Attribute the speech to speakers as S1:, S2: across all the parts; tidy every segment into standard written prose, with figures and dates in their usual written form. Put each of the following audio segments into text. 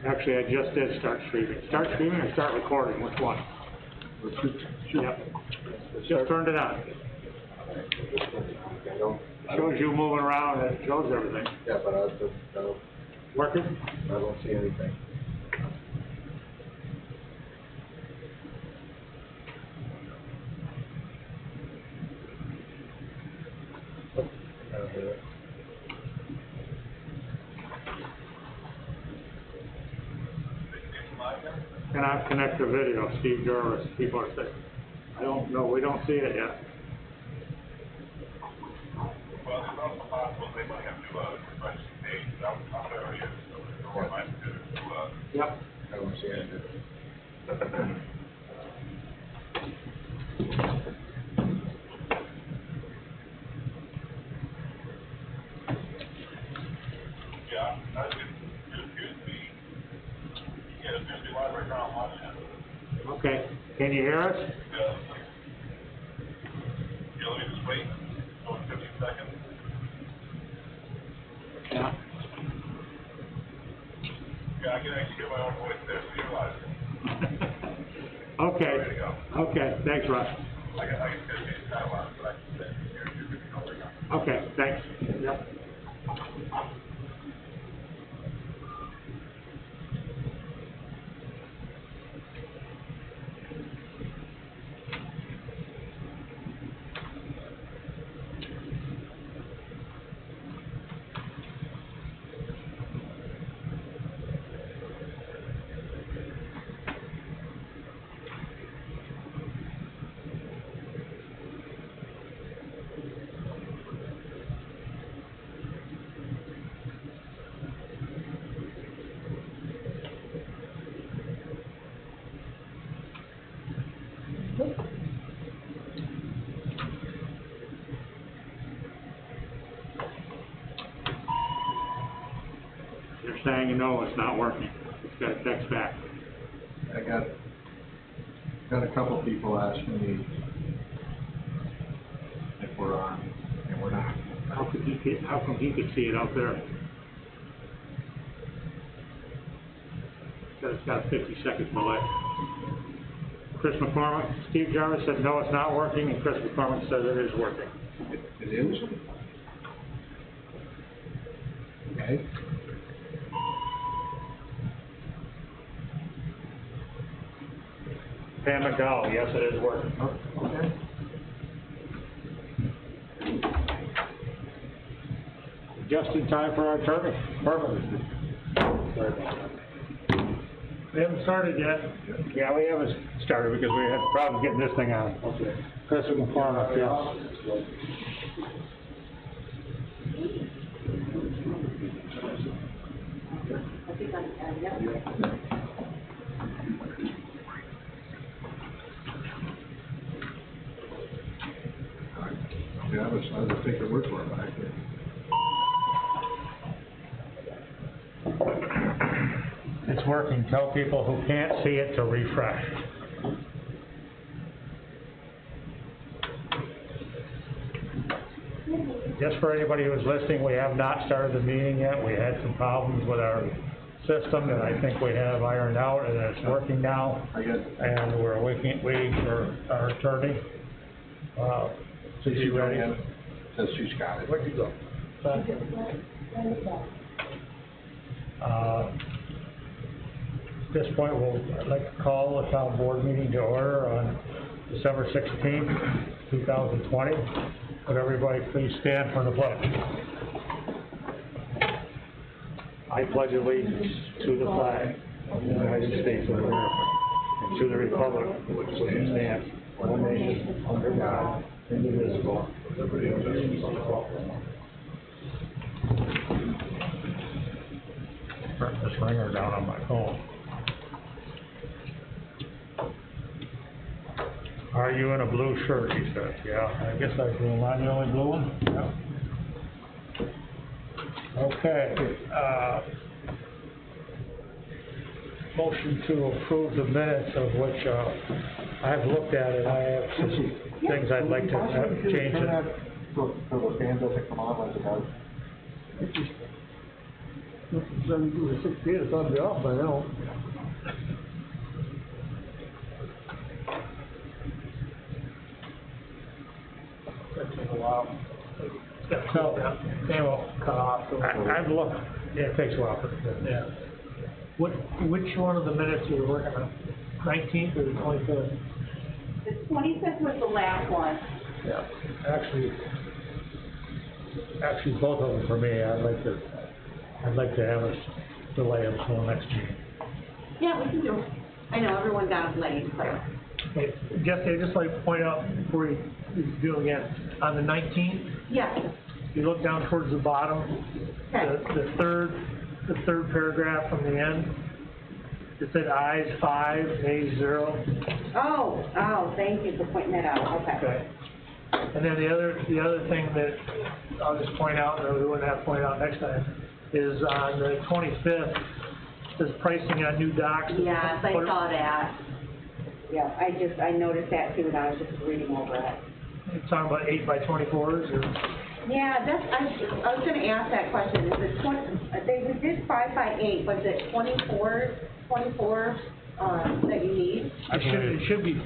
S1: Actually, I just did start streaming. Start streaming or start recording, which one? Yep. Just turned it on. Shows you moving around and it shows everything.
S2: Yeah, but I don't,
S1: Working?
S2: I don't see anything.
S1: Cannot connect the video, Steve Jarvis, people are saying. I don't know, we don't see it yet.
S3: Well, it's also possible they might have to refresh the page. I'm there yet, so I might have to
S1: Yep.
S2: I don't see anything.
S3: yeah, that's it. It appears to be, yeah, it appears to be live right now. I'm watching it.
S1: Okay, can you hear us?
S3: Yeah, let me just wait. 15 seconds.
S1: Yeah.
S3: Yeah, I can actually hear my own voice there, so you're live.
S1: Okay.
S3: Ready to go.
S1: Okay, thanks, Russ.
S3: I can get it time out, but I can say you're good to go right now.
S1: Okay, thanks. Yep. You're saying you know it's not working. It's got a text back.
S2: I got a couple people asking me if we're on, and we're not.
S1: How come he could see it out there? It's got a 50-second delay. Chris McCormick, Steve Jarvis said no, it's not working, and Chris McCormick said it is working.
S2: It is? Okay.
S1: Pam McDowell, yes, it is working.
S2: Oh, okay.
S1: Just in time for our attorney. Perfect. Sorry about that. We haven't started yet. Yeah, we haven't started because we had problems getting this thing on. Okay. Chris McCormick, yes.
S2: Yeah, I was taking your word for it, but I can't.
S1: It's working. Tell people who can't see it to refresh. Just for anybody who's listening, we have not started the meeting yet. We had some problems with our system that I think we have ironed out, and it's working now. And we're waiting for our attorney. Is she ready?
S2: Says she's got it.
S1: Where'd you go? At this point, I'd like to call the town board meeting to order on December 16th, 2020. Would everybody please stand for the pledge? I pledge allegiance to the flag of the United States of America and to the republic which stands one nation under God, indivisible, with liberty and justice for all. Turn this ringer down on my phone. Are you in a blue shirt, he says. Yeah, I guess I do. Am I the only blue one? Yeah. Okay, motion to approve the minutes of which, I've looked at it. I have some things I'd like to have changed it.
S2: So the fan doesn't come on like it does.
S4: 72 to 68, it's ought to be off by now.
S1: That takes a while. So, anyway,
S4: Cut off.
S1: I've looked, yeah, it takes a while for it, yeah. Which one of the minutes are you working on? 19th or the 25th?
S5: The 25th was the last one.
S1: Yeah. Actually, both of them for me, I'd like to have us delay them till next meeting.
S5: Yeah, we can do it. I know, everyone got late, so.
S1: Hey, Jesse, I'd just like to point out before you do it again, on the 19th,
S5: Yeah,
S1: you look down towards the bottom,
S5: okay.
S1: the third paragraph from the end, it said ayes 5, nays 0.
S5: Oh, thank you for pointing that out, okay.
S1: Okay. And then the other thing that I'll just point out, or we wouldn't have to point out next time, is on the 25th, says pricing on new docks.
S5: Yes, I saw that. Yeah, I noticed that too, and I was just reading over it.
S1: You're talking about 8 by 24s, or?
S5: Yeah, I was gonna ask that question, is it we did 5 by 8, was it 24 that you need?
S1: It should be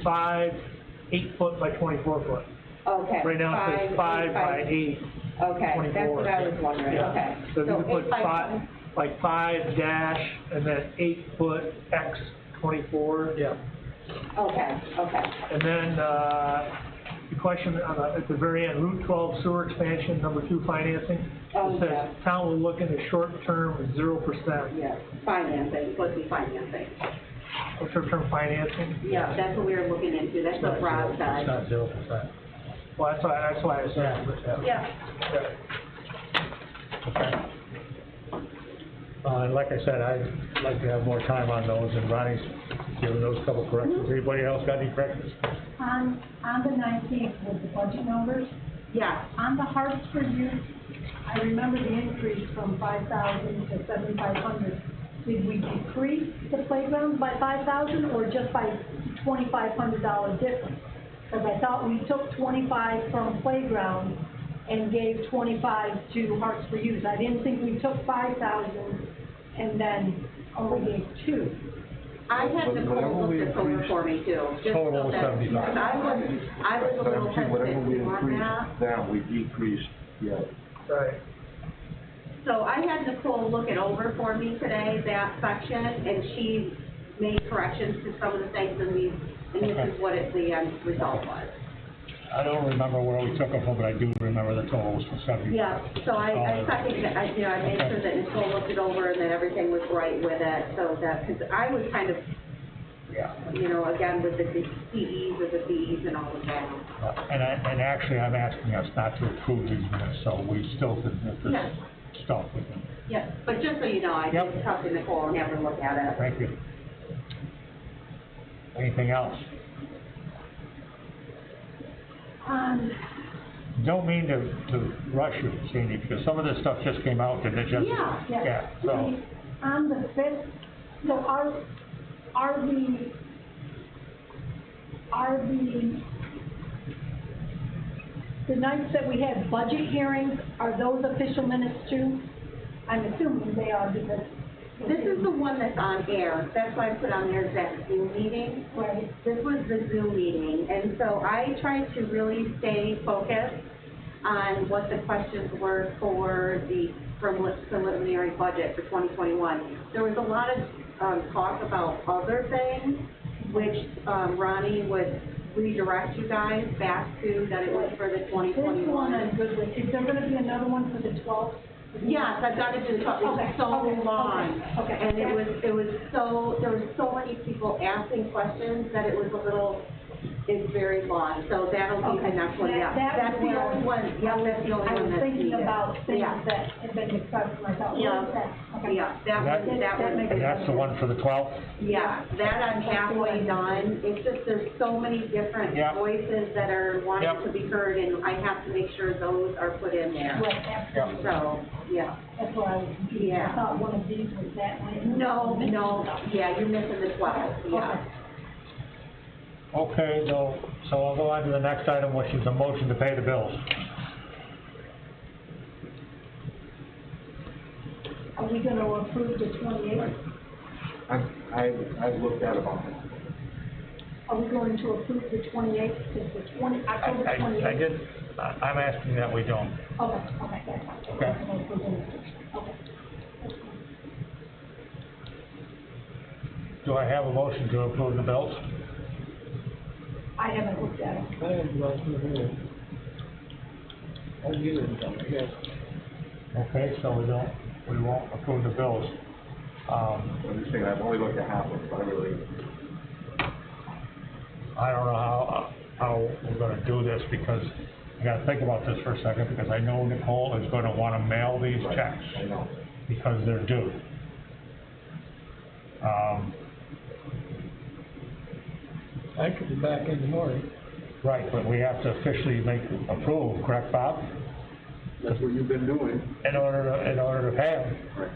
S1: 8 foot by 24 foot.
S5: Okay.
S1: Right now it says 5 by 8.
S5: Okay,
S1: 24.
S5: that's what I was wondering,
S1: Yeah.
S5: okay.
S1: So if you could
S5: 8
S1: put
S5: by
S1: 5, like 5 dash, and then 8 foot X 24. Yeah.
S5: Okay.
S1: And then, the question at the very end, Route 12 sewer expansion, number 2 financing.
S5: Oh,
S1: It says,
S5: yeah.
S1: town will look into short-term 0%.
S5: Yeah, financing, it's supposed to be financing.
S1: Short-term financing?
S5: Yeah, that's what we were looking into, that's what Rob
S1: It's
S5: said.
S1: not 0%. Well, that's why I said.
S5: Yeah.
S1: Okay. And like I said, I'd like to have more time on those, and Ronnie's given those couple corrections. Anybody else got any corrections?
S6: On the 19th with the budget numbers,
S5: Yeah,
S6: on the Hearts for Youth, I remember the increase from 5,000 to 7,500. Did we decrease the playground by 5,000 or just by $2,500 difference? Because I thought we took 25 from playground and gave 25 to Hearts for Youth. I didn't think we took 5,000 and then only gave 2.
S5: I had Nicole look this over for me too. just
S1: Total
S5: so
S1: was
S5: that-
S1: 75.
S5: because I was a little
S2: Whatever
S5: hesitant
S2: we
S5: to want
S2: increased
S5: that.
S2: down, we decreased, yeah.
S1: Right.
S5: So I had Nicole look it over for me today, that section, and she made corrections to some of the things and this is what the end result was.
S1: I don't remember where we took them from, but I do remember the total was for 70.
S5: Yeah, so I second, I made sure that Nicole looked it over and that everything was right with it, so that, because I was kind of,
S1: Yeah.
S5: again, with the CEs or the Bs and all of that.
S1: And actually, I'm asking us not to approve these minutes, so we still can get this
S5: Yes.
S1: stuff with them.
S5: Yeah, but just so you know, I
S1: Yep.
S5: did talk to Nicole and have her look at it.
S1: Thank you. Anything else? Don't mean to rush you, Sandy, because some of this stuff just came out, and it just...
S5: Yeah.
S1: so...
S6: On the 5th, so are the nights that we had budget hearings, are those official minutes too? I'm assuming they are because.
S5: This is the one that's on air, that's why I put on there that Zoom meeting.
S6: Right.
S5: This was the Zoom meeting, and so I tried to really stay focused on what the questions were for the preliminary budget for 2021. There was a lot of talk about other things, which Ronnie would redirect you guys back to, that it was for the
S6: This one
S5: 2021.
S6: I'm good with. Is there gonna be another one for the 12th?
S5: Yes, I've got to do it, it's so long.
S6: Okay.
S5: And there were so many people asking questions that it was it's very long, so that'll be the next one, yeah. That's the only one, yeah, that's the only
S6: I
S5: one
S6: was
S5: that's
S6: thinking
S5: needed.
S6: about things
S5: Yeah.
S6: that had been discussed, and I thought,
S5: Yeah.
S6: what is that? Okay.
S5: Yeah, that one.
S1: And that's the one for the 12th?
S5: Yeah, that I'm halfway done. It's just, there's so many different
S1: Yep.
S5: voices that are wanting
S1: Yep.
S5: to be heard, and I have to make sure those are put in there.
S6: Right, absolutely.
S5: So, yeah.
S6: That's why I was confused.
S5: Yeah.
S6: I thought one of these was that one.
S5: No, yeah, you're missing the 12, yeah.
S1: Okay, so I'll go on to the next item, which is a motion to pay the bills.
S6: I Are we gonna approve the 28th?
S2: I've looked at about it.
S6: Are we going to approve the 28th, it's the October 28th?
S1: I did, I'm asking that we don't.
S6: Okay, okay, that's fine.
S1: Okay.
S6: Okay.
S1: Do I have a motion to approve the bills?
S6: I haven't looked at them.
S4: I have nothing to do. I'll get it done, I guess.
S1: Okay, so we won't approve the bills.
S2: I'm just saying, I've only looked at half of it, but I really,
S1: I don't know how we're gonna do this, because I gotta think about this for a second, because I know Nicole is gonna wanna mail these checks,
S2: I know.
S1: because they're due.
S4: I could be back in the morning.
S1: Right, but we have to officially approve, correct, Bob?
S2: That's what you've been doing.
S1: In order to pay them.
S2: Right.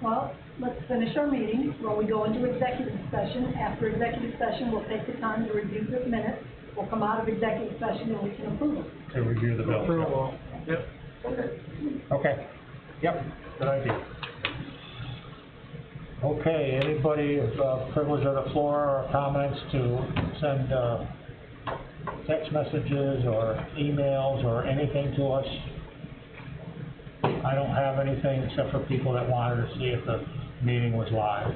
S6: Well, let's finish our meeting, when we go into executive session. After executive session, we'll take the time to review the minutes. We'll come out of executive session and we can approve them.
S1: To review the bills.
S4: Approve all. Yep.
S1: Okay, yep, good idea. Okay, anybody with privilege of the floor or comments to send text messages or emails or anything to us? I don't have anything except for people that wanted to see if the meeting was live.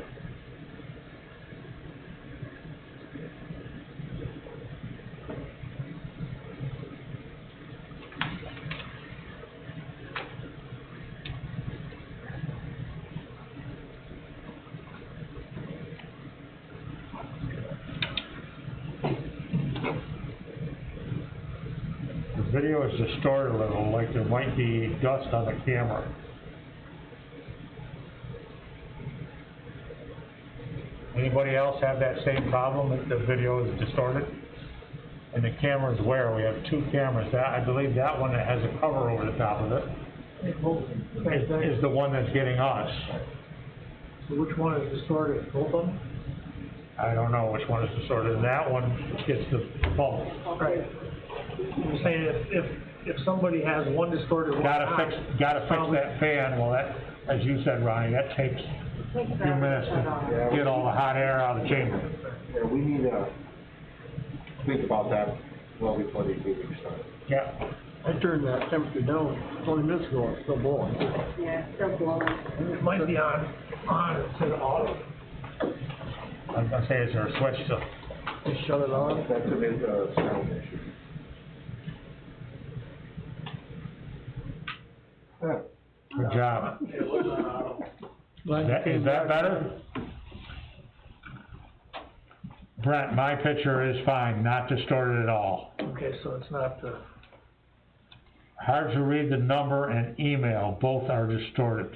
S1: The video is distorted a little, like there might be dust on the camera. Anybody else have that same problem, that the video is distorted? And the camera's where? We have two cameras. I believe that one that has a cover over the top of it is the one that's getting us.
S4: So which one is distorted, both of them?
S1: I don't know which one is distorted, and that one gets the pulse.
S4: Right. You're saying if somebody has one distorted, one not.
S1: Gotta fix that fan. Well, that, as you said, Ronnie, that takes a few minutes to get all the hot air out of the chamber.
S2: Yeah, we need to think about that well before these meetings start.
S1: Yeah.
S4: I turned that temperature down 20 minutes ago, it's still blowing.
S5: Yeah, still blowing.
S4: It might be on, it said auto.
S1: I was gonna say, is there a switch to?
S4: Just shut it off.
S2: That's a sound issue. Yeah.
S1: Good job.
S4: Glad you came
S1: Is that
S4: back.
S1: better? Brent, my picture is fine, not distorted at all.
S4: Okay, so it's not,
S1: Hard to read the number and email, both are distorted.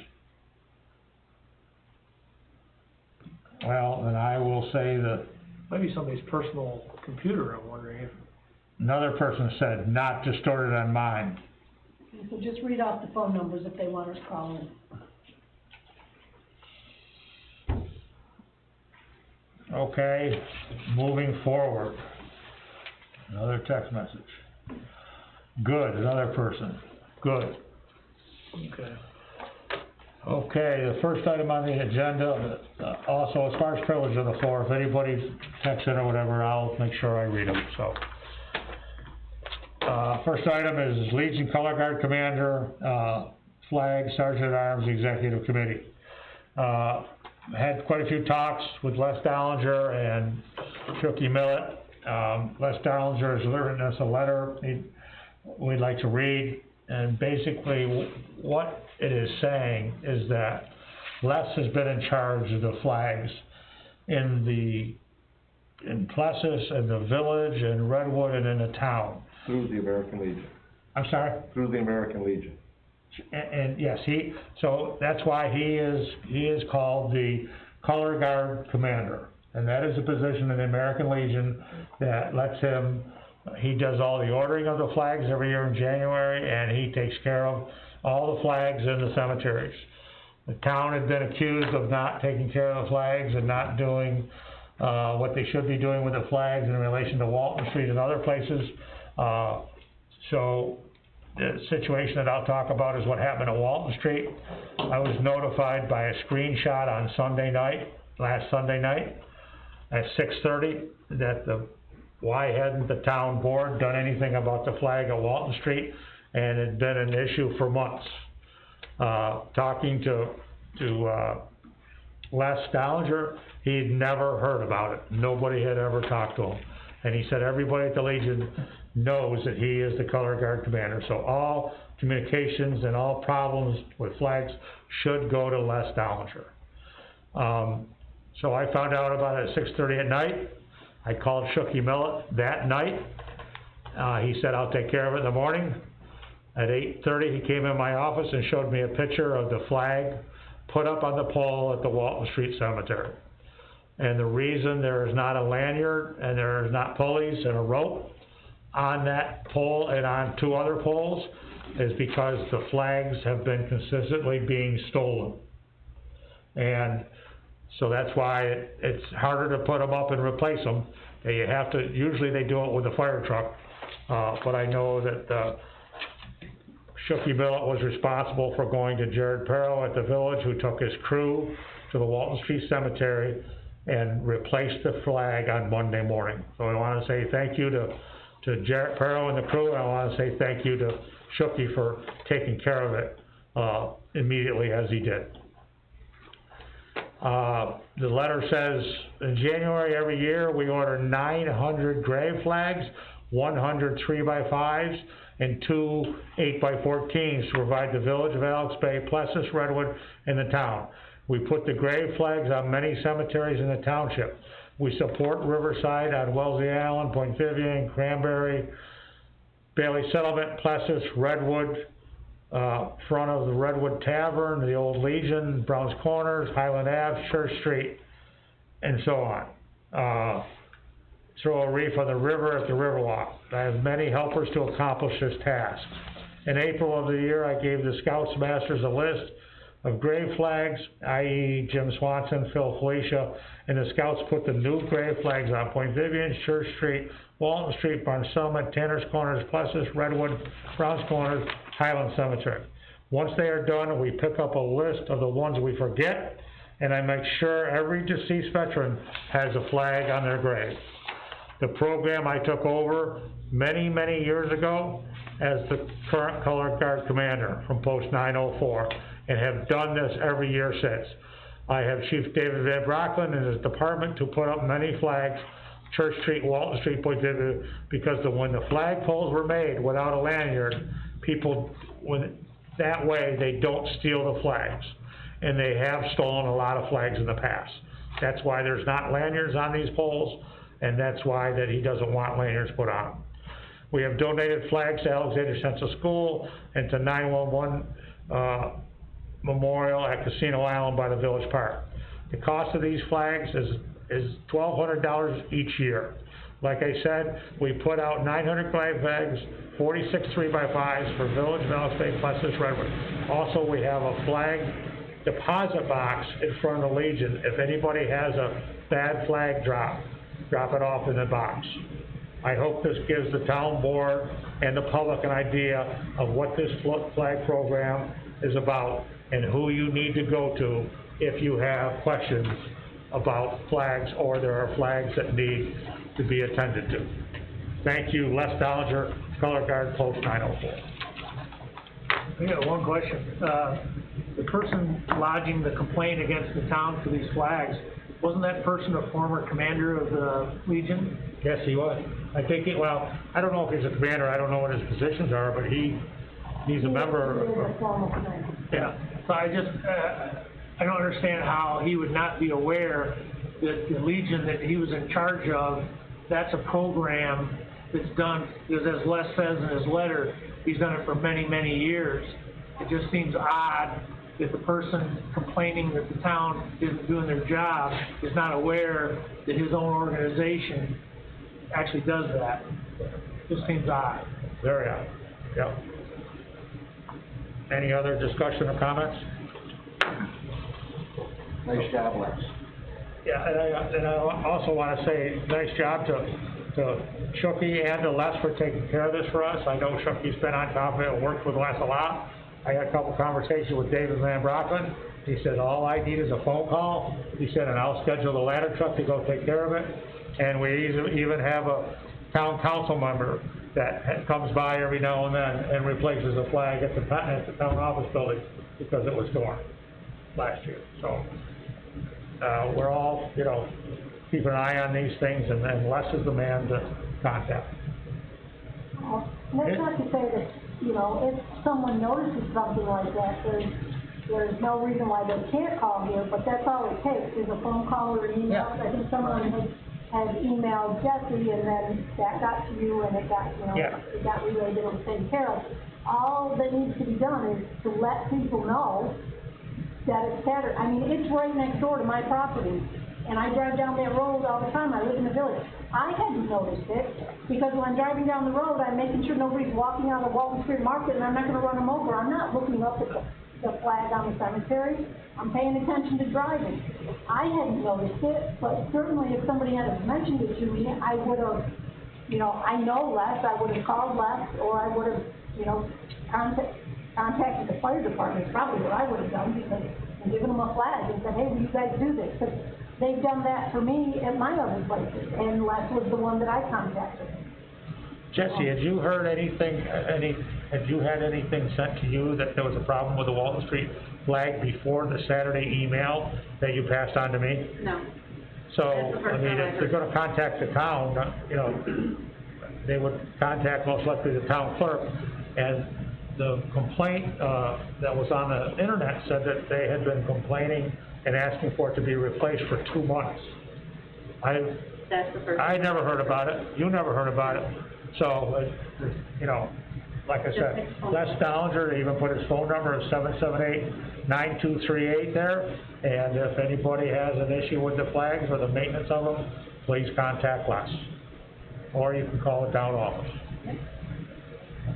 S1: Well, then I will say that
S4: maybe somebody's personal computer, I'm wondering if.
S1: another person said, not distorted on mine.
S6: So just read off the phone numbers if they want us to call in.
S1: Okay, moving forward. Another text message. Good, another person. Good.
S4: Okay.
S1: Okay, the first item on the agenda, also as far as privilege of the floor, if anybody's texting or whatever, I'll make sure I read them, so. First item is Legion Color Guard Commander, Flag Sergeant at Arms Executive Committee. Had quite a few talks with Les Dollinger and Chucky Millett. Les Dollinger has written us a letter we'd like to read, and basically what it is saying is that Les has been in charge of the flags in Plessis, and the village, and Redwood, and in the town.
S2: Through the American Legion.
S1: I'm sorry?
S2: Through the American Legion.
S1: And yes, so that's why he is called the Color Guard Commander. And that is a position in the American Legion that lets him, he does all the ordering of the flags every year in January, and he takes care of all the flags in the cemeteries. The town had been accused of not taking care of the flags and not doing what they should be doing with the flags in relation to Walton Street and other places. So the situation that I'll talk about is what happened at Walton Street. I was notified by a screenshot on last Sunday night, at 6:30, that why hadn't the town board done anything about the flag at Walton Street? And it had been an issue for months. Talking to Les Stallinger, he'd never heard about it. Nobody had ever talked to him. And he said everybody at the Legion knows that he is the color guard commander. So all communications and all problems with flags should go to Les Stallinger. So I found out about it at 6:30 at night. I called Shooky Millet that night. He said, I'll take care of it in the morning. At 8:30, he came in my office and showed me a picture of the flag put up on the pole at the Walton Street Cemetery. And the reason there is not a lanyard and there is not pulleys and a rope on that pole and on 2 other poles is because the flags have been consistently being stolen. And so that's why it's harder to put them up and replace them. You have to, usually they do it with a fire truck, but I know that Shooky Millet was responsible for going to Jared Perro at the village, who took his crew to the Walton Street Cemetery and replaced the flag on Monday morning. So I want to say thank you to Jared Perro and the crew, and I want to say thank you to Shooky for taking care of it immediately as he did. The letter says, in January every year, we order 900 grave flags, 100 3x5s, and 2 8x14s to provide the village of Alex Bay, Plessis, Redwood, and the town. We put the grave flags on many cemeteries in the township. We support Riverside on Wellesley Island, Point Vivian, Cranberry, Bailey Settlement, Plessis, Redwood, front of the Redwood Tavern, the Old Legion, Brown's Corners, Highland Ave, Church Street, and so on. Throw a wreath on the river at the Riverwalk. I have many helpers to accomplish this task. In April of the year, I gave the Scouts Masters a list of grave flags, i.e. Jim Swanson, Phil Felicia, and the Scouts put the new grave flags on Point Vivian, Church Street, Walton Street, Barnes Settlement, Tanner's Corners, Plessis, Redwood, Brown's Corners, Highland Cemetery. Once they are done, we pick up a list of the ones we forget, and I make sure every deceased veteran has a flag on their grave. The program I took over many, many years ago as the current color guard commander from Post 904, and have done this every year since. I have Chief David Van Brocklin and his department to put up many flags, Church Street, Walton Street, Point Vivian, because when the flag poles were made without a lanyard, people, that way they don't steal the flags. And they have stolen a lot of flags in the past. That's why there's not lanyards on these poles, and that's why that he doesn't want lanyards put on them. We have donated flags to Alexandria Central School and to 911 Memorial at Casino Island by the Village Park. The cost of these flags is $1,200 each year. Like I said, we put out 900 grave flags, 46 3x5s for Village, Alex Bay, Plessis, Redwood. Also, we have a flag deposit box in front of the Legion. If anybody has a bad flag drop it off in the box. I hope this gives the town board and the public an idea of what this flag program is about and who you need to go to if you have questions about flags or there are flags that need to be attended to. Thank you, Les Dollinger, Color Guard, Post 904.
S4: I got one question. The person lodging the complaint against the town for these flags, wasn't that person a former commander of the Legion?
S1: Yes, he was. I think well, I don't know if he's a commander, I don't know what his positions are, but he's a member of.
S4: Yeah, so I just, I don't understand how he would not be aware that the Legion that he was in charge of, that's a program that's done, because as Les says in his letter, he's done it for many, many years. It just seems odd that the person complaining that the town isn't doing their job is not aware that his own organization actually does that. Just seems odd.
S1: Very odd, yep. Any other discussion or comments?
S2: Nice job, Les.
S1: Yeah, and I also want to say nice job to to Shooky and to Les for taking care of this for us. I know Shooky's been on top of it and worked with Les a lot. I had a couple conversations with David Van Brockman. He said, all I need is a phone call. He said, and I'll schedule the ladder truck to go take care of it. And we even have a town council member that comes by every now and then and replaces a flag at the town office building because it was torn last year. So, we're all, you know, keep an eye on these things, and Les is the man to contact.
S6: That's not to say that, you know, if someone notices something like that, there's no reason why they can't call here, but that's all it takes, is a phone call or an email.
S1: Yeah.
S6: I think someone had emailed Jesse, and then that got to you, and it got, you know, it got relayed, it was taken care of. All that needs to be done is to let people know that it's scattered. I mean, it's right next door to my property, and I drive down that road all the time. I live in the village. I hadn't noticed it, because when I'm driving down the road, I'm making sure nobody's walking out of Walton Street Market, and I'm not gonna run them over. I'm not looking up at the flag on the cemetery. I'm paying attention to driving. I hadn't noticed it, but certainly if somebody had mentioned it to me, I would've, you know, I know Les, I would've called Les, or I would've, you know, contacted the fire department, is probably what I would've done, because I'm giving them a flag and said, hey, will you guys do this? Because they've done that for me at my other places, and Les was the one that I contacted.
S1: Jesse, had you heard anything, had you had anything sent to you that there was a problem with the Walton Street flag before the Saturday email that you passed on to me?
S5: No.
S1: So,
S5: That's the first
S1: I mean,
S5: time I
S1: if
S5: heard.
S1: they're gonna contact the town, you know, they would contact most likely the town clerk, and the complaint, that was on the internet said that they had been complaining and asking for it to be replaced for 2 months.
S5: That's the first.
S1: I never heard about it, you never heard about it, so, you know, like I said, Les Downinger even put his phone number as 778-9238 there, and if anybody has an issue with the flags or the maintenance of them, please contact Les, or you can call the town office.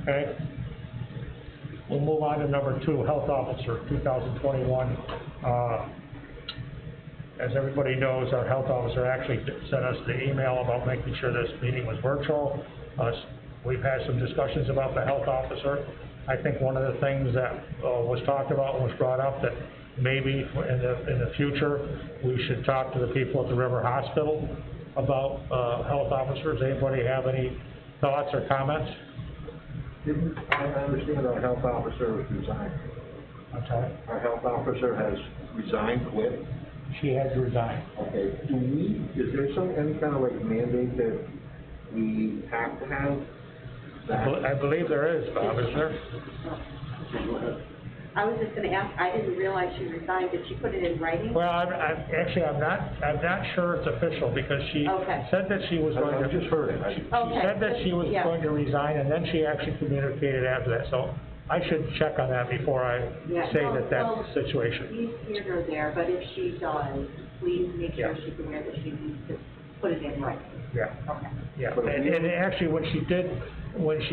S1: Okay? We'll move on to number 2, Health Officer, 2021. As everybody knows, our health officer actually sent us the email about making sure this meeting was virtual. We've had some discussions about the health officer. I think one of the things that was talked about and was brought up, that maybe in the future, we should talk to the people at the River Hospital about health officers. Anybody have any thoughts or comments?
S2: I understand our health officer has resigned.
S1: I'm sorry?
S2: Our health officer has resigned, quit.
S1: She has resigned.
S2: Okay, is there any kind of like mandate that we have to have that?
S1: I believe there is, Bob, is there?
S2: Go ahead.
S5: I was just gonna ask, I didn't realize she resigned. Did she put it in writing?
S1: Well, I'm not sure it's official, because she
S5: Okay.
S1: said that she was going to.
S2: I just heard it.
S1: She
S5: Okay.
S1: said that she was
S5: Yeah.
S1: going to resign, and then she actually communicated after that, so I should check on that before I
S5: Yeah,
S1: say
S5: no,
S1: that that's
S5: no.
S1: the situation.
S5: He's here or there, but if she does, please make sure
S1: Yeah.
S5: she's aware that she needs to put it in writing.
S1: Yeah,
S5: Okay.
S1: yeah, and actually, when she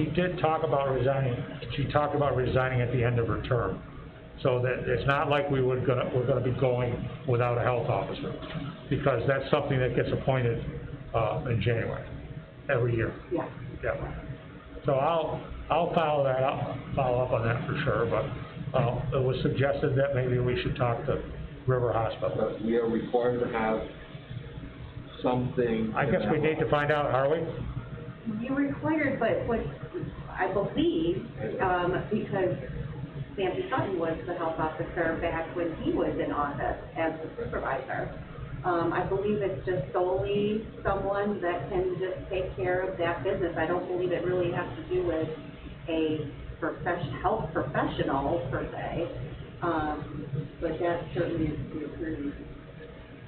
S1: did talk about resigning, she talked about resigning at the end of her term. So that it's not like we're gonna be going without a health officer, because that's something that gets appointed, in January, every year.
S5: Yeah.
S1: Yeah. So I'll follow that up, follow up on that for sure, but, it was suggested that maybe we should talk to River Hospital.
S2: But we are required to have something.
S1: I guess we need to find out, are we?
S5: You're required, but what I believe, because Sandy Sutton was the health officer back when he was in office as the supervisor. I believe it's just solely someone that can just take care of that business. I don't believe it really has to do with a health professional per se, but that certainly is approved.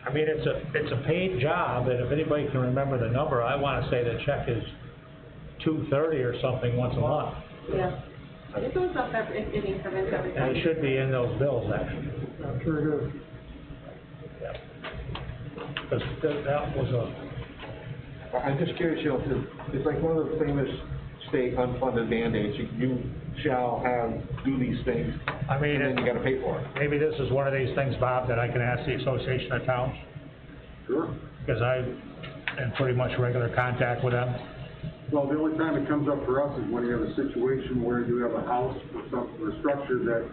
S1: I mean, it's a paid job, and if anybody can remember the number, I wanna say the check is $230 or something once a month.
S5: Yeah. It goes up in increments every time.
S1: And it should be in those bills, actually.
S2: I'm sure it is.
S1: Yeah. Because that was
S2: I'm just curious, you know, 'cause it's like one of the famous state unfunded mandates, you shall do these things,
S1: I mean,
S2: and then you gotta pay for it.
S1: maybe this is one of these things, Bob, that I can ask the Association of Towns,
S2: Sure.
S1: because in pretty much regular contact with them?
S7: Well, the only time it comes up for us is when you have a situation where you have a house or a structure that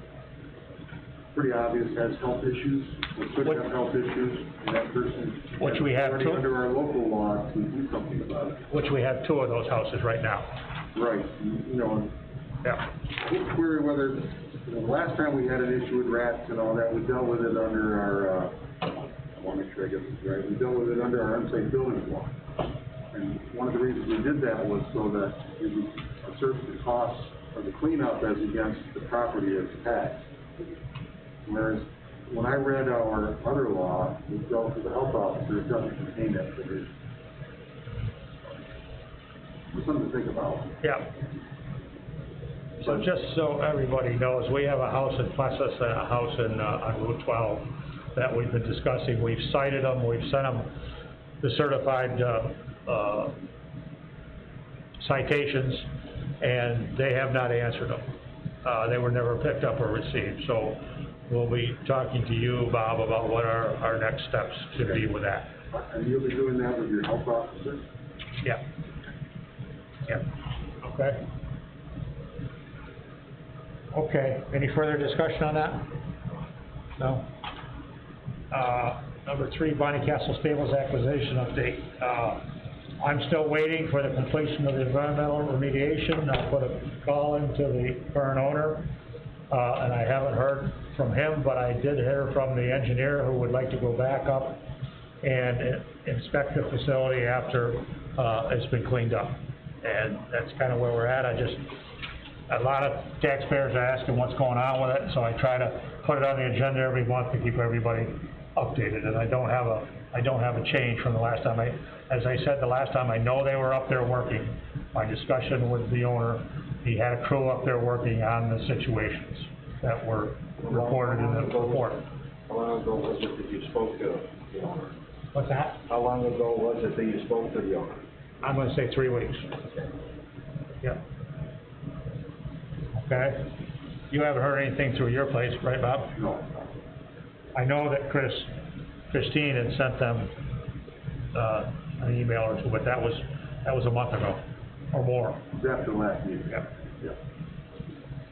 S7: pretty obvious has health issues, or could have health issues, and that person
S1: Which we have
S7: already
S1: two.
S7: under our local law to do something about it.
S1: Which we have 2 of those houses right now.
S7: Right, you know,
S1: Yeah.
S7: we'll query whether, the last time we had an issue with rats and all that, we dealt with it under our, I want to make sure I get this right, we dealt with it under our unsafe buildings law. And one of the reasons we did that was so that we would assert the costs of the cleanup as against the property as tax. Whereas, when I read our other law, we dealt with the health officer, it doesn't contain that provision. It's something to think about.
S1: Yeah. So just so everybody knows, we have a house in Plessis and a house in, on Route 12 that we've been discussing. We've cited them, we've sent them the certified, citations, and they have not answered them. They were never picked up or received, so we'll be talking to you, Bob, about what our next steps should be with that.
S7: And you'll be doing that with your health officer?
S1: Yeah. Yeah. Okay. Okay, any further discussion on that? No? Number 3, Bonnie Castle Stables acquisition update. I'm still waiting for the completion of the environmental remediation. I put a call into the current owner, and I haven't heard from him, but I did hear from the engineer who would like to go back up and inspect the facility after it's been cleaned up. And that's kind of where we're at. A lot of taxpayers are asking what's going on with it, so I try to put it on the agenda every month to keep everybody updated. And I don't have a change from the last time. As I said the last time, I know they were up there working. My discussion with the owner, he had a crew up there working on the situations that were reported in the report.
S2: How long ago was it that you spoke to the owner?
S1: What's that?
S2: How long ago was it that you spoke to the owner?
S1: I'm gonna say 3 weeks. Yep. Okay? You haven't heard anything through your place, right, Bob?
S7: No.
S1: I know that Christine had sent them, an email or two, but that was a month ago, or more.
S7: It's after last meeting.
S1: Yep.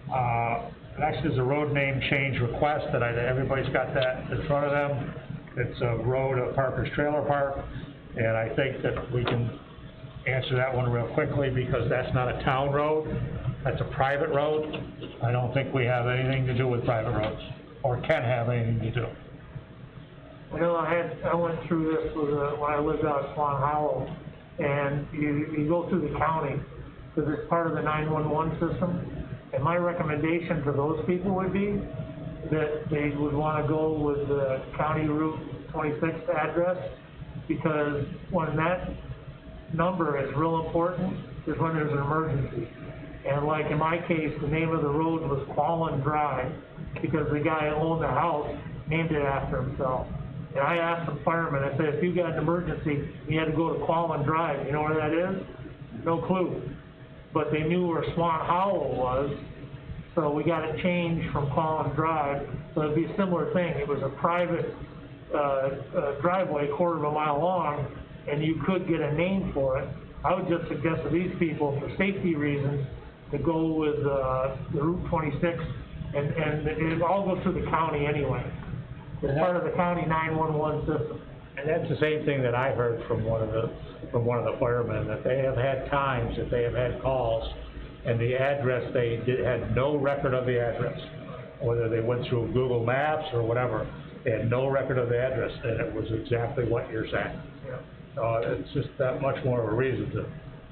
S7: Yeah.
S1: Next is a road name change request that everybody's got that in front of them. It's a road at Parker's Trailer Park, and I think that we can answer that one real quickly because that's not a town road, that's a private road. I don't think we have anything to do with private roads, or can have anything to do.
S4: I know I went through this with, when I lived out at Swan Hollow, and you go through the county, because it's part of the 911 system, and my recommendation to those people would be that they would want to go with the County Route 26 address, because when that number is real important is when there's an emergency. And like in my case, the name of the road was Quallen Drive, because the guy who owned the house named it after himself. And I asked the fireman, I said, if you got an emergency, you had to go to Quallen Drive, you know where that is? No clue. But they knew where Swan Hollow was, so we got it changed from Quallen Drive. So it'd be a similar thing. It was a private driveway, 1/4 of a mile long, and you could get a name for it. I would just suggest to these people, for safety reasons, to go with the Route 26, and it all goes through the county anyway. It's part of the county 911 system.
S1: And that's the same thing that I heard from one of the firemen, that they have had times that they have had calls, and the address, had no record of the address. Whether they went through Google Maps or whatever, they had no record of the address, and it was exactly what you're saying. It's just that much more of a reason to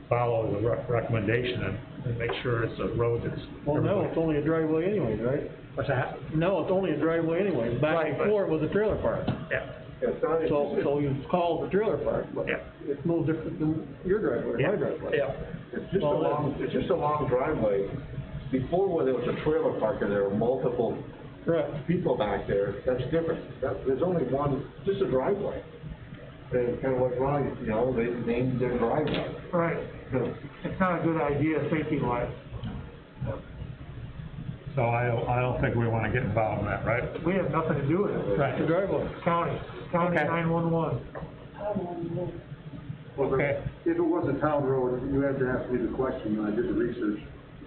S1: follow the recommendation and make sure it's a road that's...
S8: Well, no, it's only a driveway anyways, right?
S1: What's that?
S8: No, it's only a driveway anyways. Back and forth was a trailer park.
S1: Yeah.
S8: So you call it the trailer park, but
S1: Yeah.
S8: it's no different than your driveway or my driveway.
S1: Yeah.
S2: It's just a long driveway. Before, when there was a trailer park and there were multiple people back there, that's different. There's only one, just a driveway. And kind of like Ron, they named their driveway.
S4: Right. It's not a good idea, safety-wise.
S1: So I don't think we want to get involved in that, right?
S4: We have nothing to do with it.
S1: Right.
S8: The driveway.
S4: County
S1: Okay.
S4: 911.
S7: Well,
S1: Okay.
S7: if it was a town road, you had to ask me the question, when I did the research.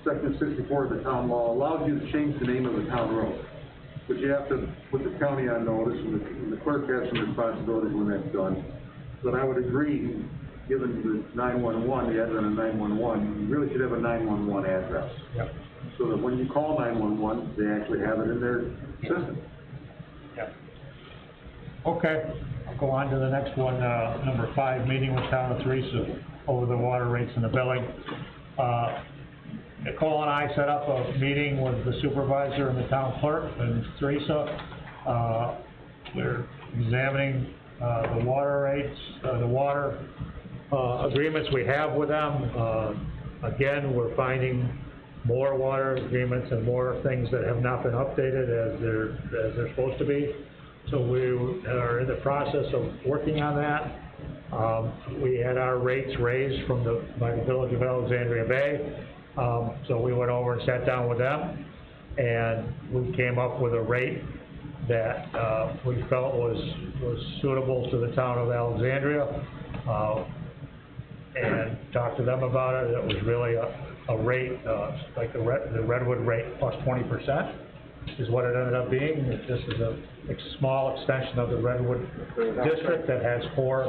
S7: Section 64 of the town law allows you to change the name of the town road. But you have to put the county on notice, and the clerk has some responsibilities when that's done. But I would agree, given the 911, the advent of 911, you really should have a 911 address.
S1: Yep.
S7: So that when you call 911, they actually have it in their system.
S1: Yep. Okay, I'll go on to the next one, number 5, meeting with Town of Teresa over the water rates and the billing. Nicole and I set up a meeting with the supervisor and the town clerk and Teresa. We're examining the water rates, the water agreements we have with them. Again, we're finding more water agreements and more things that have not been updated as they're supposed to be. So we are in the process of working on that. We had our rates raised by the Village of Alexandria Bay. So we went over and sat down with them, and we came up with a rate that we felt was suitable to the town of Alexandria, and talked to them about it. It was really a rate, like the Redwood rate plus 20% is what it ended up being. This is a small extension of the Redwood district that has four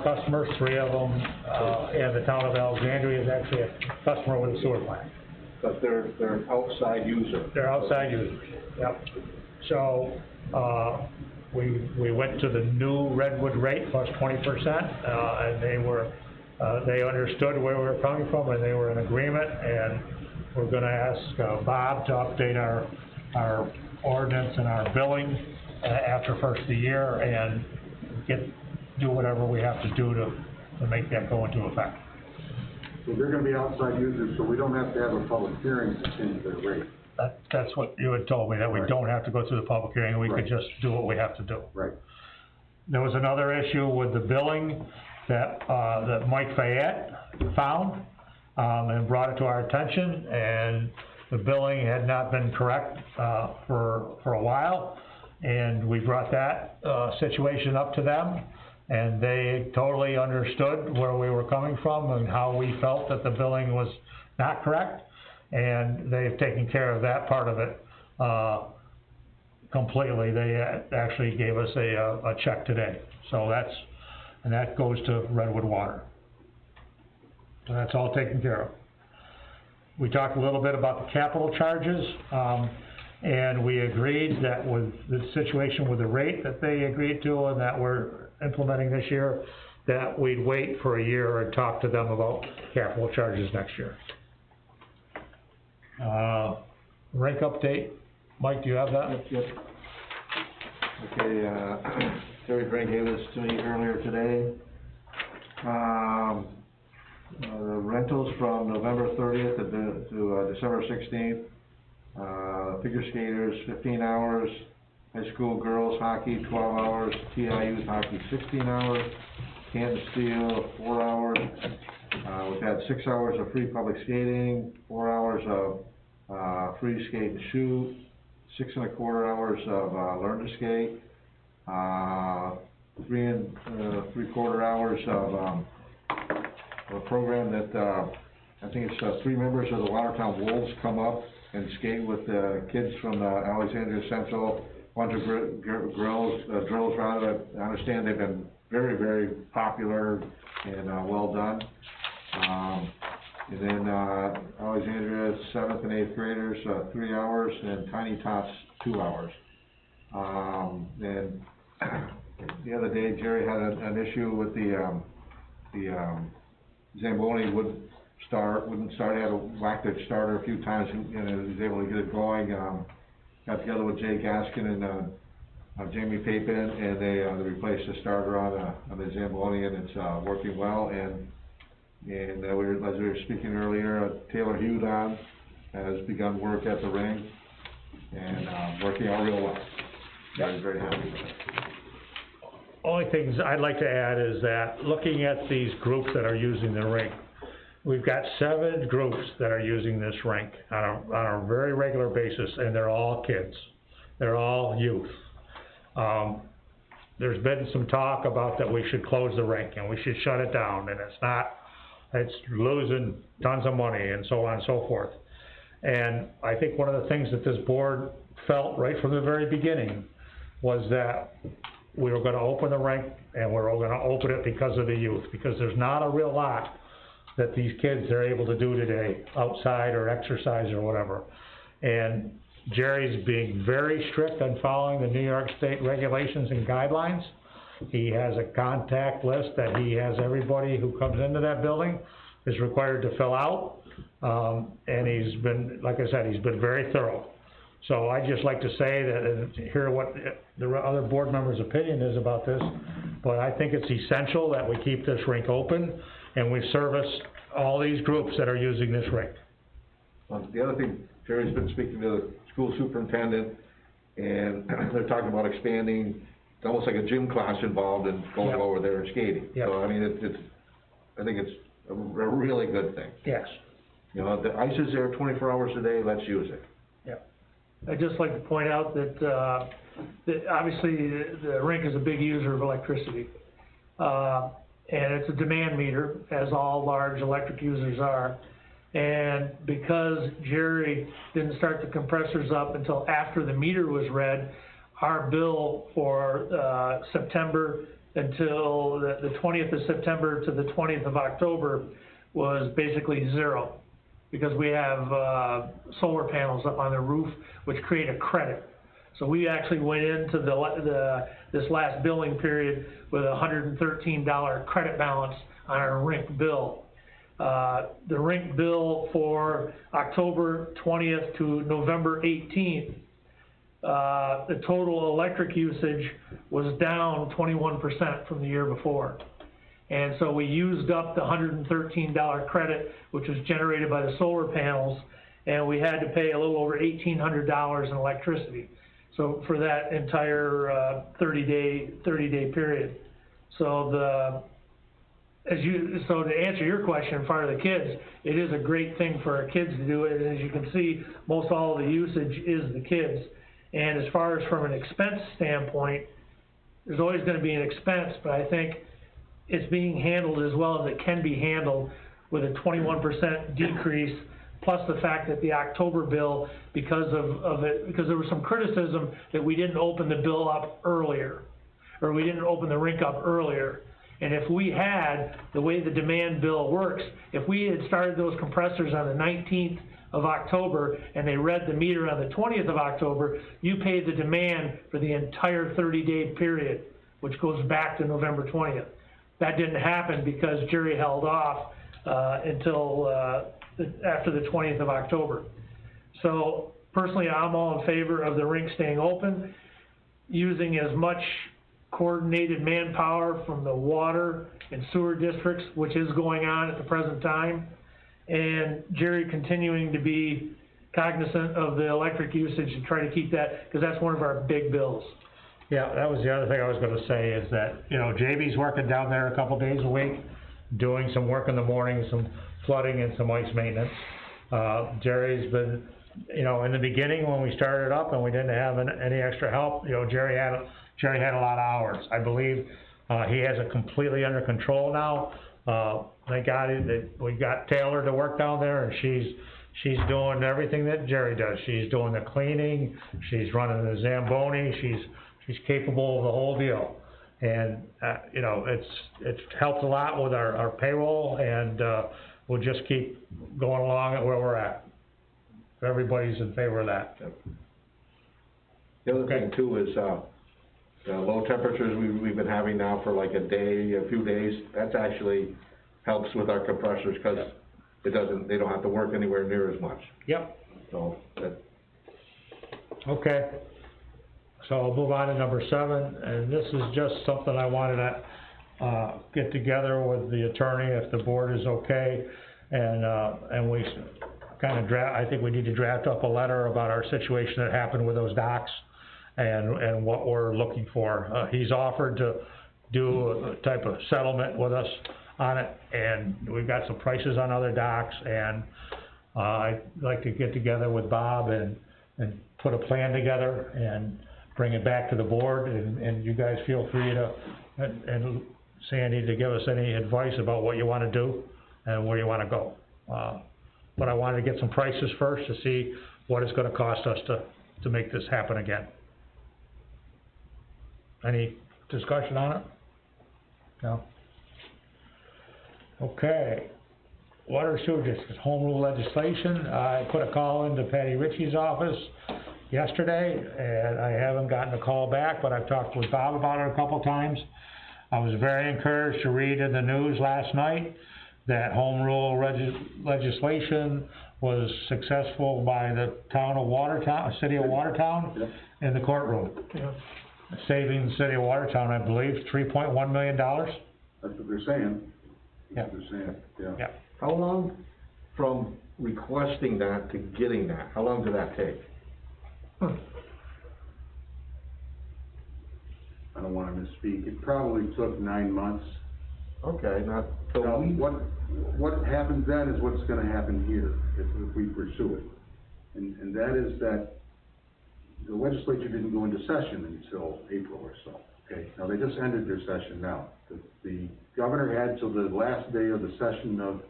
S1: customers, 3 of them, and the town of Alexandria is actually a customer with a sewer plant.
S2: But they're an outside user.
S1: They're outside users, yep. So, we went to the new Redwood rate plus 20%, and they understood where we were coming from, and they were in agreement, and we're gonna ask Bob to update our ordinance and our billing after first of the year, and do whatever we have to do to make that go into effect.
S7: So they're gonna be outside users, so we don't have to have a public hearing to change their rate.
S1: That's what you had told me, that we don't have to go through the public hearing, we could just do what we have to do.
S7: Right.
S1: There was another issue with the billing that Mike Fayette found, and brought it to our attention, and the billing had not been correct, for a while, and we brought that, situation up to them, and they totally understood where we were coming from and how we felt that the billing was not correct, and they've taken care of that part of it, completely. They actually gave us a check today, so that goes to Redwood Water. So that's all taken care of. We talked a little bit about the capital charges, and we agreed that with the situation with the rate that they agreed to and that we're implementing this year, that we'd wait for a year and talk to them about capital charges next year. Rink update, Mike, do you have that?
S2: Yep. Okay, Terry Frank gave this to me earlier today. The rentals from November 30th to December 16th. Figure skaters, 15 hours. High school girls hockey, 12 hours. TI youth hockey, 16 hours. Canton Steel, 4 hours. We've had 6 hours of free public skating, 4 hours of free skate and shoot, 6 1/4 hours of learn to skate, 3 3/4 hours of a program that I think it's 3 members of the Watertown Wolves come up and skate with the kids from Alexandria Central. Bunch of drills rather. I understand they've been very, very popular and well done. And then Alexandria 7th and 8th graders 3 hours, and Tiny Tots 2 hours. And the other day Jerry had an issue with the Zamboni wouldn't start. He had to whack the starter a few times, and he was able to get it going. Got together with Jay Gaskin and Jamie Papin, and they replaced the starter on the Zamboni, and it's working well. And as we were speaking earlier, Taylor Hudon has begun work at the ring, and working out real well. Very, very happy with it.
S1: Only things I'd like to add is that looking at these groups that are using the rink, we've got 7 groups that are using this rink on a very regular basis, and they're all kids. They're all youth. there's been some talk about that we should close the rink and we should shut it down, and it's losing tons of money and so on and so forth. And I think one of the things that this board felt right from the very beginning was that we were gonna open the rink, and we're gonna open it because of the youth, because there's not a real lot that these kids are able to do today, outside or exercise or whatever. And Jerry's being very strict on following the New York State regulations and guidelines. He has a contact list that he has everybody who comes into that building is required to fill out. And he's been, like I said, he's been very thorough. So I'd just like to say that, and hear what the other board members' opinion is about this, but I think it's essential that we keep this rink open and we service all these groups that are using this rink.
S2: The other thing, Jerry's been speaking to the school superintendent, and they're talking about expanding, it's almost like a gym class involved in going
S1: Yep.
S2: over there and skating.
S1: Yep.
S2: So, I mean, I think it's a really good thing.
S1: Yes.
S2: You know, the ice is there 24 hours a day, let's use it.
S4: I'd just like to point out that obviously the rink is a big user of electricity. And it's a demand meter, as all large electric users are. And because Jerry didn't start the compressors up until after the meter was read, our bill for September until the 20th of September to the 20th of October was basically zero, because we have solar panels up on the roof which create a credit. So we actually went into this last billing period with a $113 credit balance on our rink bill. The rink bill for October 20th to November 18th, the total electric usage was down 21% from the year before. And so we used up the $113 credit, which was generated by the solar panels, and we had to pay a little over $1,800 in electricity. So for that entire 30-day period. So to answer your question, for the kids, it is a great thing for our kids to do it. And as you can see, most all of the usage is the kids. And as far as from an expense standpoint, there's always going to be an expense, but I think it's being handled as well as it can be handled with a 21% decrease, plus the fact that the October bill, because there was some criticism that we didn't open the bill up earlier, or we didn't open the rink up earlier. And if we had, the way the demand bill works, if we had started those compressors on the 19th of October and they read the meter on the 20th of October, you paid the demand for the entire 30-day period, which goes back to November 20th. That didn't happen because Jerry held off until after the 20th of October. So personally, I'm all in favor of the rink staying open, using as much coordinated manpower from the water and sewer districts, which is going on at the present time, and Jerry continuing to be cognizant of the electric usage and try to keep that, because that's one of our big bills.
S1: Yeah, that was the other thing I was gonna say, is that, you know, JB's working down there a couple days a week, doing some work in the morning, some flooding and some ice maintenance. Jerry's been, you know, in the beginning when we started up and we didn't have any extra help, you know, Jerry had a lot of hours. I believe he has it completely under control now. Thank God we got Taylor to work down there, and she's doing everything that Jerry does. She's doing the cleaning, she's running the Zamboni, she's capable of the whole deal. And you know, it's helped a lot with our payroll, and we'll just keep going along at where we're at. Everybody's in favor of that.
S2: The other thing too is, the low temperatures we've been having now for like a few days, that's actually helps with our compressors, because they don't have to work anywhere near as much.
S1: Yep.
S2: So
S1: Okay. So I'll move on to number 7, and this is just something I wanted to get together with the attorney, if the board is okay, and we kind of I think we need to draft up a letter about our situation that happened with those docks, and what we're looking for. He's offered to do a type of settlement with us on it, and we've got some prices on other docks, and I'd like to get together with Bob and put a plan together and bring it back to the board, and you guys feel free to, and Sandy, to give us any advice about what you wanna do and where you wanna go. But I wanted to get some prices first to see what it's gonna cost us to make this happen again. Any discussion on it? No? Okay. Water and sewer districts, home rule legislation, I put a call into Patty Ritchie's office yesterday, and I haven't gotten a call back, but I've talked with Bob about it a couple times. I was very encouraged to read in the news last night that home rule legislation was successful by the town of Watertown, city of Watertown, in the courtroom.
S4: Yeah.
S1: Saving the city of Watertown, I believe, $3.1 million.
S7: That's what they're saying.
S1: Yeah.
S7: That's what they're saying, yeah.
S1: Yeah.
S2: How long from requesting that to getting that, how long did that take?
S7: I don't wanna misspeak, it probably took 9 months.
S2: Okay, not, so
S7: Now,
S2: we,
S7: what happens then is what's gonna happen here, if we pursue it. And that is that the legislature didn't go into session until April or so, okay? Now, they just ended their session now. The governor had till the last day of the session of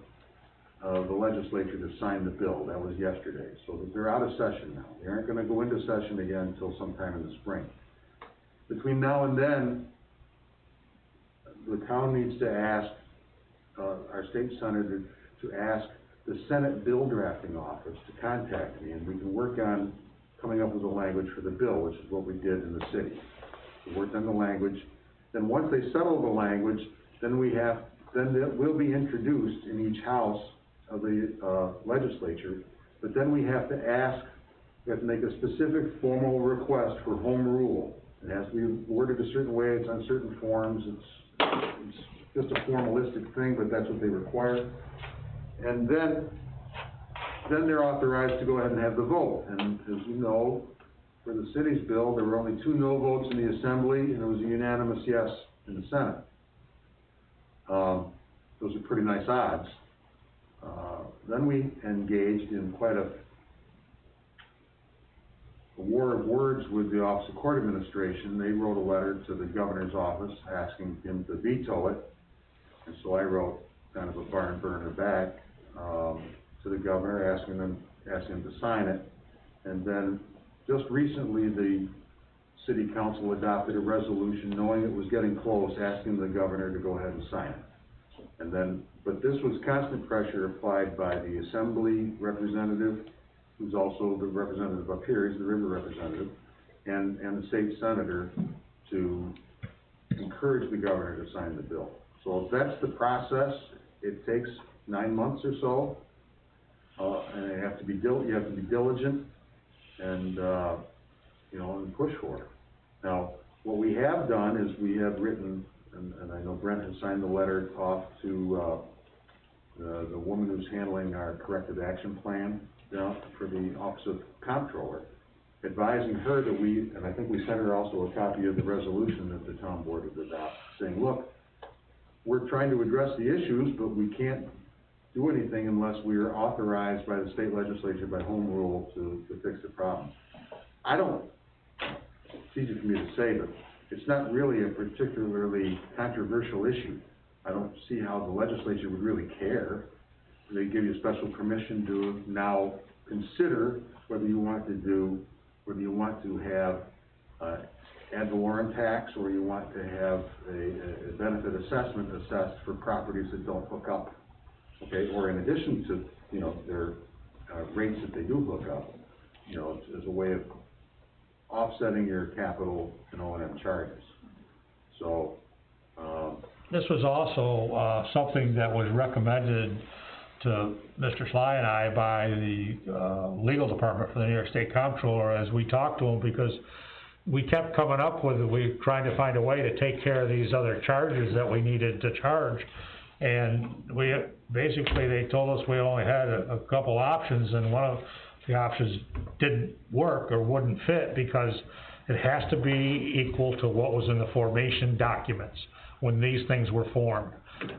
S7: the legislature to sign the bill. That was yesterday. So they're out of session now. They aren't gonna go into session again until sometime in the spring. Between now and then, the town needs to ask, our state senator to ask the Senate Bill Drafting Office to contact me, and we can work on coming up with a language for the bill, which is what we did in the city. We worked on the language. Then once they settle the language, then it will be introduced in each house of the legislature, but then we have to make a specific formal request for home rule. It has to be worded a certain way, it's on certain forms, it's just a formalistic thing, but that's what they require. And then they're authorized to go ahead and have the vote. And as you know, for the city's bill, there were only 2 no votes in the assembly, and it was a unanimous yes in the Senate. Those are pretty nice odds. Then we engaged in quite a war of words with the Office of Court Administration. They wrote a letter to the governor's office asking him to veto it. And so I wrote kind of a barn burner back to the governor asking him to sign it. And then just recently the city council adopted a resolution knowing it was getting close, asking the governor to go ahead and sign it. And then, but this was constant pressure applied by the assembly representative, who's also the representative up here, he's the river representative, and the state senator to encourage the governor to sign the bill. So that's the process. It takes 9 months or so, and you have to be diligent and, and push for it. Now, what we have done is we have written, and I know Brent has signed the letter off to the woman who's handling our corrective action plan for the Office of Comptroller, advising her that and I think we sent her also a copy of the resolution that the town board had adopted, saying, look, we're trying to address the issues, but we can't do anything unless we are authorized by the state legislature by home rule to fix the problem. It's easy for me to say, but it's not really a particularly controversial issue. I don't see how the legislature would really care. They give you special permission to now consider whether you want to have ad valorem tax, or you want to have a benefit assessment assessed for properties that don't hook up, okay, or in addition to, their rates that they do hook up, as a way of offsetting your capital and O&M charges. So,
S1: This was also something that was recommended to Mr. Sly and I by the legal department for the New York State Comptroller as we talked to him, because we kept coming up with, we trying to find a way to take care of these other charges that we needed to charge. And they told us we only had a couple options, and one of the options didn't work or wouldn't fit because it has to be equal to what was in the formation documents when these things were formed.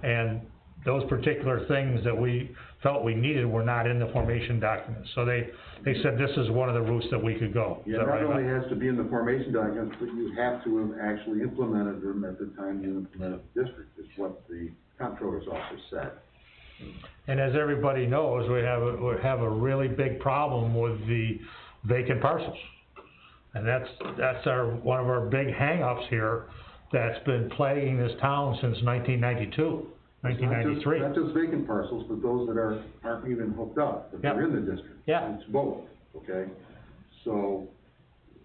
S1: And those particular things that we felt we needed were not in the formation documents. So they said this is one of the routes that we could go. Is
S7: Yeah,
S1: that
S7: not
S1: right?
S7: only has to be in the formation documents, but you have to have actually implemented them at the time you implemented the district, is what the comptroller's office said.
S1: And as everybody knows, we have a really big problem with the vacant parcels. And that's one of our big hang-ups here that's been plaguing this town since 1992, 1993.
S7: Not just vacant parcels, but those that aren't even hooked up, but they're in the district.
S1: Yeah.
S7: It's both, okay? So,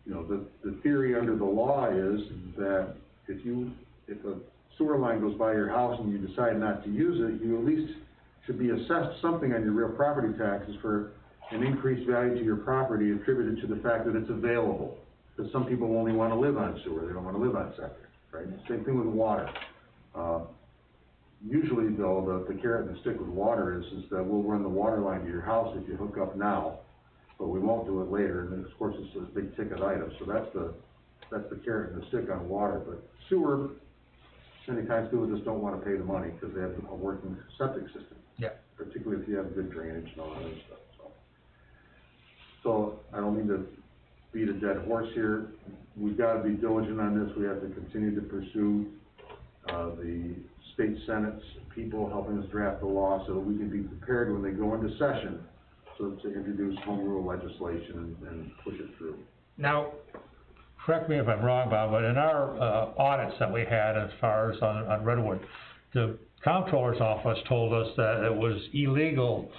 S7: you know, the theory under the law is that if a sewer line goes by your house and you decide not to use it, you at least should be assessed something on your real property taxes for an increased value to your property attributed to the fact that it's available. Because some people only want to live on sewer, they don't want to live on septic, right? Same thing with water. Usually though, the carrot and the stick with water is that we'll run the water line to your house if you hook up now, but we won't do it later, and then of course it's a big ticket item, so that's the carrot and the stick on water. But sewer, many times people just don't want to pay the money because they have a working septic system.
S1: Yeah.
S7: Particularly if you have good drainage and all that other stuff, so I don't mean to beat a dead horse here. We've got to be diligent on this. We have to continue to pursue the state senate's people helping us draft the law so that we can be prepared when they go into session to introduce home rule legislation and push it through.
S1: Now, correct me if I'm wrong, Bob, but in our audits that we had as far as on Redwood, the comptroller's office told us that it was illegal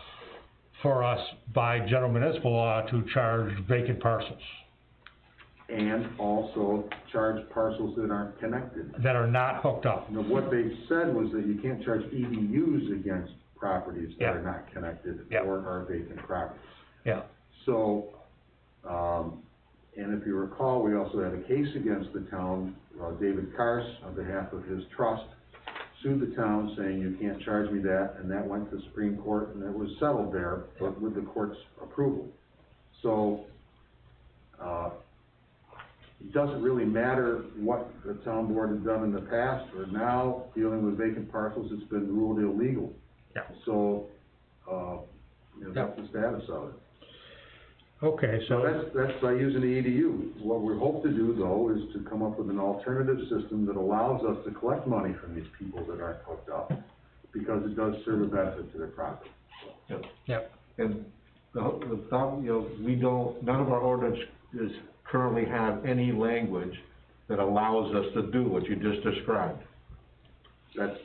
S1: for us by general municipal law to charge vacant parcels.
S7: And also charge parcels that aren't connected.
S1: That are not hooked up.
S7: Now, what they said was that you can't charge EDUs against properties that
S1: Yeah.
S7: are not connected
S1: Yeah.
S7: or are vacant properties.
S1: Yeah.
S7: So, and if you recall, we also had a case against the town. David Kars, on behalf of his trust, sued the town saying you can't charge me that, and that went to the Supreme Court, and it was settled there, but with the court's approval. So, it doesn't really matter what the town board has done in the past or now, dealing with vacant parcels, it's been ruled illegal.
S1: Yeah.
S7: So, that's the status of it.
S1: Okay,
S7: So
S1: so,
S7: that's by using the EDU. What we hope to do, though, is to come up with an alternative system that allows us to collect money from these people that aren't hooked up, because it does serve a benefit to their property.
S1: yep,
S2: And the problem, none of our ordinances currently have any language that allows us to do what you just described.
S7: That's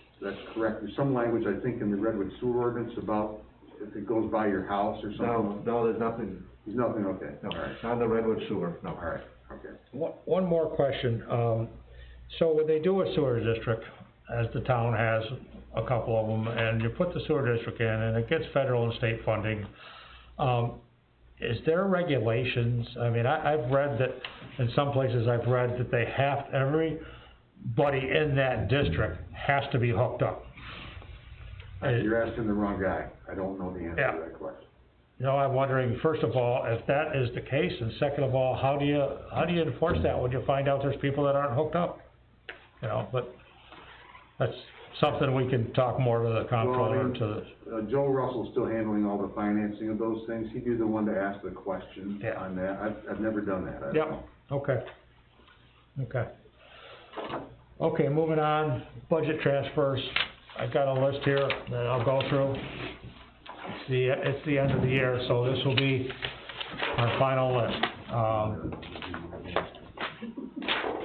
S7: correct. There's some language, I think, in the Redwood Sewer Ordinance about if it goes by your house or something.
S2: No, there's nothing,
S7: There's nothing, okay.
S2: no,
S7: All right,
S2: not in the Redwood sewer, no.
S7: all right, okay.
S1: one more question. So when they do a sewer district, as the town has a couple of them, and you put the sewer district in, and it gets federal and state funding, is there regulations? I mean, I've read that, in some places I've read that they have, everybody in that district has to be hooked up.
S7: You're asking the wrong guy. I don't know the answer
S1: Yeah.
S7: to that question.
S1: You know, I'm wondering, first of all, if that is the case, and second of all, how do you enforce that when you find out there's people that aren't hooked up? You know, but that's something we can talk more to the comptroller,
S7: Well,
S1: to the,
S7: Joe Russell's still handling all the financing of those things. He'd be the one to ask the question
S1: Yeah.
S7: on that. I've never done that. I don't
S1: yep,
S7: know.
S1: okay. Okay. Okay, moving on, budget transfers. I've got a list here that I'll go through. It's the end of the year, so this will be our final list.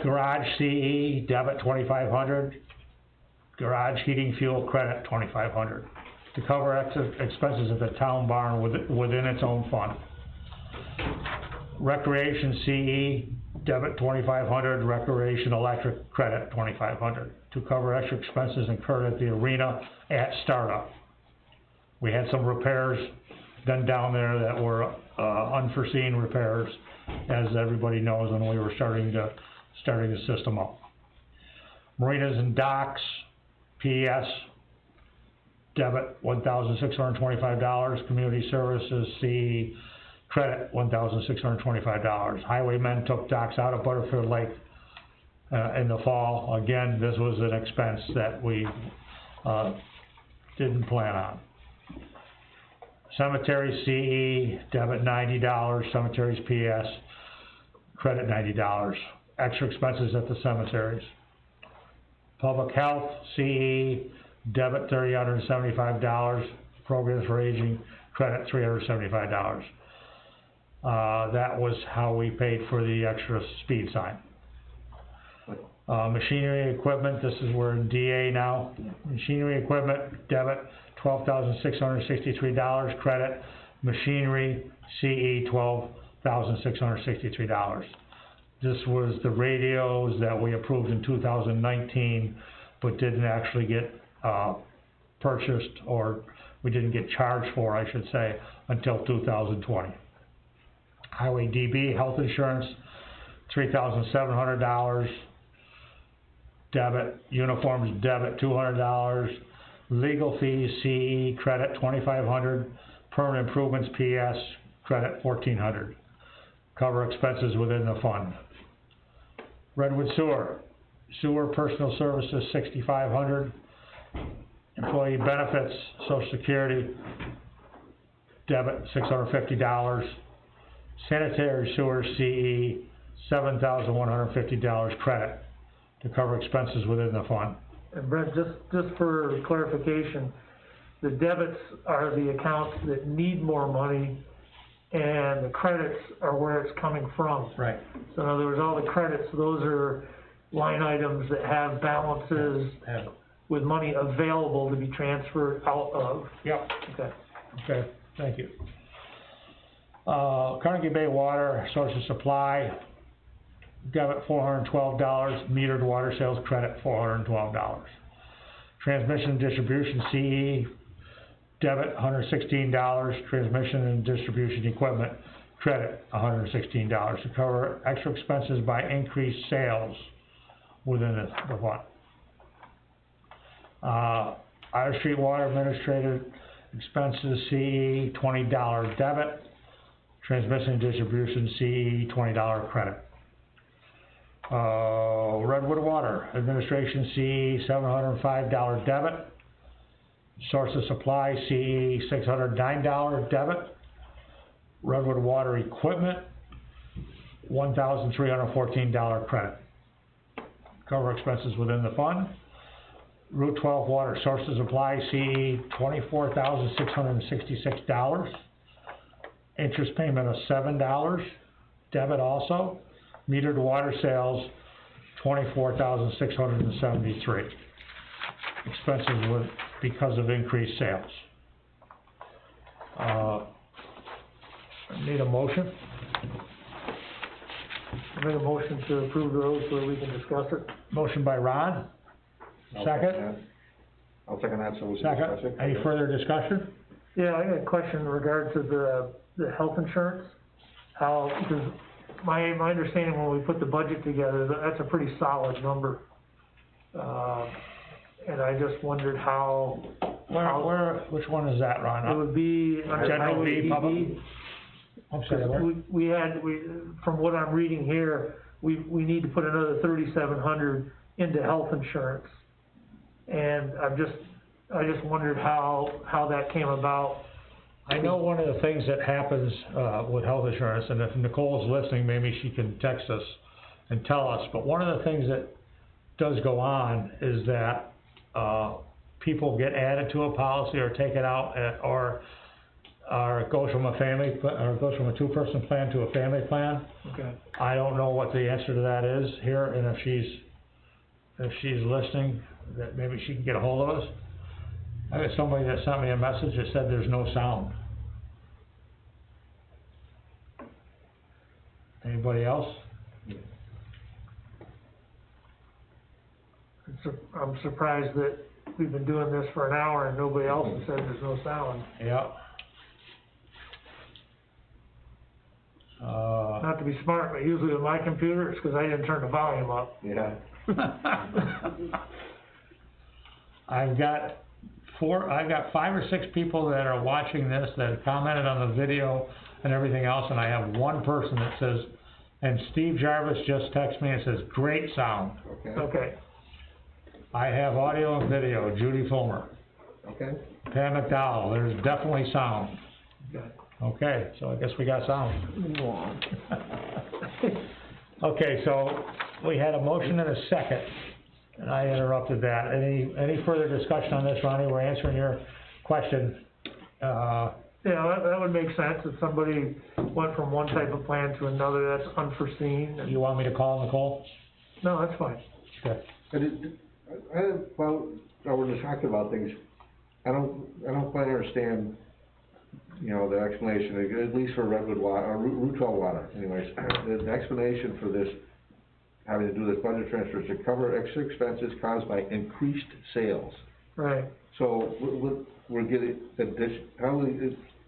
S1: Garage CE, debit $2,500. Garage heating fuel credit $2,500. To cover expenses at the town barn within its own fund. Recreation CE, debit $2,500, recreation electric credit $2,500 to cover extra expenses incurred at the arena at startup. We had some repairs done down there that were unforeseen repairs, as everybody knows, when we were starting the system up. Marinas and docks, PES, debit $1,625, community services CE, credit $1,625. Highwaymen took docks out of Butterfield Lake in the fall. Again, this was an expense that we didn't plan on. Cemetery CE, debit $90, cemeteries PS, credit $90, extra expenses at the cemeteries. Public health CE, debit $375, programs for aging, credit $375. That was how we paid for the extra speed sign. Machinery equipment, this is where DA now. Machinery equipment, debit $12,663, credit machinery CE $12,663. This was the radios that we approved in 2019, but didn't actually get purchased, or we didn't get charged for, I should say, until 2020. Highway DB, health insurance, $3,700. Debit, uniforms debit $200, legal fees CE credit $2,500, permanent improvements PS credit $1,400. Cover expenses within the fund. Redwood sewer personal services $6,500, employee benefits Social Security debit $650, sanitary sewer CE $7,150 credit to cover expenses within the fund.
S4: And Brent, just for clarification, the debits are the accounts that need more money, and the credits are where it's coming from.
S1: Right.
S4: So in other words, all the credits, those are line items that have balances with money available to be transferred out of.
S1: Yep.
S4: Okay.
S1: Okay, thank you. Carnegie Bay Water Source of Supply, debit $412, metered water sales credit $412. Transmission and distribution CE, debit $116, transmission and distribution equipment credit $116 to cover extra expenses by increased sales within the fund. Irish Street Water Administrative expenses CE $20 debit, transmission and distribution CE $20 credit. Redwood Water Administration CE $705 debit, Source of Supply CE $609 debit, Redwood Water Equipment $1,314 credit. Cover expenses within the fund. Route 12 Water Source of Supply CE $24,666, interest payment of $7 debit also. Metered water sales, $24,673. Expenses with, because of increased sales. Need a motion?
S4: I make a motion to approve those so that we can discuss it.
S1: Motion by Ron. Second?
S2: I'll second that, so we can discuss
S1: Second.
S2: it.
S1: Any further discussion?
S4: Yeah, I got a question in regard to the health insurance. How, because my understanding when we put the budget together, that's a pretty solid number. And I just wondered how.
S1: Which one is that, Ron?
S4: It would be under
S1: General
S4: Highway
S1: B, public?
S4: DB.
S1: I'm sorry, where?
S4: From what I'm reading here, we need to put another $3,700 into health insurance. And I just wondered how that came about.
S1: I know one of the things that happens with health insurance, and if Nicole's listening, maybe she can text us and tell us, but one of the things that does go on is that people get added to a policy or take it out, or it goes from a family, or it goes from a two-person plan to a family plan.
S4: Okay.
S1: I don't know what the answer to that is here, and if she's listening, that maybe she can get a hold of us. I got somebody that sent me a message that said there's no sound. Anybody else?
S4: I'm surprised that we've been doing this for an hour and nobody else has said there's no sound.
S1: Yeah.
S4: Not to be smart, but usually with my computer, it's because I didn't turn the volume up.
S2: Yeah.
S1: I've got 5 or 6 people that are watching this that have commented on the video and everything else, and I have one person that says, and Steve Jarvis just texted me and says, great sound.
S2: Okay.
S4: Okay.
S1: I have audio and video, Judy Fulmer.
S2: Okay?
S1: Pam McDowell, there's definitely sound. Okay, so I guess we got sound.
S8: Move on.
S1: Okay, so we had a motion and a second, and I interrupted that. Any further discussion on this, Ronnie? We're answering your question.
S4: Yeah, that would make sense, if somebody went from one type of plan to another that's unforeseen, and,
S1: You want me to call Nicole?
S4: no, that's fine.
S1: Okay.
S2: Well, we're just talking about things, I don't quite understand, you know, the explanation, at least for Redwood water, or Route 12 water, anyways. The explanation for this, having to do this budget transfer is to cover extra expenses caused by increased sales.
S4: Right.
S2: So, we're getting,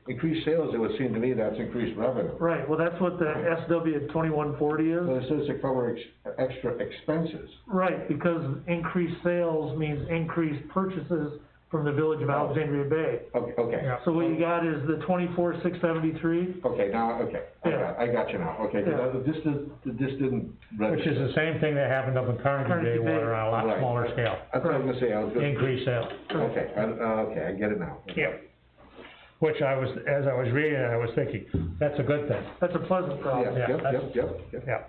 S2: increased sales, it would seem to me that's increased revenue.
S4: Right, well, that's what the SW 2140 is.
S2: So it says to cover extra expenses.
S4: Right, because increased sales means increased purchases from the village of Alexandria Bay.
S2: Okay.
S4: So what you got is the 24,673.
S2: Okay, now, okay, I got you now, okay, 'cause
S4: Yeah.
S2: this didn't register.
S1: Which is the same thing that happened up in Carnegie Bay, where on a lot
S2: Right.
S1: smaller scale.
S2: That's what I was gonna say, I was gonna.
S1: Increased sales.
S2: Okay, okay, I get it now.
S1: Yep. Which as I was reading it, I was thinking, that's a good thing.
S4: That's a pleasant problem.
S2: Yeah,
S1: Yeah,
S2: yep.
S1: Yeah.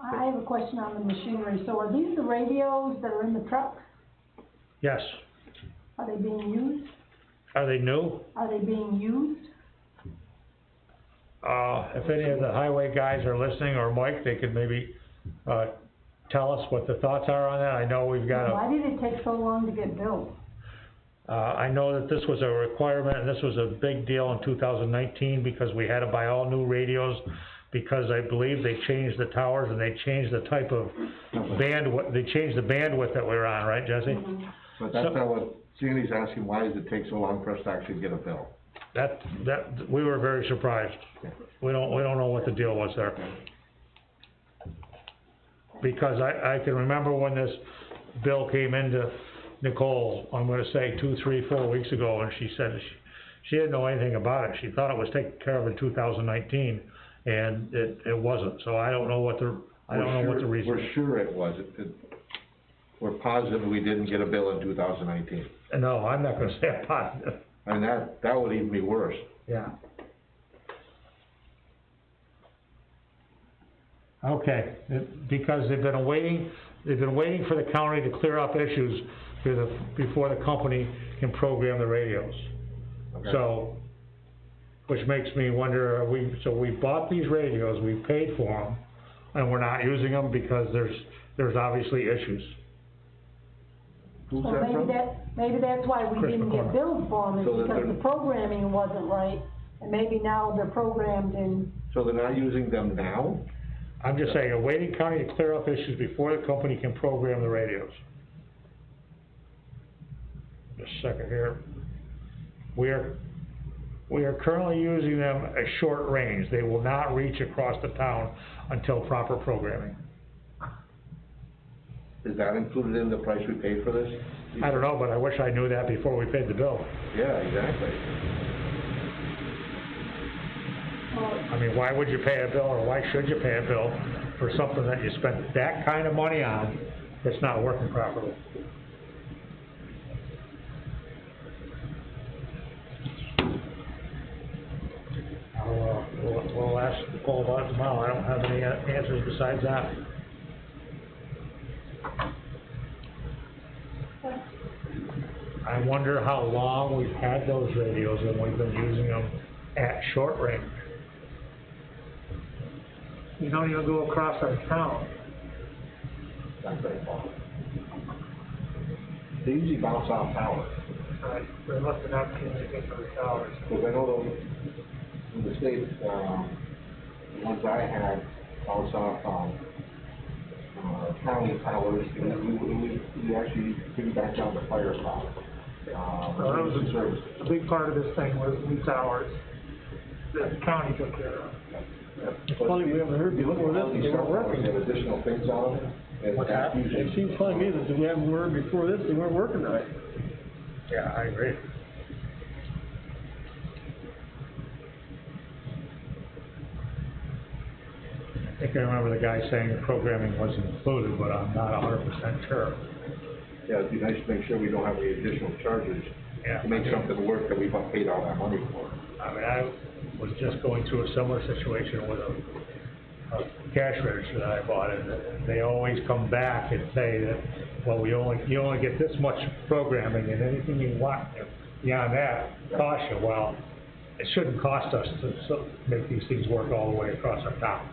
S6: I have a question on the machinery, so are these the radios that are in the truck?
S1: Yes.
S6: Are they being used?
S1: Are they new?
S6: Are they being used?
S1: If any of the highway guys are listening, or Mike, they could maybe, tell us what the thoughts are on that. I know we've got
S6: Why did it take so long to get built?
S1: I know that this was a requirement, and this was a big deal in 2019, because we had to buy all new radios, because I believe they changed the towers, and they changed the type of bandwidth, they changed the bandwidth that we were on, right, Jesse?
S2: But that's not what Sandy's asking, why does it take so long for us to actually get a bill?
S1: That, we were very surprised. We don't know what the deal was there. Because I can remember when this bill came into Nicole, I'm gonna say 2, 3, 4 weeks ago, and she said she didn't know anything about it. She thought it was taken care of in 2019, and it wasn't. So I don't know what the reason.
S2: We're sure it was, we're positive we didn't get a bill in 2019.
S1: No, I'm not gonna say I'm positive.
S2: And that would even be worse.
S1: Yeah. Okay, because they've been waiting for the county to clear up issues before the company can program the radios.
S2: Okay.
S1: So, which makes me wonder, so we bought these radios, we paid for them, and we're not using them because there's obviously issues.
S2: Who's
S6: So
S2: that
S6: maybe
S2: from?
S6: maybe that's why we
S1: Chris
S6: didn't get
S1: McCormick.
S6: billed for them, is
S2: So that
S6: because
S2: they're-
S6: the programming wasn't right, and maybe now they're programmed in.
S2: So they're not using them now?
S1: I'm just saying, awaiting county to clear up issues before the company can program the radios. Just a second here. We are currently using them at short range. They will not reach across the town until proper programming.
S2: Is that included in the price we paid for this?
S1: I don't know, but I wish I knew that before we paid the bill.
S2: Yeah, exactly.
S1: I mean, why would you pay a bill, or why should you pay a bill for something that you spent that kind of money on that's not working properly? We'll ask Nicole about it tomorrow. I don't have any answers besides that. I wonder how long we've had those radios and we've been using them at short range.
S4: You don't even go across our town.
S2: That's very far. They usually bounce off towers.
S4: Right, they must have not communicated with the towers.
S2: Because I know those, in the States, the ones I had bounced off, county towers, and we actually piggybacked down the fire power.
S4: Well, that was
S2: services.
S4: a big part of this thing was new towers that the county took care of.
S8: It's funny, we haven't heard before this, they weren't working.
S2: They have additional things on them. and
S1: What's that?
S8: It seems funny to me that we haven't heard before this, they weren't working right.
S1: Yeah, I agree. I think I remember the guy saying the programming was included, but I'm not 100% sure.
S2: Yeah, it'd be nice to make sure we don't have any additional charges
S1: Yeah.
S2: to make something work that we've paid all that money for.
S1: I mean, I was just going through a similar situation with a cash register that I bought, and they always come back and say that, well, you only get this much programming, and anything you want beyond that costs you. Well, it shouldn't cost us to make these things work all the way across our town.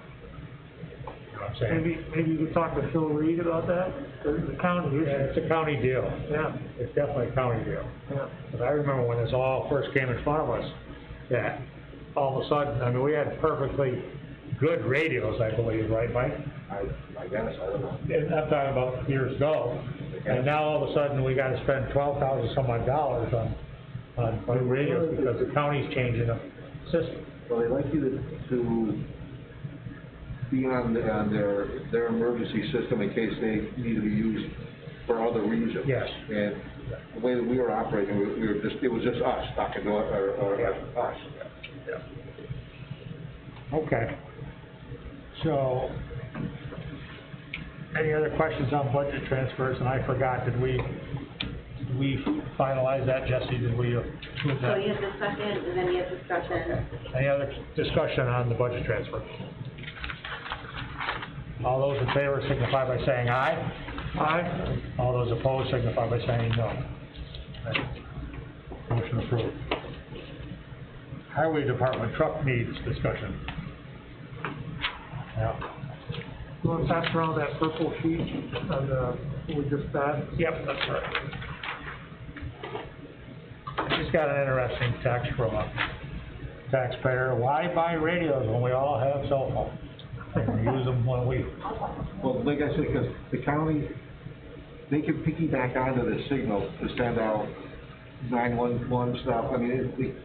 S1: You know what I'm saying?
S4: Maybe you could talk to Phil Reed about that, the county issue.
S1: Yeah, it's a county deal.
S4: Yeah,
S1: It's definitely a county deal.
S4: yeah.
S1: But I remember when this all first came in front of us, that all of a sudden, I mean, we had perfectly good radios, I believe, right, Mike?
S2: I guess, I don't know.
S1: And I'm talking about years ago. And now all of a sudden, we gotta spend $12,000 some odd dollars on new radios because the county's changing the system.
S2: Well, they like you to be on their emergency system in case they need to be used for other reasons.
S1: Yes.
S2: And the way that we were operating, we were just, it was just us talking to, us.
S1: Okay. So, any other questions on budget transfers? And I forgot, did we finalize that, Jesse? Did we approve
S5: So
S1: that?
S5: you have discussion, and then you have discussion.
S1: Any other discussion on the budget transfer? All those in favor signify by saying aye. Aye. All those opposed signify by saying no. Motion approved. Highway Department truck needs discussion. Yeah.
S4: You wanna pass around that purple sheet on we just passed?
S1: Yep, that's right. I just got an interesting text from a taxpayer. Why buy radios when we all have cell phones? And we use them when we...
S2: Well, like I said, because the county, they can piggyback onto the signal to send out 911 stuff. I mean,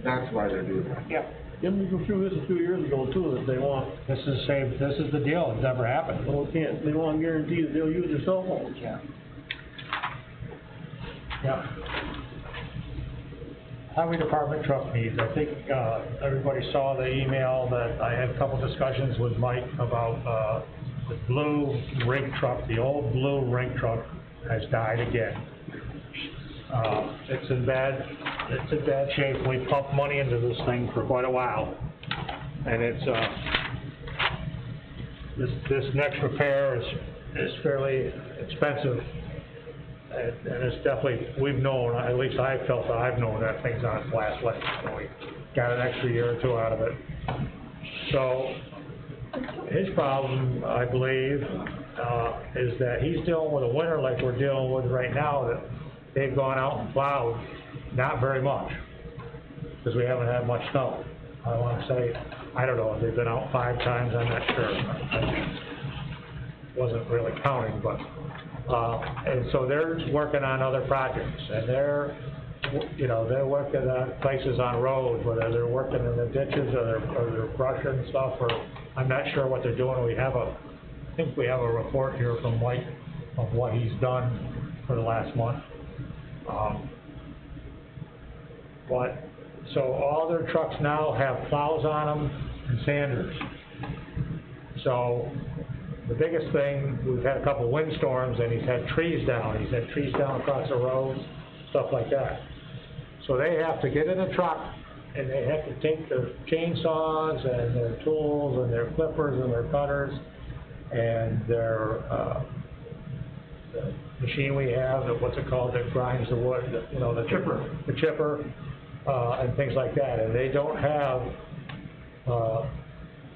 S2: that's why they're doing that.
S1: Yep.
S8: Didn't we go through this a few years ago too, that they want,
S1: This is the deal. It's never happened.
S8: well, they want to guarantee that they'll use their cell phones.
S1: Yeah. Yeah. Highway Department truck needs. I think, everybody saw the email that I had a couple discussions with Mike about, the blue rink truck, the old blue rink truck has died again. It's in bad shape. We pumped money into this thing for quite a while. And it's, this next repair is fairly expensive. And it's definitely, we've known, at least I felt that I've known that thing's on its last leg. So we got an extra year or two out of it. So, his problem, I believe, is that he's dealing with a winter like we're dealing with right now, that they've gone out and plowed, not very much, because we haven't had much snow. I want to say, I don't know if they've been out 5 times, I'm not sure. I wasn't really counting, but, and so they're working on other projects, and they're working on places on roads, whether they're working in the ditches or they're brushing stuff, or I'm not sure what they're doing. I think we have a report here from Mike of what he's done for the last month. So all their trucks now have plows on them and sanders. So the biggest thing, we've had a couple windstorms and he's had trees down. He's had trees down across the roads, stuff like that. So they have to get in a truck and they have to take their chainsaws and their tools and their clippers and their cutters and their, the machine we have, what's it called, that grinds the wood, the chipper. The chipper, and things like that. And they don't have,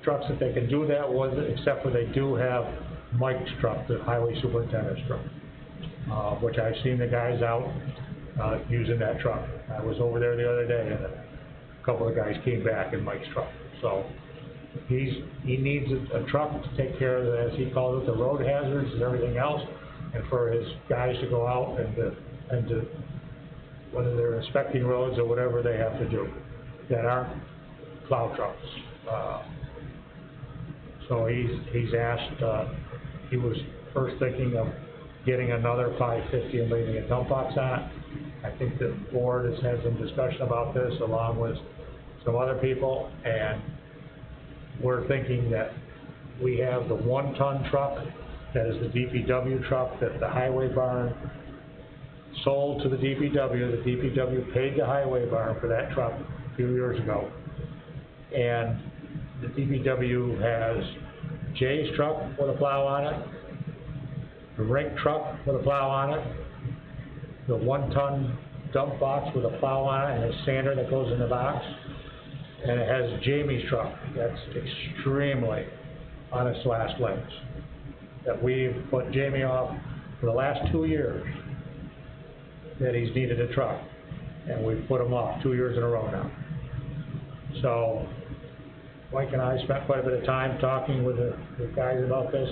S1: trucks that they can do that with, except for they do have Mike's truck, the highway superintendent's truck, which I've seen the guys out, using that truck. I was over there the other day and a couple of guys came back in Mike's truck. So he needs a truck to take care of, as he calls it, the road hazards and everything else, and for his guys to go out and to whether they're inspecting roads or whatever they have to do that aren't plow trucks. So he's asked, he was first thinking of getting another 550 and leaving a dump box on it. I think the board has had some discussion about this along with some other people, and we're thinking that we have the 1-ton truck That is the DPW truck that the highway barn sold to the DPW. The DPW paid the highway barn for that truck a few years ago. And the DPW has Jay's truck with a plow on it, the rink truck with a plow on it, the 1-ton dump box with a plow on it and a sander that goes in the box, and it has Jamie's truck that's extremely on its last legs. That we've put Jamie off for the last 2 years that he's needed a truck, and we've put him off 2 years in a row now. So Mike and I spent quite a bit of time talking with the guys about this,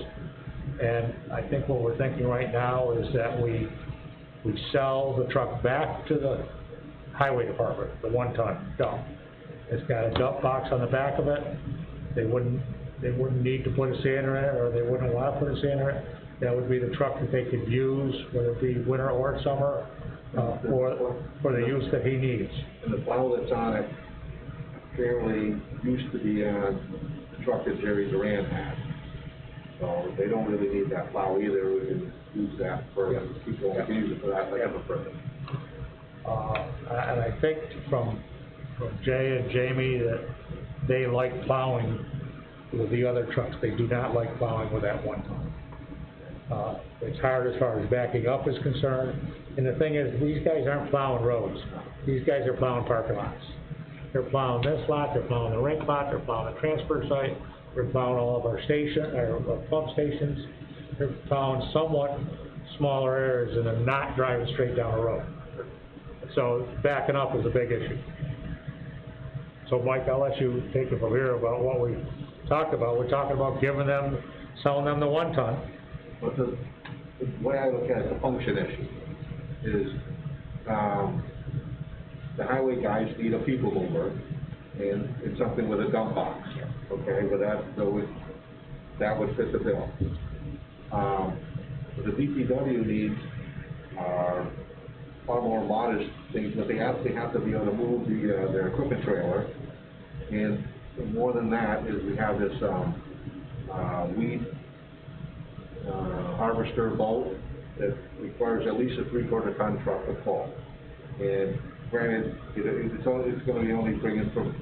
S1: and I think what we're thinking right now is that we sell the truck back to the highway department, the 1-ton dump. It's got a dump box on the back of it. They wouldn't need to put a sander in it, or they wouldn't want to put a sander in it. That would be the truck that they could use, whether it be winter or summer, for the use that he needs.
S2: And the plow that's on it apparently used to be on the truck that Jerry Duran had. So they don't really need that plow either. We can use that for, people can use it for that, like a purpose.
S1: And I think from Jay and Jamie that they like plowing with the other trucks. They do not like plowing with that 1-ton. It's hard as far as backing up is concerned. And the thing is, these guys aren't plowing roads. These guys are plowing parking lots. They're plowing this lot, they're plowing the rink lot, they're plowing the transfer site, they're plowing all of our pump stations. They're plowing somewhat smaller areas and they're not driving straight down the road. So backing up is a big issue. So Mike, I'll let you take it from here about what we talked about. We're talking about selling them the 1-ton.
S2: But the way I look at it, the function issue is, the highway guys need a people mover, and it's something with a dump box, okay, but that would fit the bill. But the DPW needs are far more modest things, but they have to be able to move their equipment trailer, and more than that is we have this weed harvester bolt that requires at least a 3/4 ton truck to pull. And granted, it's going to be only bringing from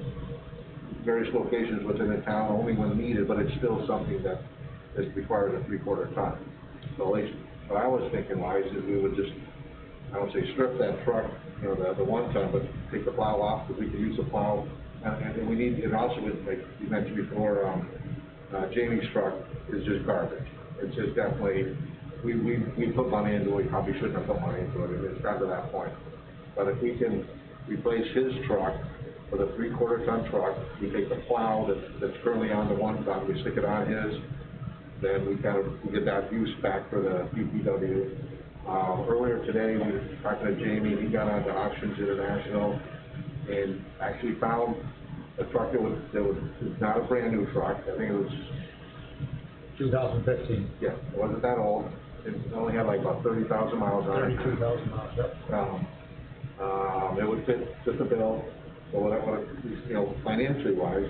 S2: various locations within the town, only when needed, but it's still something that requires a 3/4 ton. So at least what I was thinking wise is we would just, I don't say strip that truck, the 1-ton, but take the plow off, because we can use the plow. And we need, and also with, like you mentioned before, Jamie's truck is just garbage. It's just definitely, we put money into it, we probably shouldn't have put money into it, it's gotten to that point. But if we can replace his truck with a 3/4 ton truck, we take the plow that's currently on the 1-ton, we stick it on his, then we get that use back for the DPW. Earlier today, we were talking to Jamie, he got onto Auctions International and actually found a truck that was not a brand new truck. I think it was
S1: 2015.
S2: Yeah, it wasn't that old. It only had like about 30,000 miles on it.
S1: 32,000 miles, yep.
S2: It would fit the bill. So financially wise,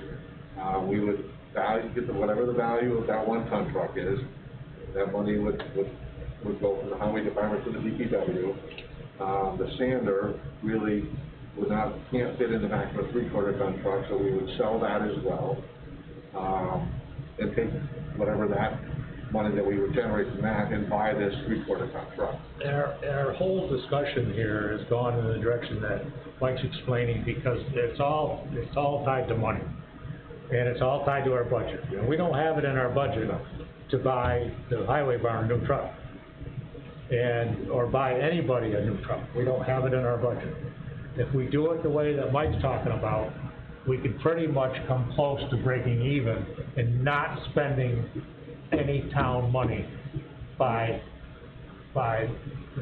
S2: we would get whatever the value of that 1-ton truck is. That money would go from the highway department to the DPW. The sander really can't fit in the back of a 3/4 ton truck, so we would sell that as well, and take whatever that money that we would generate from that and buy this 3/4 ton truck.
S1: And our whole discussion here has gone in the direction that Mike's explaining, because it's all tied to money, and it's all tied to our budget. We don't have it in our budget to buy the highway barn a new truck, or buy anybody a new truck. We don't have it in our budget. If we do it the way that Mike's talking about, we could pretty much come close to breaking even and not spending any town money by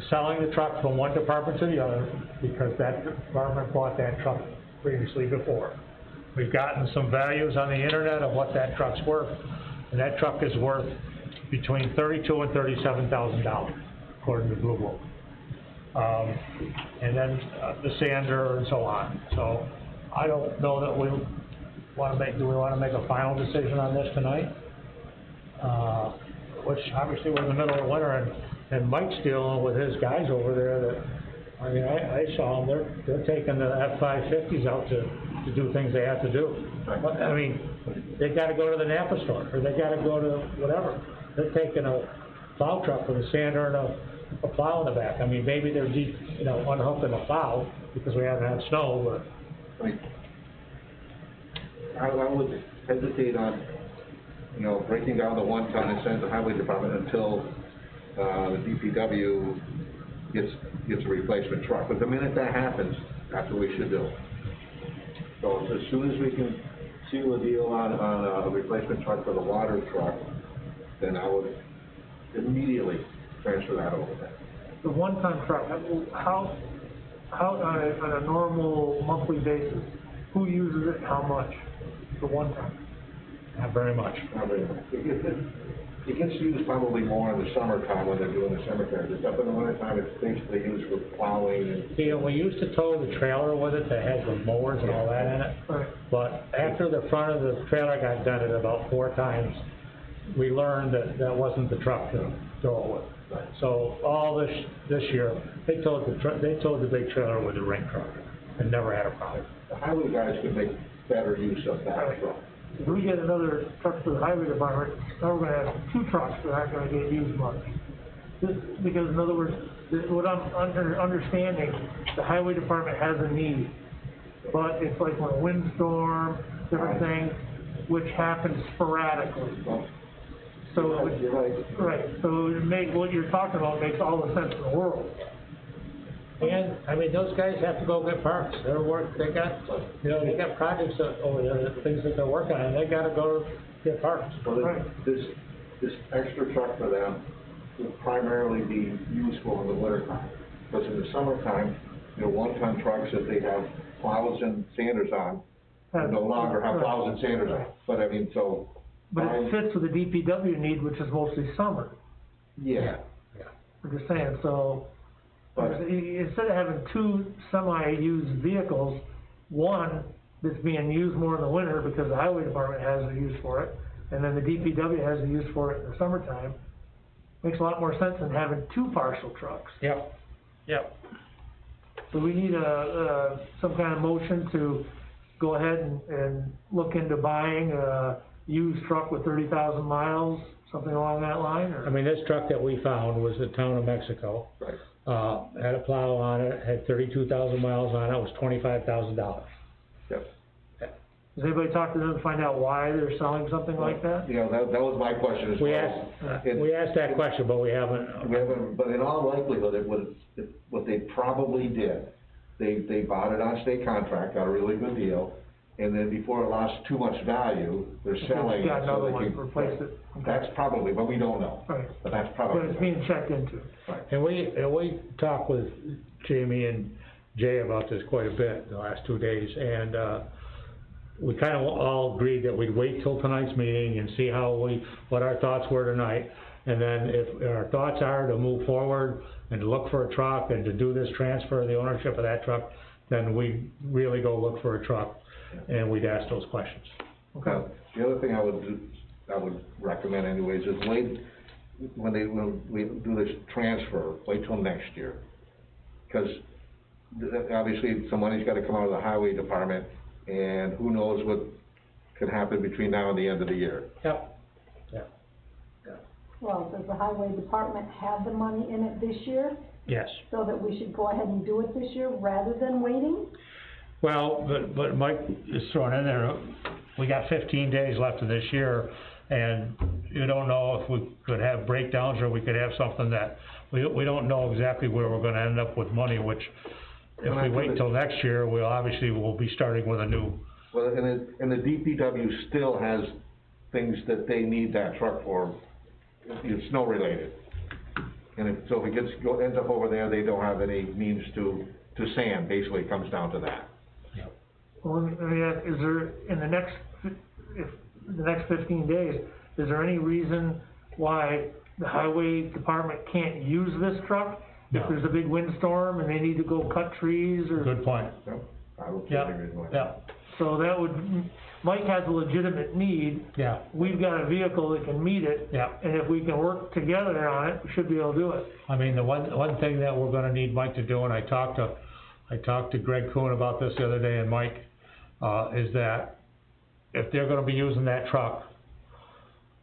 S1: selling the truck from one department to the other, because that department bought that truck previously before. We've gotten some values on the internet of what that truck's worth, and that truck is worth between $32,000 and $37,000, according to Blue Book. And then the sander and so on. So I don't know that do we want to make a final decision on this tonight? which obviously we're in the middle of winter, and Mike's dealing with his guys over there that, I mean, I saw them, they're taking the F-550s out to do things they have to do. But, I mean, they gotta go to the Napa store, or they gotta go to whatever. They're taking a plow truck with a sander and a plow in the back. I mean, maybe they're unhooking the plow because we haven't had snow, but.
S2: I would hesitate on, breaking down the 1 ton and sending to the highway department until, the DPW gets a replacement truck. But the minute that happens, that's what we should do. So as soon as we can seal a deal on a replacement truck for the water truck, then I would immediately transfer that over there.
S4: The 1-ton truck, how, on a normal monthly basis, who uses it, and how much, the 1-ton?
S1: Not very much.
S2: Not very much. It gets used probably more in the summertime when they're doing the cemetery. It's up in the wintertime, it's basically used for plowing and.
S1: See, we used to tow the trailer with it that had the mowers and all that in it.
S4: Right.
S1: But after the front of the trailer got dented about 4 times, we learned that that wasn't the truck to tow it with. So all this year, they towed the big trailer with the ring truck and never had a problem.
S2: The highway guys could make better use of that truck.
S4: If we get another truck for the highway department, now we're gonna have 2 trucks that aren't gonna get used much. Because in other words, what I'm understanding, the highway department has a need, but it's like when a windstorm, different things, which happens sporadically. So,
S2: You're right.
S4: right, so what you're talking about makes all the sense in the world.
S1: And, I mean, those guys have to go get parts. They got projects over there, things that they're working on, they gotta go get parts.
S2: Well, this extra truck for them will primarily be useful in the wintertime. Because in the summertime, 1-ton trucks that they have plows and sanders on, no longer have plows and sanders on. But I mean, so.
S4: But it fits with the DPW need, which is mostly summer.
S2: Yeah.
S4: I'm just saying, so,
S2: But-
S4: instead of having 2 semi-used vehicles, one that's being used more in the winter because the highway department has a use for it, and then the DPW has a use for it in the summertime, makes a lot more sense than having 2 partial trucks.
S1: Yep.
S4: So we need some kind of motion to go ahead and look into buying a used truck with 30,000 miles, something along that line, or?
S1: I mean, this truck that we found was the town of Mexico.
S2: Right.
S1: Had a plow on it, had 32,000 miles on it, was $25,000.
S2: Yep.
S4: Does anybody talk to them to find out why they're selling something like that?
S2: That was my question as well.
S1: We asked that question, but we haven't.
S2: But in all likelihood, what they probably did, they bought it on state contract, got a really good deal, and then before it lost too much value, they're selling it.
S4: Got another
S2: so
S4: one,
S2: they can
S4: replace it. Okay.
S2: That's probably, but we don't know.
S4: Right.
S2: But that's
S4: But
S2: probably.
S4: it's being checked into.
S2: Right.
S1: And we talked with Jamie and Jay about this quite a bit the last 2 days, and, we kind of all agreed that we'd wait till tonight's meeting and see what our thoughts were tonight. And then if our thoughts are to move forward and to look for a truck and to do this transfer of the ownership of that truck, then we really go look for a truck and we'd ask those questions.
S2: Okay. The other thing I would recommend anyways is wait, when we do this transfer, wait till next year. Because obviously some money's gotta come out of the highway department, and who knows what could happen between now and the end of the year.
S1: Yep.
S6: Well, does the highway department have the money in it this year?
S1: Yes.
S6: So that we should go ahead and do it this year rather than waiting?
S1: Well, but Mike is throwing in there, we got 15 days left of this year, and you don't know if we could have breakdowns or we could have something that, we don't know exactly where we're gonna end up with money, which if we wait until next year, we'll be starting with a new.
S2: Well, and the DPW still has things that they need that truck for, it's snow related. And so if it ends up over there, they don't have any means to sand, basically it comes down to that.
S4: Well, let me ask, is there, in the next 15 days, is there any reason why the highway department can't use this truck?
S1: No.
S4: If there's a big windstorm and they need to go cut trees or?
S1: Good point.
S2: I don't see any reason why not.
S4: So that would Mike has a legitimate need.
S1: Yeah.
S4: We've got a vehicle that can meet it.
S1: Yeah.
S4: And if we can work together on it, we should be able to do it.
S1: I mean, the one thing that we're gonna need Mike to do, and I talked to Greg Kuhn about this the other day, and Mike, is that if they're gonna be using that truck,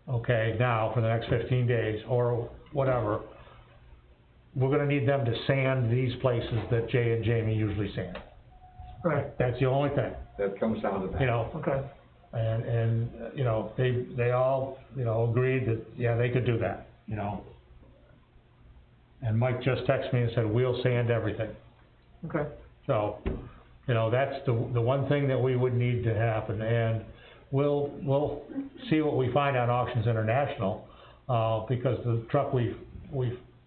S1: okay, now for the next 15 days, or whatever, we're gonna need them to sand these places that Jay and Jamie usually sand.
S4: Right.
S1: That's the only thing,
S2: That comes down to that.
S1: you know,
S4: Okay.
S1: and, you know, they all, you know, agreed that, yeah, they could do that, you know. And Mike just texted me and said, we'll sand everything.
S4: Okay.
S1: So, you know, that's the one thing that we would need to happen, and we'll see what we find on Auctions International, because the truck we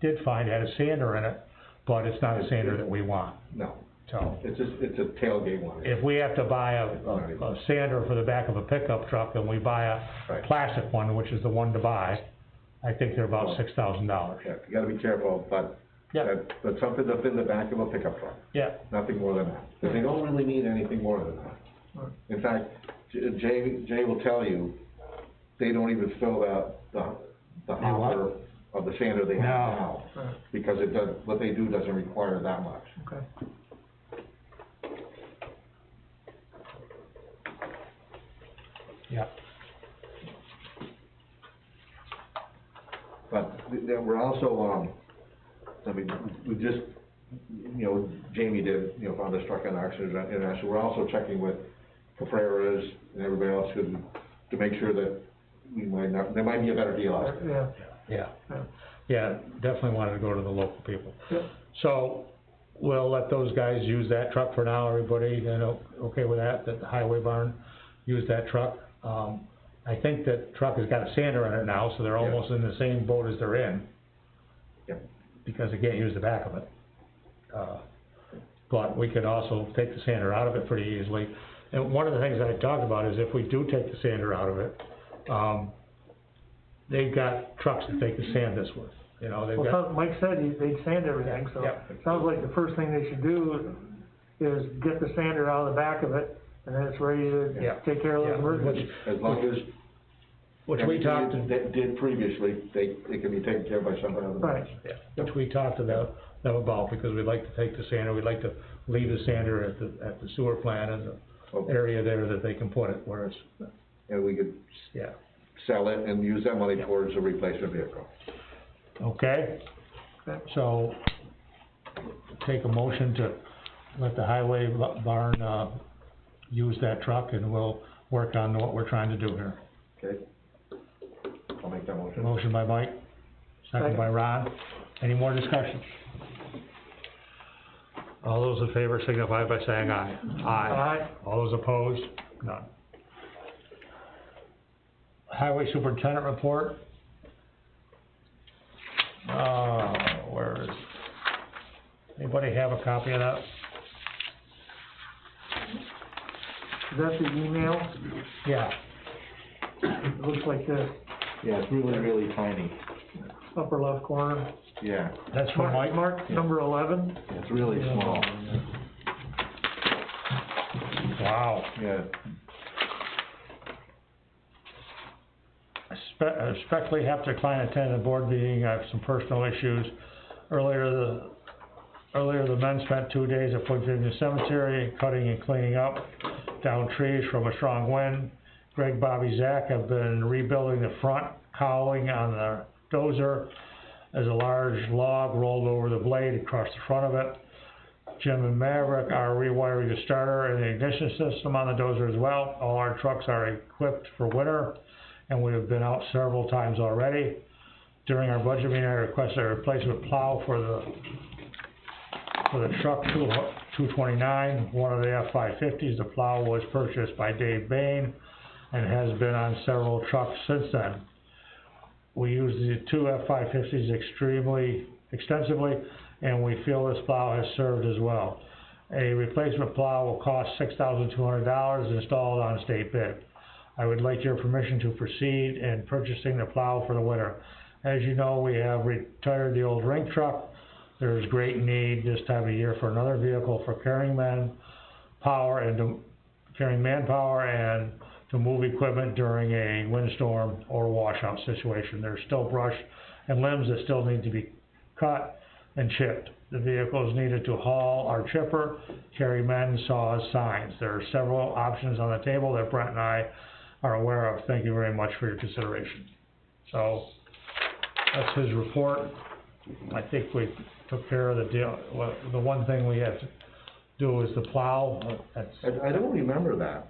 S1: did find had a sander in it, but it's not a sander that we want,
S2: No,
S1: so.
S2: it's a tailgate one.
S1: If we have to buy a sander for the back of a pickup truck, and we buy a
S2: Right.
S1: plastic one, which is the one to buy, I think they're about $6,000.
S2: Yeah, you gotta be careful, but,
S1: Yeah.
S2: but something that's in the back of a pickup truck,
S1: Yeah,
S2: nothing more than that. Because they don't really need anything more than that. In fact, Jay will tell you, they don't even fill the hopper of the sander they have now.
S4: Right.
S2: Because it does, what they do doesn't require that much.
S4: Okay.
S1: yeah.
S2: But then we're also, I mean, we just, you know, Jamie did, you know, found this truck on Auctions International. We're also checking with Caprera's and everybody else to make sure that there might be a better deal out there.
S4: Yeah.
S1: Yeah, definitely wanted to go to the local people.
S4: Yep.
S1: So, we'll let those guys use that truck for now, everybody, you know, okay with that the Highway Barn use that truck. I think that truck has got a sander in it now, so they're almost in the same boat as they're in.
S2: Yep.
S1: Because they can't use the back of it. But we could also take the sander out of it pretty easily. And one of the things that I talked about is if we do take the sander out of it, they've got trucks that they can sand this with, you know, they've
S4: Well,
S1: got.
S4: Mike said they'd sand everything, so
S1: Yep.
S4: it sounds like the first thing they should do is get the sander out of the back of it, and then it's ready
S1: Yeah.
S4: to take care of those emergencies.
S2: As long as
S1: Which we talked to.
S2: they did previously, it can be taken care of by somebody else.
S4: Right.
S1: Yeah, which we talked to them about, because we'd like to take the sander, we'd like to leave the sander at the sewer plant and the area there that they can put it, where it's,
S2: And we could
S1: yeah.
S2: sell it and use that money towards a replacement vehicle.
S1: Okay? So, take a motion to let the Highway Barn, use that truck, and we'll work on what we're trying to do here.
S2: Okay? I'll make that motion.
S1: Motion by Mike, second by Ron. Any more discussion? All those in favor signify by saying aye.
S4: Aye.
S1: All those opposed? None. Highway Superintendent report. Where is, anybody have a copy of that?
S4: Is that the email?
S1: Yeah.
S4: It looks like this,
S2: Yeah, it's really, really tiny.
S4: upper left corner.
S2: Yeah,
S1: That's from Mike?
S4: Mark number 11.
S2: it's really small.
S1: Wow.
S2: Yeah.
S1: I respectfully have to decline attending the board meeting. I have some personal issues. Earlier the men spent 2 days at Fort Virginia Cemetery, cutting and cleaning up down trees from a strong wind. Greg, Bobby, Zach have been rebuilding the front cowling on the dozer as a large log rolled over the blade across the front of it. Jim and Maverick are rewiring the starter and the ignition system on the dozer as well. All our trucks are equipped for winter, and we have been out several times already. During our budget meeting, I requested a replacement plow for the truck 229, one of the F-550s. The plow was purchased by Dave Bain and has been on several trucks since then. We use the two F-550s extensively, and we feel this plow has served as well. A replacement plow will cost $6,200 installed on state bid. I would like your permission to proceed in purchasing the plow for the winter. As you know, we have retired the old rink truck. There's great need this time of year for another vehicle for carrying manpower and to move equipment during a windstorm or washout situation. There's still brush and limbs that still need to be cut and chipped. The vehicle is needed to haul our chipper, carry men, saws, signs. There are several options on the table that Brent and I are aware of. Thank you very much for your consideration. So, that's his report. I think we took care of the deal. Well, the one thing we have to do is the plow.
S2: I don't remember that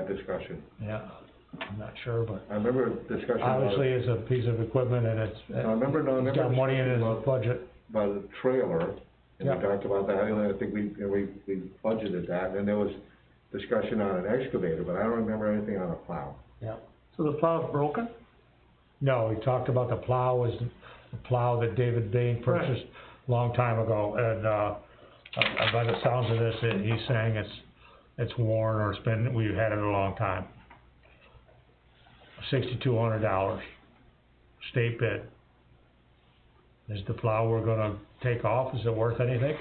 S2: discussion.
S1: Yeah, I'm not sure, but
S2: I remember discussion about
S1: obviously it's a piece of equipment and it's,
S2: I remember
S1: he's got money in his budget.
S2: about a trailer, and
S1: Yeah.
S2: we talked about that, and I think we budgeted that, and then there was discussion on an excavator, but I don't remember anything on a plow.
S1: Yeah.
S4: So the plow's broken?
S1: No, he talked about the plow was the plow that David Bain purchased a long time ago, and, by the sounds of this, he's saying it's worn or we've had it a long time. $6,200, state bid. Is the plow we're gonna take off, is it worth anything?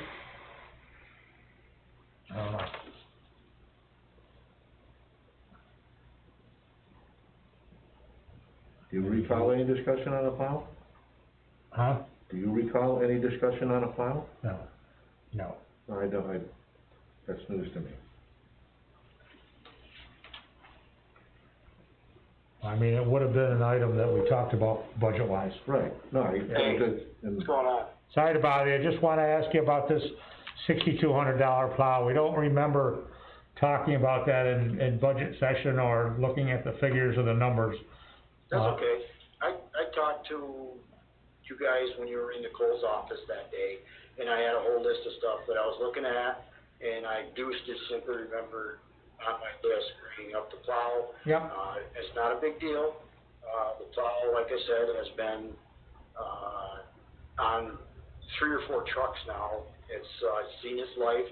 S1: I don't know.
S2: Do you recall any discussion on a plow?
S1: Huh?
S2: Do you recall any discussion on a plow?
S1: No, no.
S2: No, I don't, that's news to me.
S1: I mean, it would have been an item that we talked about budget-wise.
S2: Right, no,
S3: What's going on?
S1: Sorry to bother you, I just wanna ask you about this $6,200 plow. We don't remember talking about that in budget session or looking at the figures or the numbers.
S9: That's okay. I talked to you guys when you were in Nicole's office that day, and I had a whole list of stuff that I was looking at, and I just simply remember on my desk bringing up the plow.
S1: Yep.
S9: It's not a big deal. The plow, like I said, has been on 3 or 4 trucks now. It's seen its life.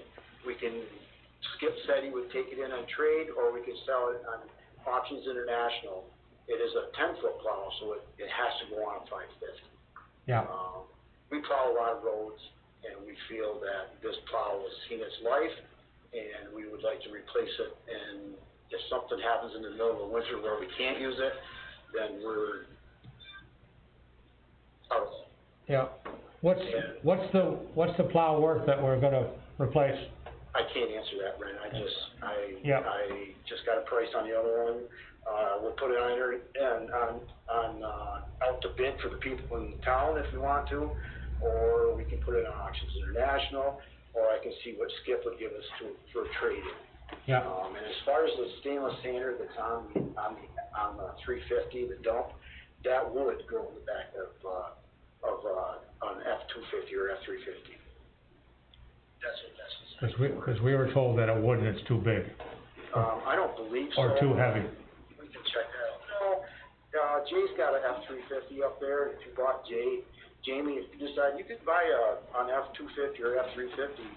S9: Skip said he would take it in on trade, or we could sell it on Auctions International. It is a 10-foot plow, so it has to go on a 550.
S1: Yeah.
S9: We plow a lot of roads, and we feel that this plow has seen its life, and we would like to replace it. And if something happens in the middle of the winter where we can't use it, then we're out of it.
S1: Yeah. What's the plow worth that we're gonna replace?
S9: I can't answer that, Brent. I just got a price on the other one. We'll put it out to bid for the people in town if we want to, or we can put it on Auctions International, or I can see what Skip would give us for trade-in.
S1: Yeah.
S9: And as far as the stainless sander that's on the 350, the dump, that would go in the back of an F-250 or F-350. That's what that's.
S1: Cause we were told that it wouldn't, it's too big.
S9: I don't believe so.
S1: Or too heavy.
S9: We can check that out. No, Jay's got an F-350 up there. If you bought Jamie, if you decide, you could buy an F-250 or F-350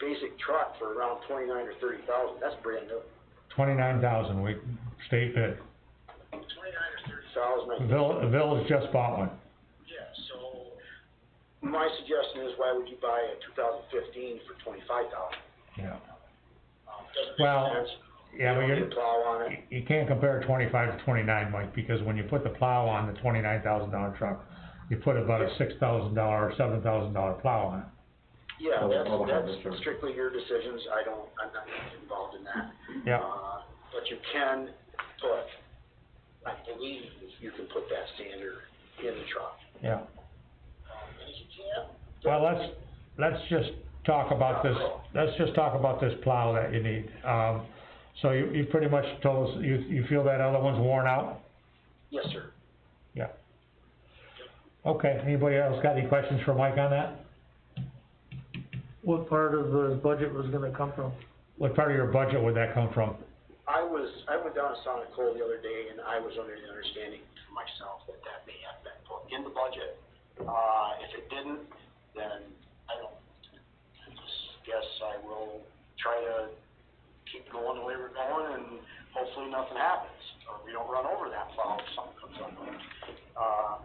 S9: basic truck for around $29,000 or $30,000. That's brand new.
S1: 29,000, we state bid.
S9: 29 or 30,000.
S1: The village just bought one.
S9: Yeah, so my suggestion is, why would you buy a 2015 for $25,000?
S1: Yeah.
S9: Doesn't make
S1: Well,
S9: sense.
S1: yeah, but
S9: You don't need a plow on it.
S1: you can't compare 25 to 29, Mike, because when you put the plow on the $29,000 truck, you put about a $6,000 or $7,000 plow on it.
S9: Yeah,
S2: All the
S9: that's
S2: harvesters.
S9: strictly your decisions. I'm not involved in that.
S1: Yeah.
S9: But you can put, I believe you can put that sander in the truck.
S1: Yeah.
S9: And if you can't,
S1: Well, let's just talk about this, plow that you need. So you pretty much told us, you feel that other one's worn out?
S9: yes, sir.
S1: Yeah. Okay, anybody else got any questions for Mike on that?
S4: What part of the budget was gonna come from?
S1: What part of your budget would that come from?
S9: I went down to Sonic Coal the other day, and I was under the understanding for myself that may have been put in the budget. If it didn't, then I just guess I will try to keep going the way we're going, and hopefully nothing happens, or we don't run over that plow if something comes up. I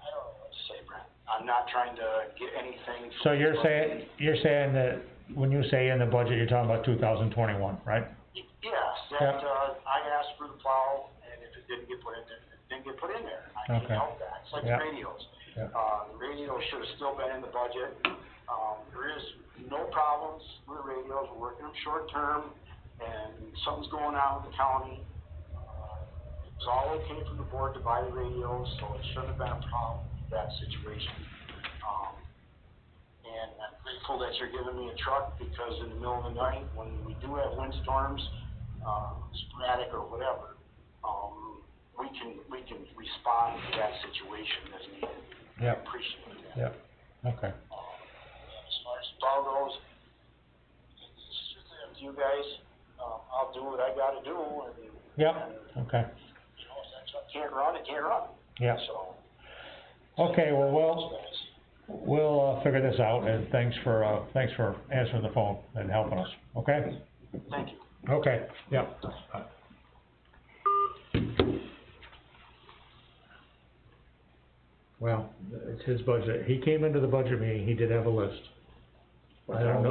S9: don't know what to say, Brent. I'm not trying to get anything.
S1: So you're saying that when you say in the budget, you're talking about 2021, right?
S9: Yes, that, I asked for the plow, and if it didn't get put in there, it didn't get put in there. I can't
S1: Okay.
S9: help that. It's like
S1: Yeah.
S9: the radios.
S1: Yeah.
S9: The radios should have still been in the budget. There is no problems with the radios. We're working them short term, and something's going on with the county. It was all okay from the board to buy the radios, so it shouldn't have been a problem with that situation. And I'm grateful that you're giving me a truck, because in the middle of the night, when we do have windstorms, sporadic or whatever, we can respond to that situation as needed.
S1: Yep.
S9: I appreciate that.
S1: Yep, okay.
S9: As far as the dog goes, it's strictly up to you guys. I'll do what I gotta do, and.
S1: Yep,
S9: and,
S1: okay.
S9: You know, if that truck can't run, it can't run.
S1: Yep.
S9: So.
S1: Okay, well, we'll figure this out, and thanks for answering the phone and helping us, okay?
S9: Thank you.
S1: Okay, yep. Well, it's his budget. He came into the budget meeting, he did have a list. I don't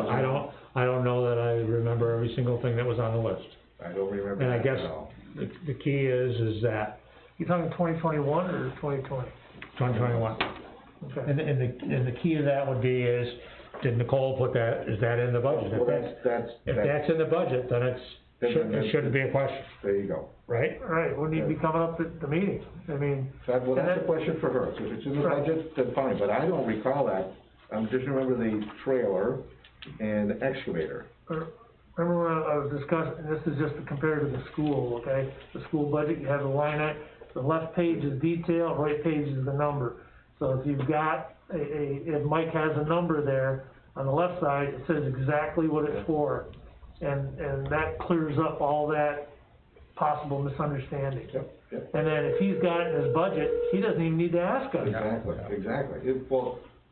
S1: know that I remember every single thing that was on the list.
S2: I don't remember
S1: And I
S2: that
S1: guess
S2: at all.
S1: the key is that
S4: You talking 2021 or 2020?
S1: 2021.
S4: Okay.
S1: And the key to that would be is, did Nicole put that, is that in the budget?
S2: Well,
S1: If that's in the budget, then it shouldn't be a question,
S2: There you go.
S1: right?
S4: All right, we need to be coming up at the meeting. I mean,
S2: That's
S4: And
S2: a
S4: that-
S2: question for her, so if it's in the
S4: Right.
S2: budget, then fine, but I don't recall that. I just remember the trailer and the excavator.
S4: remember when I was discussing, and this is just compared to the school, okay? The school budget, you have a line item, the left page is detail, right page is the number. So if you've got if Mike has a number there, on the left side, it says exactly what it's for. And that clears up all that possible misunderstanding.
S2: Yep.
S4: And then if he's got it in his budget, he doesn't even need to ask us.
S2: Exactly.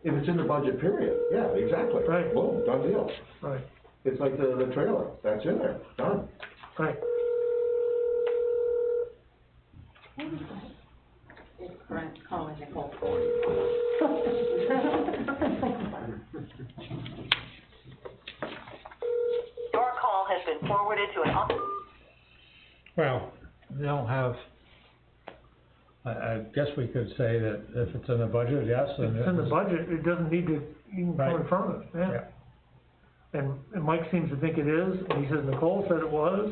S2: If it's in the budget period, yeah, exactly.
S4: Right.
S2: Boom, done deal.
S4: Right,
S2: It's like the trailer, that's in there, done.
S4: right.
S5: It's Brent calling Nicole.
S10: Your call has been forwarded to an
S1: Well, they don't have, I guess we could say that if it's in the budget, yes, and
S4: It's in the budget, it doesn't need to even come in
S1: Right.
S4: front of us, yeah. And Mike seems to think it is, and he says Nicole said it was.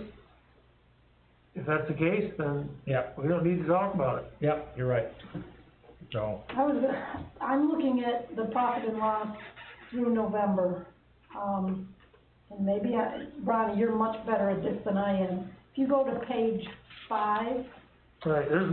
S4: If that's the case, then
S1: Yep,
S4: we don't need to talk about it.
S1: yep, you're right. So,
S6: I'm looking at the profit and loss through November. And maybe Ronnie, you're much better at this than I am. If you go to page 5,
S4: Right, there's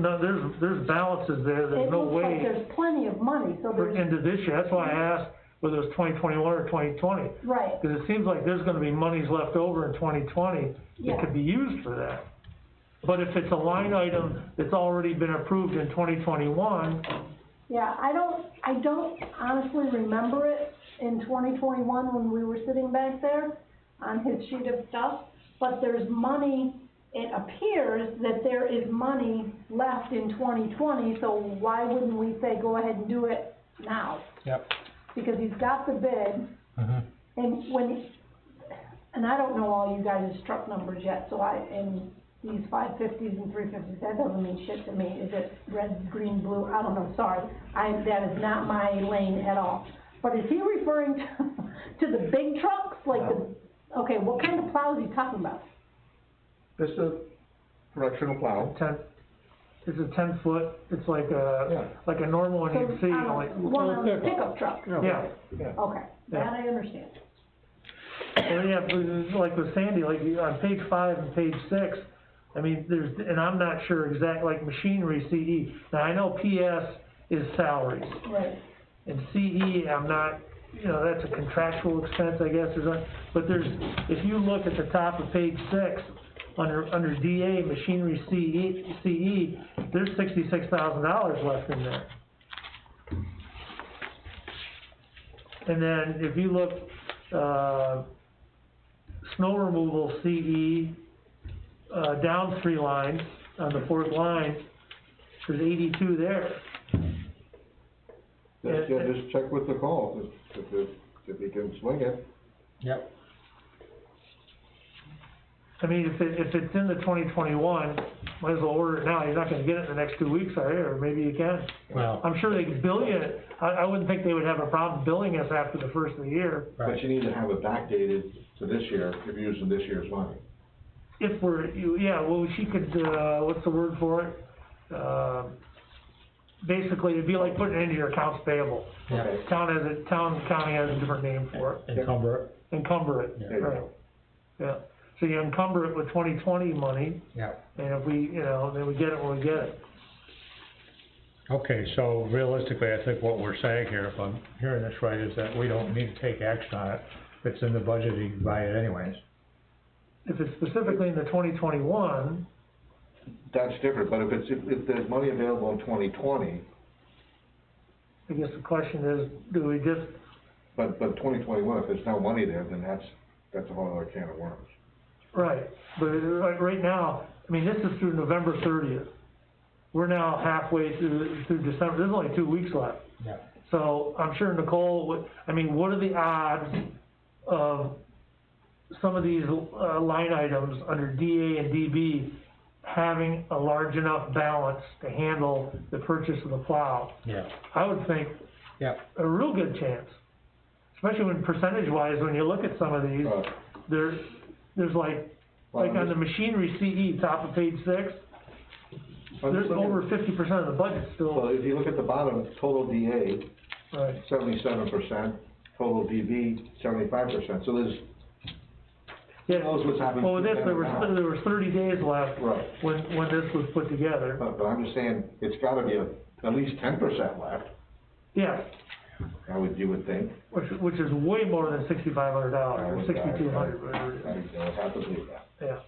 S4: balances there,
S6: it
S4: there's no
S6: looks like
S4: way
S6: there's plenty of money, so
S4: for
S6: there's,
S4: into this year, that's why I asked whether it was 2021 or 2020.
S6: right,
S4: Cause it seems like there's gonna be monies left over in 2020
S6: Yeah.
S4: that could be used for that. But if it's a line item that's already been approved in 2021,
S6: yeah, I don't honestly remember it in 2021 when we were sitting back there on his sheet of stuff, but there's money, it appears that there is money left in 2020, so why wouldn't we say go ahead and do it now?
S1: yep.
S6: Because he's got the bid,
S1: Mhm.
S6: and I don't know all you guys' truck numbers yet, so and these 550s and 350s, that doesn't mean shit to me. Is it red, green, blue? I don't know, sorry. That is not my lane at all. But is he referring to the big trucks, like okay, what kind of plow is he talking about?
S2: It's a directional plow.
S4: it's a 10-foot, it's like
S2: Yeah.
S4: a normal one you'd see, like.
S6: One on the pickup truck?
S4: Yeah.
S6: Okay, that I understand.
S4: Well, yeah, but like with Sandy, like on page 5 and page 6, I mean, and I'm not sure exact, like machinery CE. Now, I know PS is salaries,
S6: Right.
S4: and CE, I'm not, that's a contractual expense, I guess, but if you look at the top of page 6, under DA, machinery CE, there's $66,000 left in there. And then if you look, snow removal CE, down 3 lines, on the 4th line, there's 82 there.
S2: Just check with the call, if he can swing it.
S1: Yep.
S4: I mean, if it's in the 2021, might as well order it now, you're not gonna get it in the next 2 weeks, are you, or maybe you can.
S1: Well,
S4: I'm sure they could bill you, I wouldn't think they would have a problem billing us after the first of the year.
S2: But you need to have it backdated to this year, if you're using this year's money.
S4: If yeah, well, she could, what's the word for it? Basically, it'd be like putting it into your accounts payable.
S1: yeah,
S4: County has a different name for it.
S1: encumber it.
S4: Encumber it,
S1: Yeah.
S4: right, yeah. So you encumber it with 2020 money,
S1: Yeah.
S4: and if we, then we get it when we get it.
S1: Okay, so realistically, I think what we're saying here, if I'm hearing this right, is that we don't need to take action on it. If it's in the budget, you can buy it anyways.
S4: If it's specifically in the 2021,
S2: That's different, but if there's money available in 2020,
S4: I guess the question is, do we just,
S2: but 2021, if there's no money there, then that's a whole other can of worms.
S4: right, but right now, I mean, this is through November 30th. We're now halfway through December, there's only 2 weeks left.
S1: Yeah.
S4: So I'm sure Nicole, what are the odds of some of these line items under DA and DB having a large enough balance to handle the purchase of the plow?
S1: Yeah.
S4: I would think
S1: Yeah.
S4: a real good chance, especially when percentage-wise, when you look at some of these, there's like on the machinery CE, top of page 6, there's over 50% of the budget
S2: So
S4: still.
S2: if you look at the bottom, total DA,
S4: Right.
S2: 77%, total DB, 75%, so there's,
S4: Yeah,
S2: knows what's happening
S4: well, with this, there
S2: now.
S4: was 30 days left
S2: Right.
S4: when this was put together.
S2: but I'm just saying, it's gotta be at least 10% left,
S4: Yeah,
S2: you would think.
S4: which is way more than $6,500, or
S2: I would-
S4: $6,200, whatever it is.
S2: I would have to believe that.
S4: Yeah,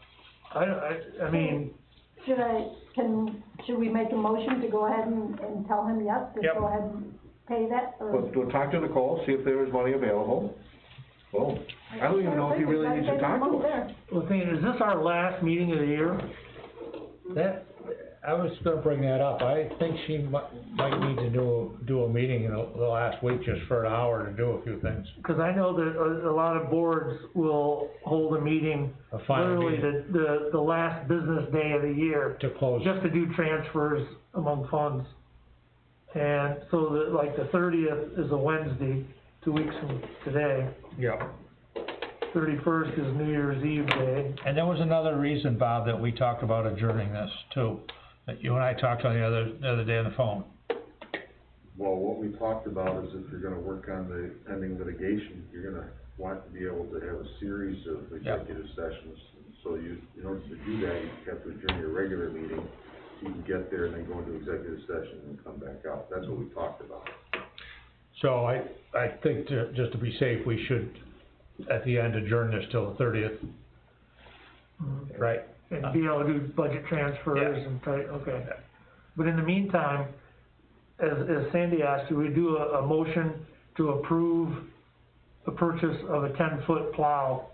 S4: I mean,
S6: Should we make a motion to go ahead and tell him yes, to
S1: Yep.
S6: go ahead and pay that, or?
S2: We'll talk to Nicole, see if there is money available. Well, I don't even know if he really needs to talk to us.
S4: well, the thing is this our last meeting of the year?
S1: That, I was gonna bring that up. I think she might need to do a meeting in the last week just for an hour to do a few things.
S4: Cause I know that a lot of boards will hold a meeting,
S1: A final
S4: literally
S1: meeting.
S4: the last business day of the year,
S1: To close.
S4: just to do transfers among funds. And so like the 30th is a Wednesday, 2 weeks from today.
S1: Yeah.
S4: 31st is New Year's Eve day.
S1: And there was another reason, Bob, that we talked about adjourning this too, that you and I talked on the other day on the phone.
S7: Well, what we talked about is if you're gonna work on the pending litigation, you're gonna want to be able to have a series of executive sessions. So in order to do that, you have to adjourn your regular meeting, you can get there and then go into executive session and come back out. That's what we talked about.
S1: So I think just to be safe, we should, at the end, adjourn this till the 30th. Right?
S4: And be able to do budget transfers
S1: Yeah.
S4: and okay. But in the meantime, as Sandy asked, do we do a motion to approve the purchase of a 10-foot plow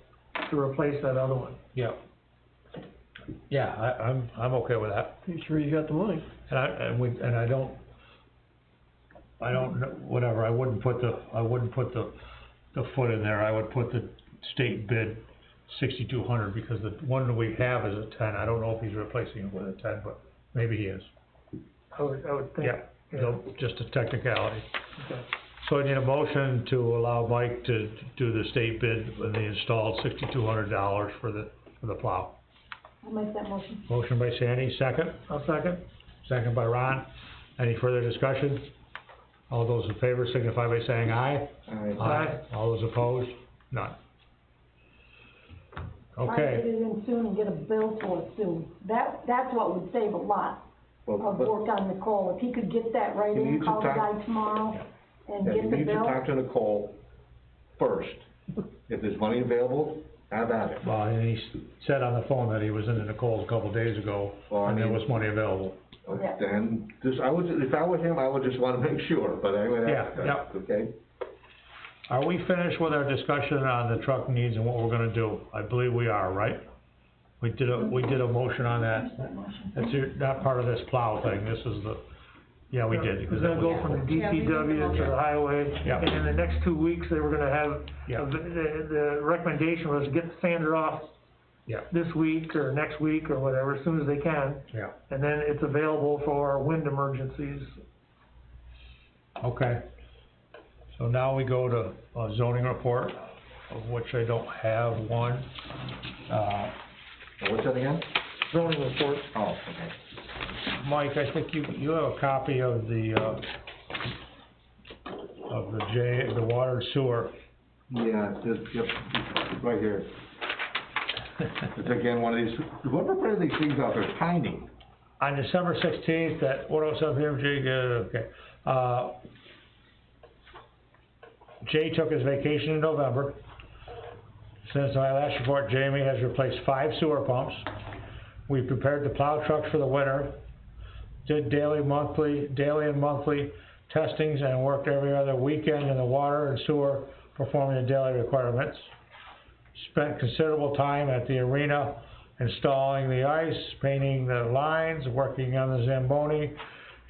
S4: to replace that other one?
S1: Yeah. Yeah, I'm okay with that.
S8: You sure you got the money?
S1: And I don't know, whatever, I wouldn't put the foot in there, I would put the state bid 6,200, because the one that we have is a 10, I don't know if he's replacing it with a 10, but maybe he is.
S4: I would think.
S1: Yeah, no, just a technicality.
S4: Okay.
S1: So I need a motion to allow Mike to do the state bid when they installed $6,200 for the plow.
S6: I'll make that motion.
S1: Motion by Sandy, second?
S4: I'll second.
S1: Second by Ron. Any further discussion? All those in favor signify by saying aye.
S4: Aye.
S1: All those opposed? None.
S6: Try to
S1: Okay,
S6: get it in soon and get a bill for it soon. That's what would save a lot of work on Nicole. If he could get that right
S2: You
S6: in,
S2: need to
S6: call the
S2: talk-
S6: guy tomorrow and
S2: Yeah,
S6: get
S2: you
S6: the
S2: need to
S6: bill.
S2: talk to Nicole first. If there's money available, have at it.
S1: well, and he said on the phone that he was into Nicole's a couple days ago,
S2: Well, I
S1: and there
S2: mean-
S1: was money available.
S6: Yeah.
S2: Then, if I were him, I would just wanna make sure, but anyway, that's, okay?
S1: Are we finished with our discussion on the truck needs and what we're gonna do? I believe we are, right? We did a motion on that. That's not part of this plow thing, this is Yeah, we did.
S4: It was gonna go from the
S5: Yeah, we did the
S4: DPW to the highway.
S1: Yeah.
S4: And in the next 2 weeks, they were gonna have,
S1: Yeah.
S4: the recommendation was get the sander off
S1: Yeah,
S4: this week or next week or whatever, as soon as they can.
S1: yeah,
S4: And then it's available for wind emergencies.
S1: okay. So now we go to a zoning report, of which I don't have one.
S2: What's that again?
S4: Zoning report.
S2: Oh, okay.
S1: Mike, I think you have a copy of the water and sewer.
S2: Yeah, it's, yep, it's right here. It's again one of these, whoever printed these things out, they're tiny.
S1: On December 16th at 107 okay. Jay took his vacation in November. Since my last report, Jamie has replaced 5 sewer pumps. We prepared the plow trucks for the winter, did daily and monthly testings, and worked every other weekend in the water and sewer performing the daily requirements. Spent considerable time at the arena installing the ice, painting the lines, working on the Zamboni,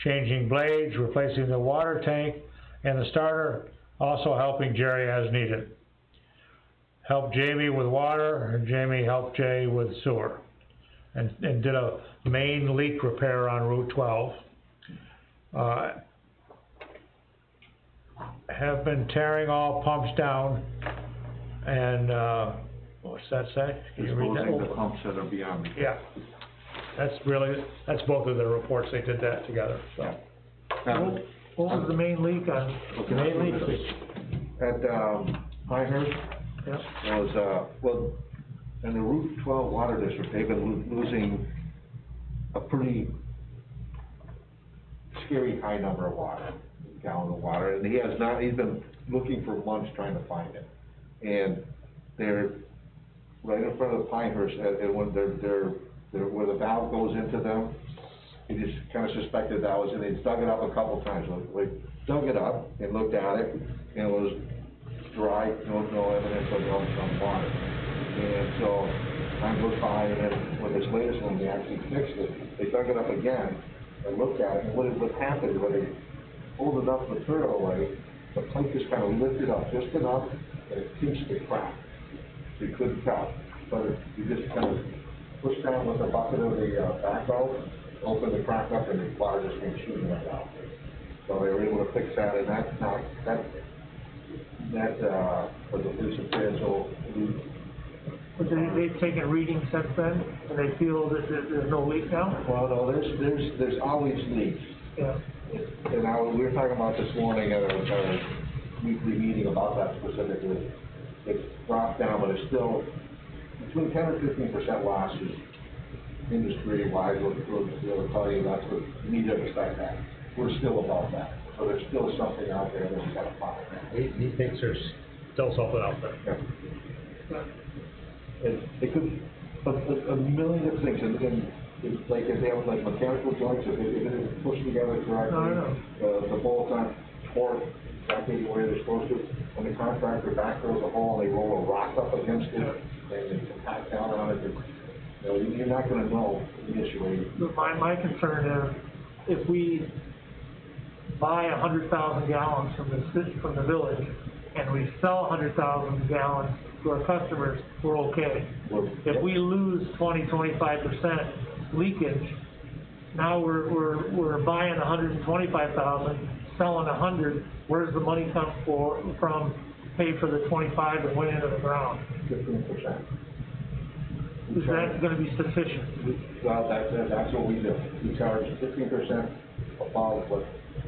S1: changing blades, replacing the water tank and the starter, also helping Jerry as needed. Helped Jamie with water, and Jamie helped Jay with sewer. And did a main leak repair on Route 12. Have been tearing all pumps down, and, what's that say? Can you read that?
S2: Disposing the pumps that are beyond me.
S1: Yeah, that's both of their reports, they did that together, so.
S4: What was the main leak on?
S2: Okay,
S1: Main leak.
S2: At, Pinehurst,
S4: Yep.
S2: was, well, in the Route 12 Water District, they've been losing a pretty scary high number of gallons of water, and he's been looking for months trying to find it. And they're right in front of the Pinehurst, and when they're where the valve goes into them, he just kinda suspected that was, and they dug it up a couple times, like, dug it up and looked at it, and it was dry, no evidence of some water. And so, time goes by, and then with this latest one, they actually fixed it. They dug it up again and looked at it, and what happened, when they pulled enough material away, the pipe just kind of lifted up just enough, and it pinched the crack. You couldn't tell, but you just kind of pushed down with the bucket of the backhoe, opened the crack up, and the water just came shooting right out. So they were able to fix that, and that was a pretty substantial leak.
S4: But they've taken readings since then, and they feel that there's no leak now?
S2: Well, no, there's always leaks.
S4: Yeah.
S2: And we were talking about this morning at our weekly meeting about that specifically. It's dropped down, but it's still between 10 or 15% losses industry-wide. Will tell you that's what we need to expect that. We're still above that, so there's still something out there that's got to find.
S1: He thinks there's still something out there.
S2: Yeah. It could, a million different things, and it's like if they have like mechanical joints, if it isn't pushed together correctly, the bolts aren't torqued exactly the way they're supposed to. When the contractor backfills a hole and they roll a rock up against it, and they compact down on it, you're not gonna know the issue.
S4: My concern is, if we buy 100,000 gallons from the village, and we sell 100,000 gallons to our customers, we're okay. If we lose 20-25% leakage, now we're buying 125,000, selling 100. Where's the money come from? Pay for the 25 that went into the ground.
S2: 15%.
S4: Is that going to be sufficient?
S2: Well, that's what we do. We charge 15% above what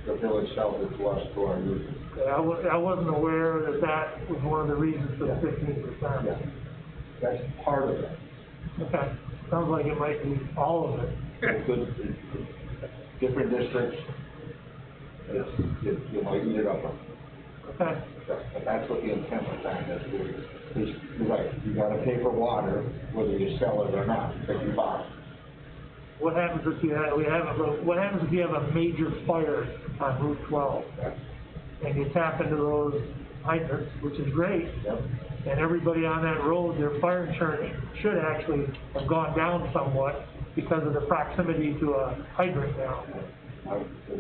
S2: the village sells it to us to our users.
S4: I wasn't aware that was one of the reasons for the 15%.
S2: Yeah, that's part of it.
S4: Okay, sounds like it might be all of it.
S2: Different districts, you might eat it up.
S4: Okay.
S2: But that's what the intent of that is. You're right, you gotta pay for water, whether you sell it or not, that you buy.
S4: What happens if you have a major fire on Route 12? And you tap into those hydrants, which is great.
S2: Yep.
S4: And everybody on that road, their fire insurance should actually have gone down somewhat because of the proximity to a hydrant now.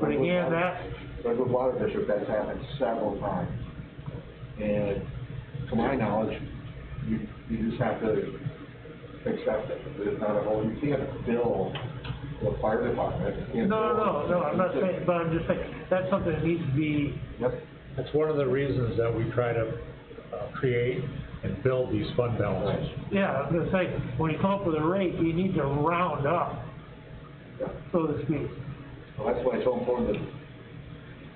S4: But again, that,
S2: Redwood Water District, that's happened several times. And to my knowledge, you just have to accept it. There's not a whole, you can't bill the fire department. You can't
S4: no, I'm not saying, but I'm just saying, that's something that needs to be,
S2: Yep.
S1: That's one of the reasons that we try to create and build these fund balances.
S4: yeah, I was gonna say, when you come up with a rate, you need to round up, so to speak.
S2: Well, that's why it's so important to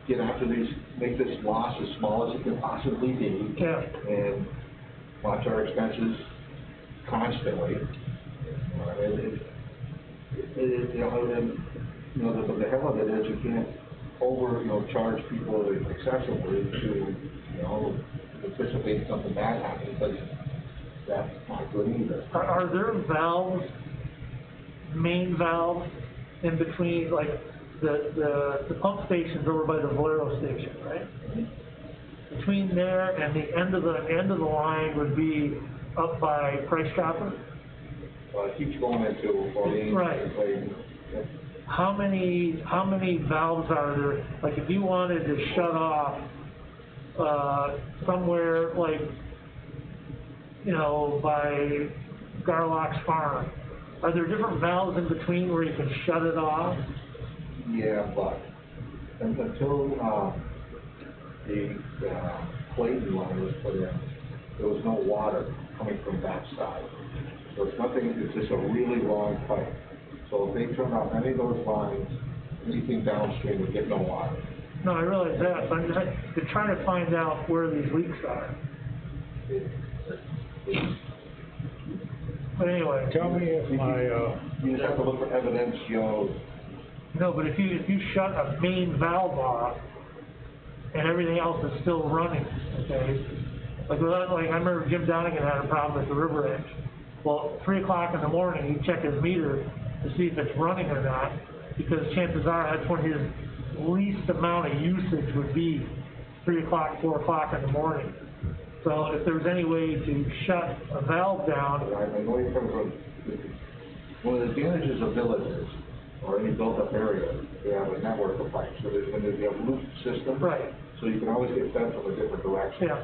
S2: get after these, make this loss as small as it can possibly be.
S4: Yeah.
S2: And watch our expenses constantly. The hell of it is you can't charge people excessively to, anticipate something bad happening, because that's not good either.
S4: Are there valves, main valves, in between, like, the pump station's over by the Valero station, right? Between there and the end of the line would be up by Price Chopper?
S2: It keeps going into 48.
S4: Right. How many valves are there? Like, if you wanted to shut off, somewhere like, by Garlock's farm, are there different valves in between where you can shut it off?
S2: Yeah, but until the Clayton line was put in, there was no water coming from that side. So it's nothing, it's just a really long pipe. So if they turn off any of those lines, anything downstream would get no water.
S4: No, I realize that, but I'm just trying to find out where these leaks are. But anyway.
S1: Tell me if
S2: You just have to look for evidence,
S4: No, but if you shut a main valve off and everything else is still running, okay? Like I remember Jim Donegan had a problem at the river edge. Well, 3 o'clock in the morning, you check his meter to see if it's running or not, because chances are that's when his least amount of usage would be 3 o'clock, 4 o'clock in the morning. So if there's any way to shut a valve down.
S2: I know you're coming from, one of the advantages of villages or any built-up area, they have a network of pipes. So there's, when you have loop system.
S4: Right.
S2: So you can always get fed from a different direction.
S4: Yeah.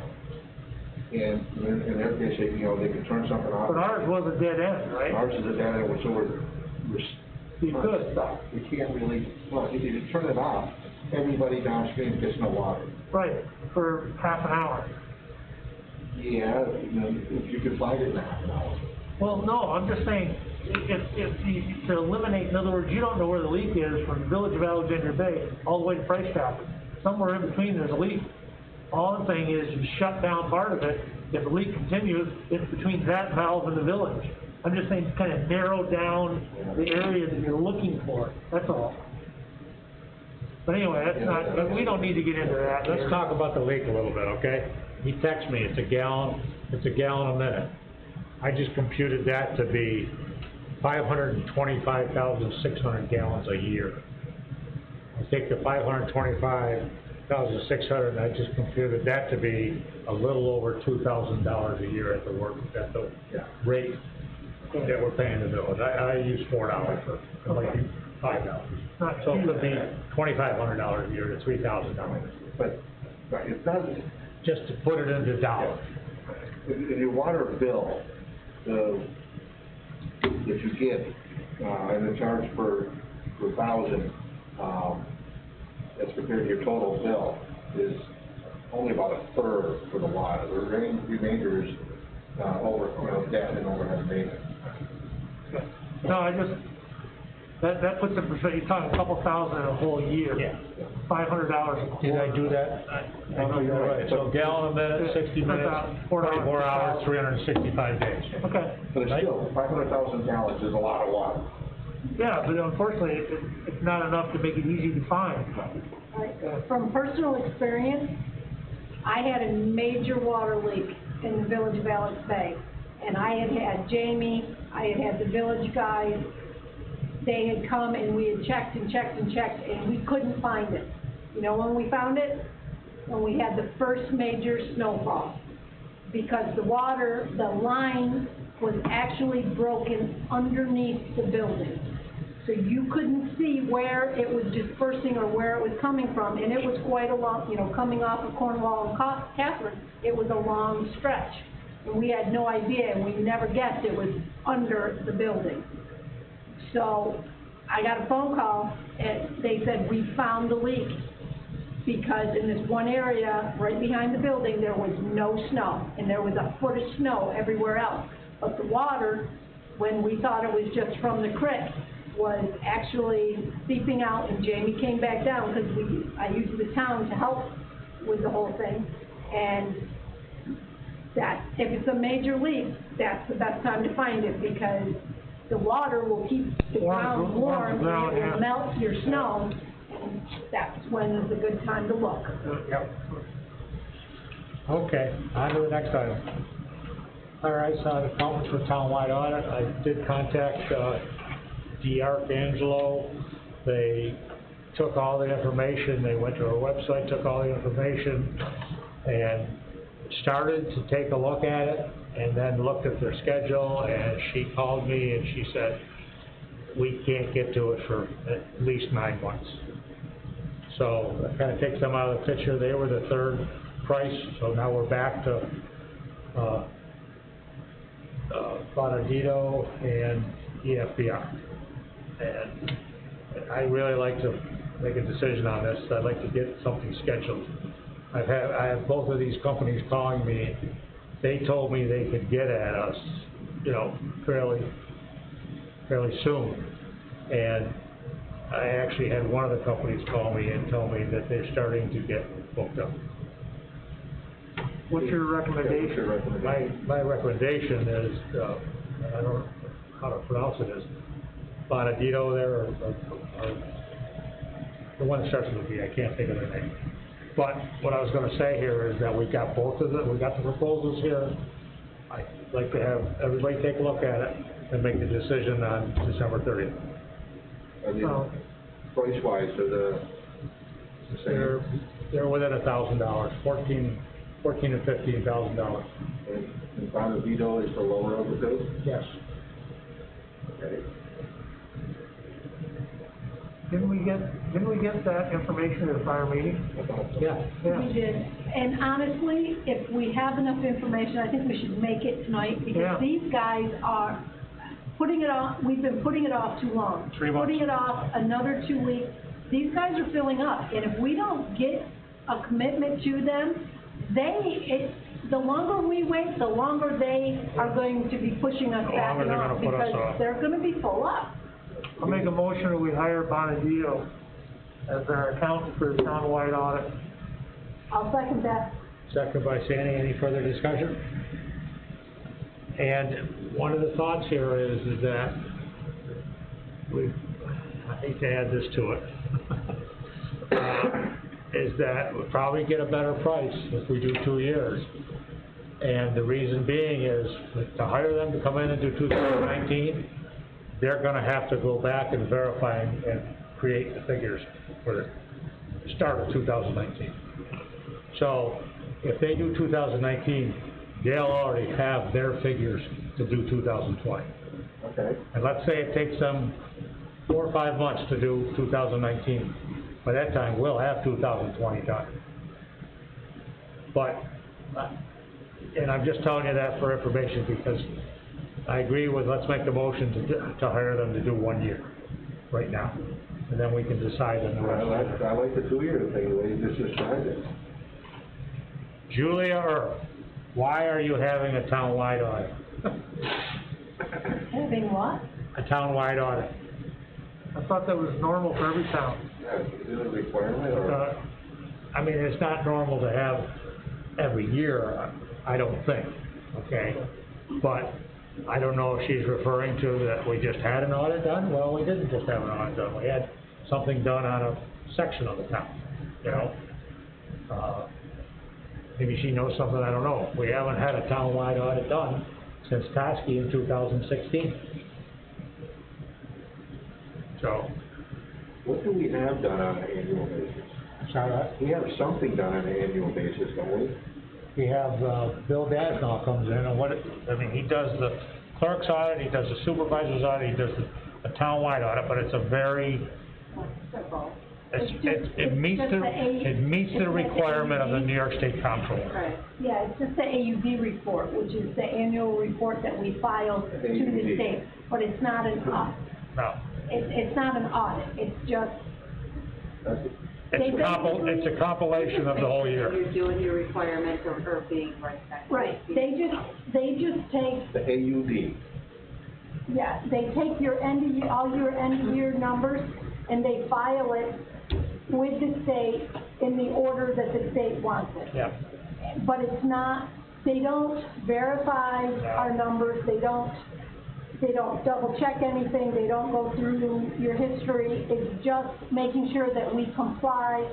S2: And in their case, they can turn something off.
S4: But ours was a dead end, right?
S2: Ours is a dead end, so we're
S4: You could.
S2: stuck. We can't really, well, if you turn it off, everybody downstream gets no water.
S4: Right, for half an hour.
S2: Yeah, if you could find it in half an hour.
S4: Well, no, I'm just saying, if you, to eliminate, in other words, you don't know where the leak is from the village of Alexandria Bay all the way to Price Chopper. Somewhere in between there's a leak. All I'm saying is you shut down part of it. If the leak continues, it's between that valve and the village. I'm just saying kind of narrow down the area that you're looking for. That's all. But anyway, that's not, we don't need to get into that.
S1: Let's talk about the leak a little bit, okay? He texted me, it's a gallon a minute. I just computed that to be 525,600 gallons a year. I take the 525,600 and I just computed that to be a little over $2,000 a year at the rate that we're paying the village. I use $4 for, it might be $5. So it could be $2,500 a year to $3,000.
S2: But it doesn't.
S1: Just to put it into dollars.
S2: In your water bill, that you get, and the charge per 1,000, as compared to your total bill, is only about a third for the water. The remainder is debt and overhead maintenance.
S4: No, I just, that puts it, you're talking a couple thousand in a whole year.
S1: Yeah.
S4: $500 a quarter.
S1: Did I do that? You're right. So gallon a minute, 60 minutes, 24 hours, 365 days.
S4: Okay.
S2: But it's still, 500,000 gallons is a lot of water.
S4: Yeah, but unfortunately, it's not enough to make it easy to find.
S6: From personal experience, I had a major water leak in the village of Alex Bay. And I had Jamie, I had the village guys. They had come and we had checked and checked and checked and we couldn't find it. You know when we found it? When we had the first major snowfall. Because the line was actually broken underneath the building. So So you couldn't see where it was dispersing or where it was coming from, and it was quite a long, you know, coming off of Cornwall and Catherine, it was a long stretch. And we had no idea, and we never guessed it was under the building. So I got a phone call, and they said, we found the leak. Because in this one area, right behind the building, there was no snow, and there was a foot of snow everywhere else. But the water, when we thought it was just from the creek, was actually seeping out, and Jamie came back down, because I used the town to help with the whole thing. And that, if it's a major leak, that's the best time to find it, because the water will keep the ground warm, and it will melt your snow. That's when is a good time to look.
S1: Yep. Okay, on to the next item. All right, so the accountants for townwide audit, I did contact, D'Arcangelo. They took all the information, they went to our website, took all the information, and started to take a look at it, and then looked at their schedule, and she called me and she said, we can't get to it for at least 9 months. So that kind of takes them out of the picture. They were the third price, so now we're back to Bonadito and EFBR. And I really like to make a decision on this. I'd like to get something scheduled. I have both of these companies calling me. They told me they could get at us, you know, fairly soon. And I actually had one of the companies call me and tell me that they're starting to get booked up.
S4: What's your recommendation?
S1: My recommendation is, I don't know how to pronounce it, is Bonadito there, or the one that starts with a B, I can't think of their name. But what I was gonna say here is that we've got both of them, we've got the proposals here. I'd like to have everybody take a look at it and make the decision on December 30th.
S2: I mean, price-wise, are the same?
S1: They're within $1,000, $14,000 and $15,000.
S2: And Bonavito is the lower of the two?
S1: Yes.
S2: Okay.
S4: Didn't we get that information at the prior meeting?
S1: Yeah.
S6: We did, and honestly, if we have enough information, I think we should make it tonight, because these guys are putting it off, we've been putting it off too long.
S1: 3 months.
S6: Putting it off another 2 weeks. These guys are filling up, and if we don't get a commitment to them, the longer we wait, the longer they are going to be pushing us back and off, because they're gonna be full up.
S4: I'll make a motion that we hire Bonadito as our accountant for the townwide audit.
S6: I'll second that.
S1: Second by Sandy. Any further discussion? And one of the thoughts here is that I hate to add this to it, is that we'll probably get a better price if we do 2 years. And the reason being is to hire them to come in and do 2019, they're gonna have to go back and verify and create the figures for the start of 2019. So if they do 2019, they'll already have their figures to do 2020.
S2: Okay.
S1: And let's say it takes them 4 or 5 months to do 2019. By that time, we'll have 2020 done. But, and I'm just telling you that for information, because I agree with, let's make the motion to hire them to do 1 year right now. And then we can decide on the rest.
S2: I like the 2-year thing, the way you just described it.
S1: Julia Earp, why are you having a townwide audit?
S6: Having what?
S1: A townwide audit.
S4: I thought that was normal for every town.
S2: Yeah, is it a requirement, or?
S1: I mean, it's not normal to have every year, I don't think, okay? But I don't know if she's referring to that we just had an audit done. Well, we didn't just have an audit done. We had something done on a section of the town, you know? Maybe she knows something I don't know. We haven't had a townwide audit done since Toski in 2016. So.
S2: What do we have done on an annual basis?
S1: Sorry?
S2: We have something done on an annual basis, don't we?
S1: We have, Bill Dasnall comes in, and he does the clerk's audit, he does the supervisor's audit, he does the a townwide audit, but it's a very,
S5: Simple.
S1: it meets the requirement of the New York State Comptroller.
S5: Right.
S6: Yeah, it's just the AUD report, which is the annual report that we file to the state, but it's not an audit.
S1: No.
S6: It's not an audit, it's just,
S1: It's a compilation of the whole year.
S5: You're doing your requirements or being respected.
S6: right, they just take,
S2: The AUD.
S6: yeah, they take your all your end of year numbers, and they file it with the state in the order that the state wants it.
S1: Yeah.
S6: But it's not, they don't verify our numbers, they don't double check anything, they don't go through your history, it's just making sure that we comply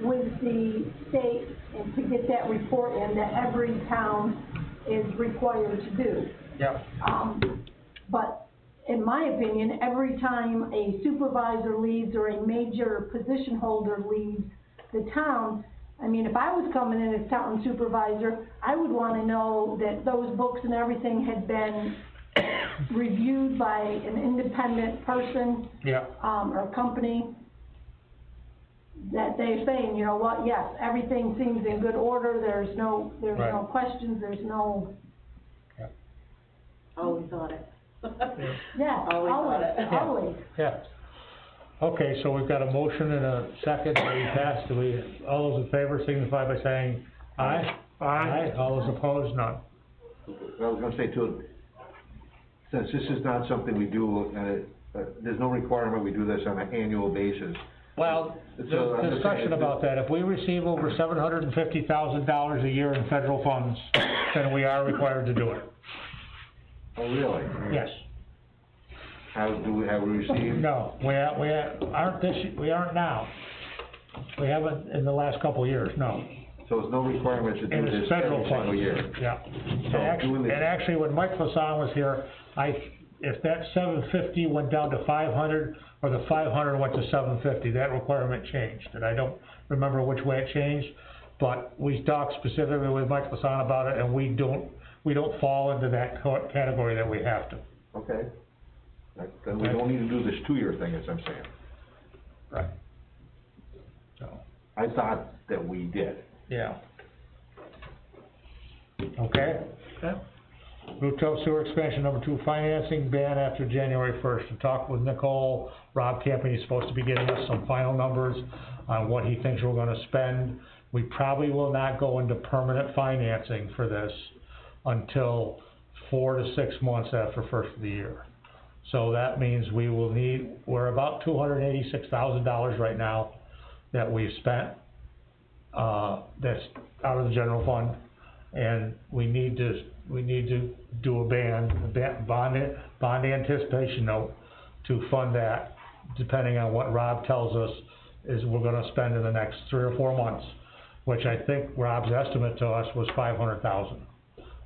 S6: with the state and to get that report in that every town is required to do.
S1: Yeah.
S6: But in my opinion, every time a supervisor leaves or a major position holder leaves the town, I mean, if I was coming in as town supervisor, I would wanna know that those books and everything had been reviewed by an independent person.
S1: Yeah.
S6: Or company, that they're saying, you know what, yes, everything seems in good order, there's no
S1: Right.
S6: questions, there's no,
S5: Always audit.
S6: yeah,
S5: Always.
S6: always.
S1: Yeah. Okay, so we've got a motion and a second, we passed, all those in favor signify by saying aye? Aye. All those opposed, none.
S2: I was gonna say too, since this is not something we do, there's no requirement we do this on an annual basis.
S1: Well, there's discussion about that. If we receive over $750,000 a year in federal funds, then we are required to do it.
S2: Oh, really?
S1: Yes.
S2: Have we received?
S1: No, we aren't now. We haven't in the last couple of years, no.
S2: So there's no requirement to do
S1: And
S2: this
S1: it's federal
S2: every single
S1: funds.
S2: year?
S1: Yeah.
S2: So
S1: And actually, when Mike Lasan was here, if that 750 went down to 500, or the 500 went to 750, that requirement changed. And I don't remember which way it changed, but we talked specifically with Mike Lasan about it, and we don't fall into that category that we have to.
S2: Okay. Then we don't need to do this 2-year thing, as I'm saying.
S1: Right. So,
S2: I thought that we did.
S1: yeah. Okay?
S4: Okay.
S1: Route 12 sewer expansion number 2, financing ban after January 1st. To talk with Nicole, Rob Camping is supposed to be getting us some final numbers on what he thinks we're gonna spend. We probably will not go into permanent financing for this until 4 to 6 months after first of the year. So that means we're about $286,000 right now that we've spent, that's out of the general fund. And we need to do a bond anticipation note to fund that, depending on what Rob tells us is we're gonna spend in the next 3 or 4 months, which I think Rob's estimate to us was $500,000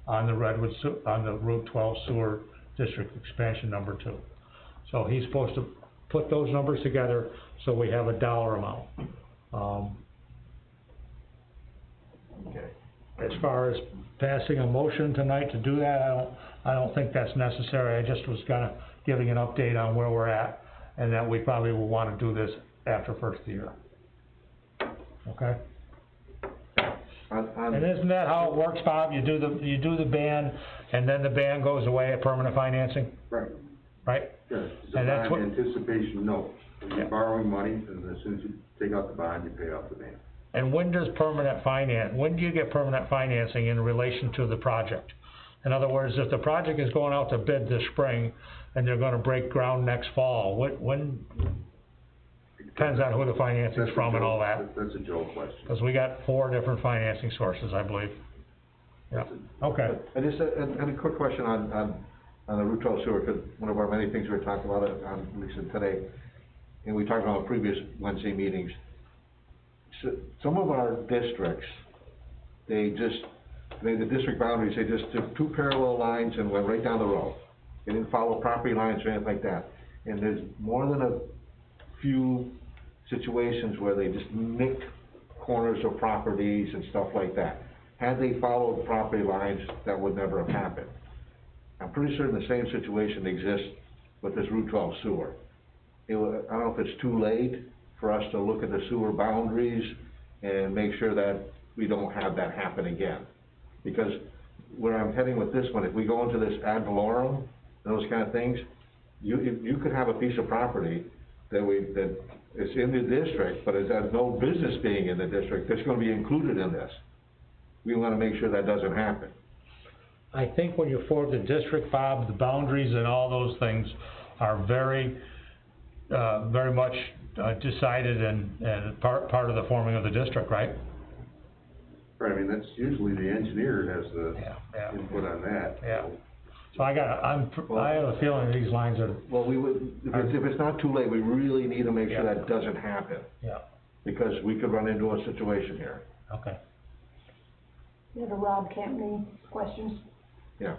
S1: on the on the Route 12 sewer district expansion number 2. So he's supposed to put those numbers together so we have a dollar amount.
S2: Okay.
S1: As far as passing a motion tonight to do that, I don't think that's necessary. I just was kinda giving an update on where we're at, and that we probably will wanna do this after first of the year. Okay? And isn't that how it works, Bob? You do the ban, and then the ban goes away at permanent financing,
S7: Right,
S1: right?
S7: yes, it's a
S1: And that's
S7: bond
S1: what-
S7: anticipation note. When
S1: Yeah.
S7: you're borrowing money, and as soon as you take out the bond, you pay off the bond.
S1: And when do you get permanent financing in relation to the project? In other words, if the project is going out to bid this spring, and they're gonna break ground next fall, when, depends on who the financing's from and all that.
S7: That's a Joe question.
S1: Cause we got 4 different financing sources, I believe. Yeah, okay.
S2: And just a quick question on the Route 12 sewer, because one of our many things we were talking about on Lisa today, and we talked about previous Wednesday meetings. So, some of our districts, the district boundaries, they just took 2 parallel lines and went right down the road. They didn't follow property lines or anything like that. And there's more than a few situations where they just nick corners of properties and stuff like that. Had they followed property lines, that would never have happened. I'm pretty certain the same situation exists with this Route 12 sewer. I don't know if it's too late for us to look at the sewer boundaries and make sure that we don't have that happen again. Because where I'm heading with this one, if we go into this ad valorem, those kind of things, you could have a piece of property that is in the district, but it has no business being in the district, that's gonna be included in this. We wanna make sure that doesn't happen.
S1: I think when you form the district, Bob, the boundaries and all those things are very much decided and part of the forming of the district, right?
S7: Right, I mean, that's usually the engineer has the
S1: Yeah.
S7: input on that.
S1: Yeah. So I have a feeling these lines are,
S2: Well, we would, if it's not too late, we really need to make sure
S1: Yeah.
S2: that doesn't happen,
S1: yeah,
S2: because we could run into a situation here,
S1: okay.
S6: You have a Rob Campney questions?
S2: yeah.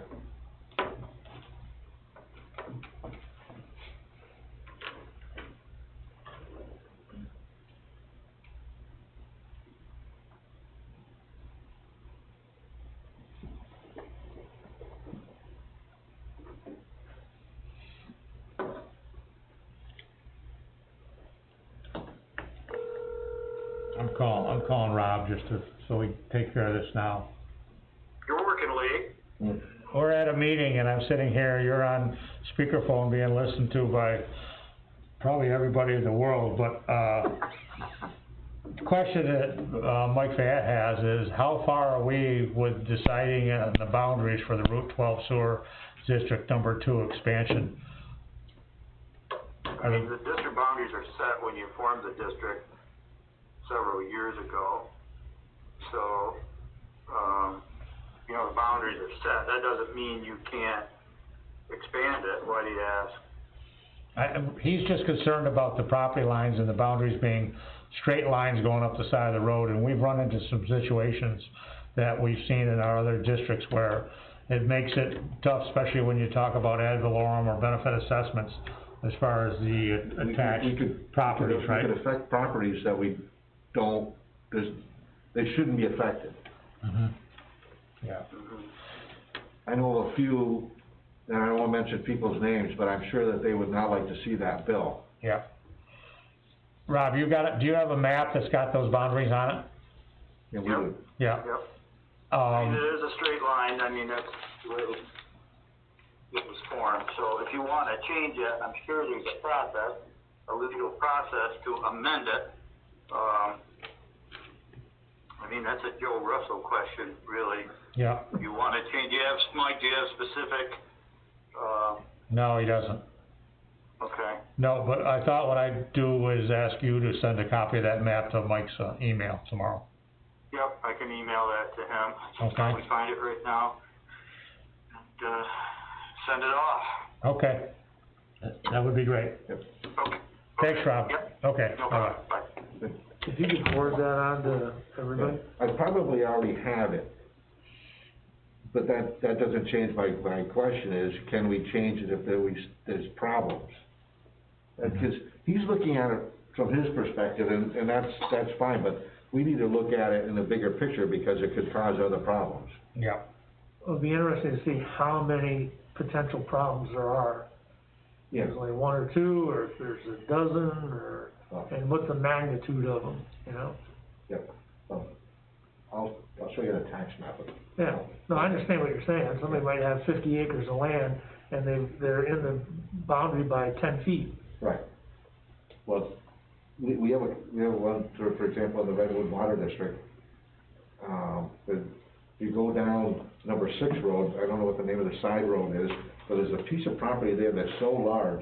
S1: I'm calling Rob so we take care of this now.
S9: You're working late.
S1: We're at a meeting and I'm sitting here, you're on speakerphone being listened to by probably everybody in the world, but, the question that, Mike Fayette has is, how far are we with deciding on the boundaries for the Route 12 sewer district number 2 expansion?
S9: I mean, the district boundaries are set when you formed the district several years ago. So, you know, the boundaries are set. That doesn't mean you can't expand it. Why do you ask?
S1: He's just concerned about the property lines and the boundaries being straight lines going up the side of the road, and we've run into some situations that we've seen in our other districts where it makes it tough, especially when you talk about ad valorem or benefit assessments, as far as the attached properties, right?
S2: We could affect properties that we don't, they shouldn't be affected.
S1: Mm-hmm. Yeah.
S2: I know of a few, and I don't wanna mention people's names, but I'm sure that they would not like to see that bill.
S1: Yeah. Rob, do you have a map that's got those boundaries on it?
S2: Yeah, we
S9: Yep.
S2: would.
S1: Yeah.
S9: Yep. I mean, it is a straight line. I mean, that's the way it was formed. So if you wanna change it, I'm sure there's a process, a legal process to amend it. I mean, that's a Joe Russell question, really.
S1: Yeah.
S9: You wanna change, Mike, do you have specific,
S1: No, he doesn't.
S9: okay.
S1: No, but I thought what I'd do is ask you to send a copy of that map to Mike's email tomorrow.
S9: Yep, I can email that to him. I can
S1: Okay.
S9: probably find it right now. And, send it off.
S1: Okay. That would be great.
S9: Okay.
S1: Thanks, Rob.
S9: Yep.
S1: Okay,
S9: No
S1: bye-bye.
S9: problem, bye.
S4: If you could forward that on to everybody?
S2: I probably already have it. But that doesn't change my question is, can we change it if there's problems? Because he's looking at it from his perspective, and that's fine, but we need to look at it in the bigger picture because it could cause other problems.
S1: Yeah.
S4: It'll be interesting to see how many potential problems there are.
S2: Yeah.
S4: There's only one or two, or if there's a dozen, or, and what's the magnitude of them, you know?
S2: Yep. So, I'll show you the tax map.
S4: Yeah, no, I understand what you're saying. Somebody might have 50 acres of land, and they're in the boundary by 10 feet.
S2: Right. Well, we have one, for example, in the Redwood Water District. You go down number 6 road, I don't know what the name of the side road is, but there's a piece of property there that's so large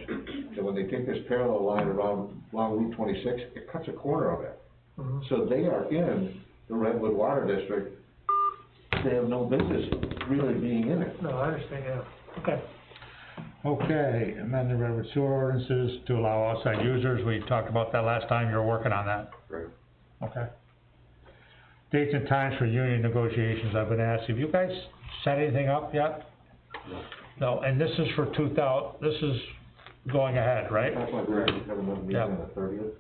S2: that when they take this parallel line along Route 26, it cuts a corner of it.
S4: Mm-hmm.
S2: So they are in the Redwood Water District. They have no business really being in it.
S4: No, I understand, yeah, okay.
S1: Okay, amend the Redwood sewer ordinances to allow outside users. We talked about that last time. You were working on that.
S2: Right.
S1: Okay. Dates and times for union negotiations, I've been asked. Have you guys set anything up yet? No, and this is for this is going ahead, right?
S2: That's why we're having another meeting
S1: Yeah.
S2: on the 30th.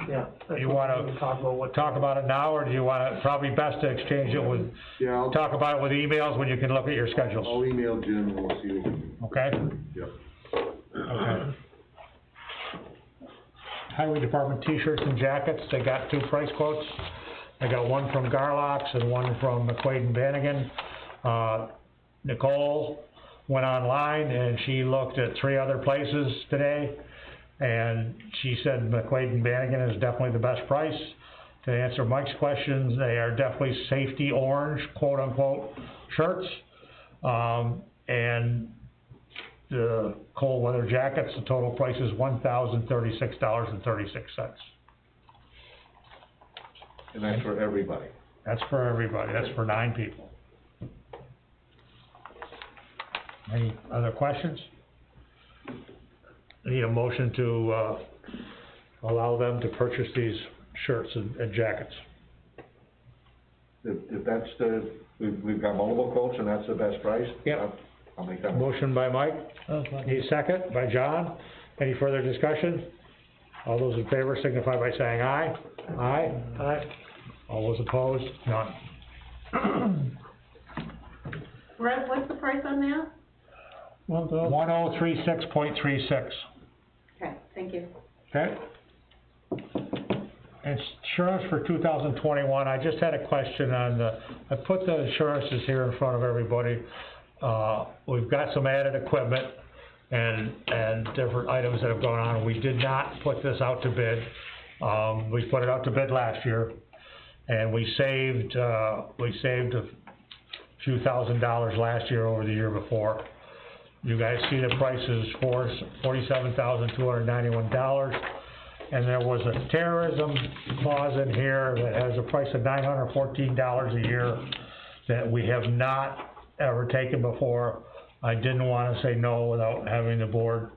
S4: Yeah. that's
S1: You
S4: what
S1: wanna
S4: we can talk about what.
S1: Talk about it now, or do you wanna, probably best to exchange it with,
S7: Yeah, I'll
S1: talk about it with emails when you can look at your schedules,
S7: email Jim and we'll see.
S1: okay?
S7: Yep.
S1: Okay. Highway Department t-shirts and jackets, they got 2 price quotes. I got one from Garlock's and one from McQuaid and Bannigan. Nicole went online and she looked at 3 other places today, and she said McQuaid and Bannigan is definitely the best price. To answer Mike's questions, they are definitely safety orange, quote unquote, shirts. And the cold weather jackets, the total price is $1,036.36.
S2: And that's for everybody.
S1: That's for everybody, that's for 9 people. Any other questions? I need a motion to, allow them to purchase these shirts and jackets.
S2: If that's we've got multiple quotes and that's the best price?
S1: Yep.
S2: I'll make that.
S1: Motion by Mike, need a second by John. Any further discussion? All those in favor signify by saying aye. Aye. Aye. All those opposed? None.
S5: Brett, what's the price on that?
S1: 1036.36.
S5: Okay, thank you.
S1: Okay? Insurance for 2021, I just had a question on I put the insurances here in front of everybody. We've got some added equipment and different items that have gone on. We did not put this out to bid. We put it out to bid last year, and we saved a few $1,000s last year over the year before. You guys see the prices for $47,291, and there was a terrorism clause in here that has a price of $914 a year that we have not ever taken before. I didn't want to say no without having the board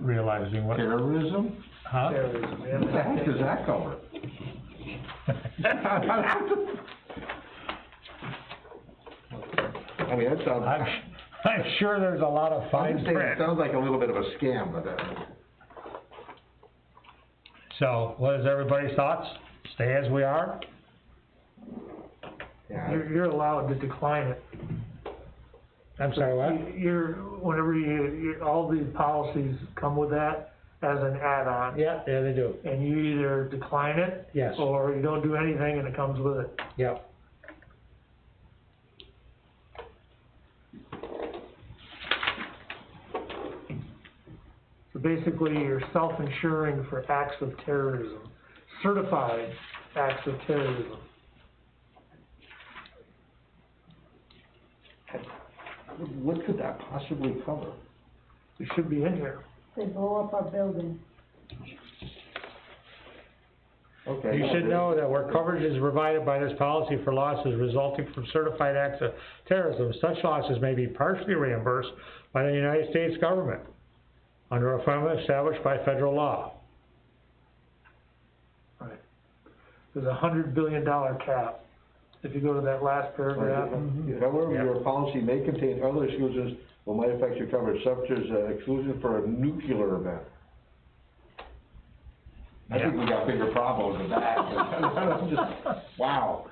S1: realizing what.
S2: Terrorism?
S1: Huh?
S4: Terrorism, yeah.
S2: What the heck does that cover? I mean, that sounds.
S1: I'm sure there's a lot of fine
S2: I'm saying it
S1: print.
S2: sounds like a little bit of a scam, but
S1: So, what is everybody's thoughts? Stay as we are?
S2: yeah.
S4: You're allowed to decline it.
S1: I'm sorry, what?
S4: Whenever all these policies come with that as an add-on.
S1: Yeah, they do.
S4: And you either decline it.
S1: Yes.
S4: Or you don't do anything and it comes with it.
S1: Yep.
S4: So basically, you're self-insuring for acts of terrorism, certified acts of terrorism.
S2: What could that possibly cover?
S4: It should be in here.
S6: They blow up our building.
S2: Okay.
S1: You should know that where coverage is provided by this policy for losses resulting from certified acts of terrorism, such losses may be partially reimbursed by the United States government under a fund established by federal law.
S4: Right. There's $100 billion cap. If you go to that last paragraph.
S2: However,
S1: Yep.
S2: your policy may contain other exclusions that might affect your coverage, such as exclusion for a nuclear event. I think we got bigger problems than that. Wow.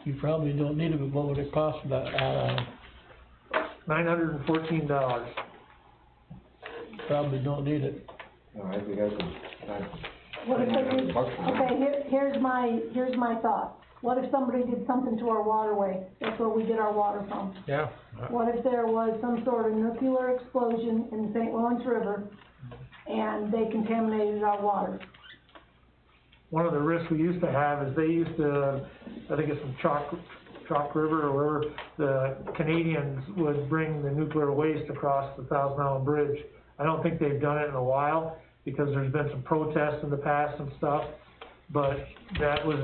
S8: You probably don't need it, but what would it cost for that add-on?
S4: $914.
S8: Probably don't need it.
S2: No, I think I can.
S6: What if here's my thought. What if somebody did something to our waterway? That's where we get our water from.
S1: Yeah.
S6: What if there was some sort of nuclear explosion in the St. Lawrence River and they contaminated our water?
S4: One of the risks we used to have is they used to, I think it's from Chalk River or wherever, the Canadians would bring the nuclear waste across the Thousand Island Bridge. I don't think they've done it in a while because there's been some protests in the past and stuff. But that was,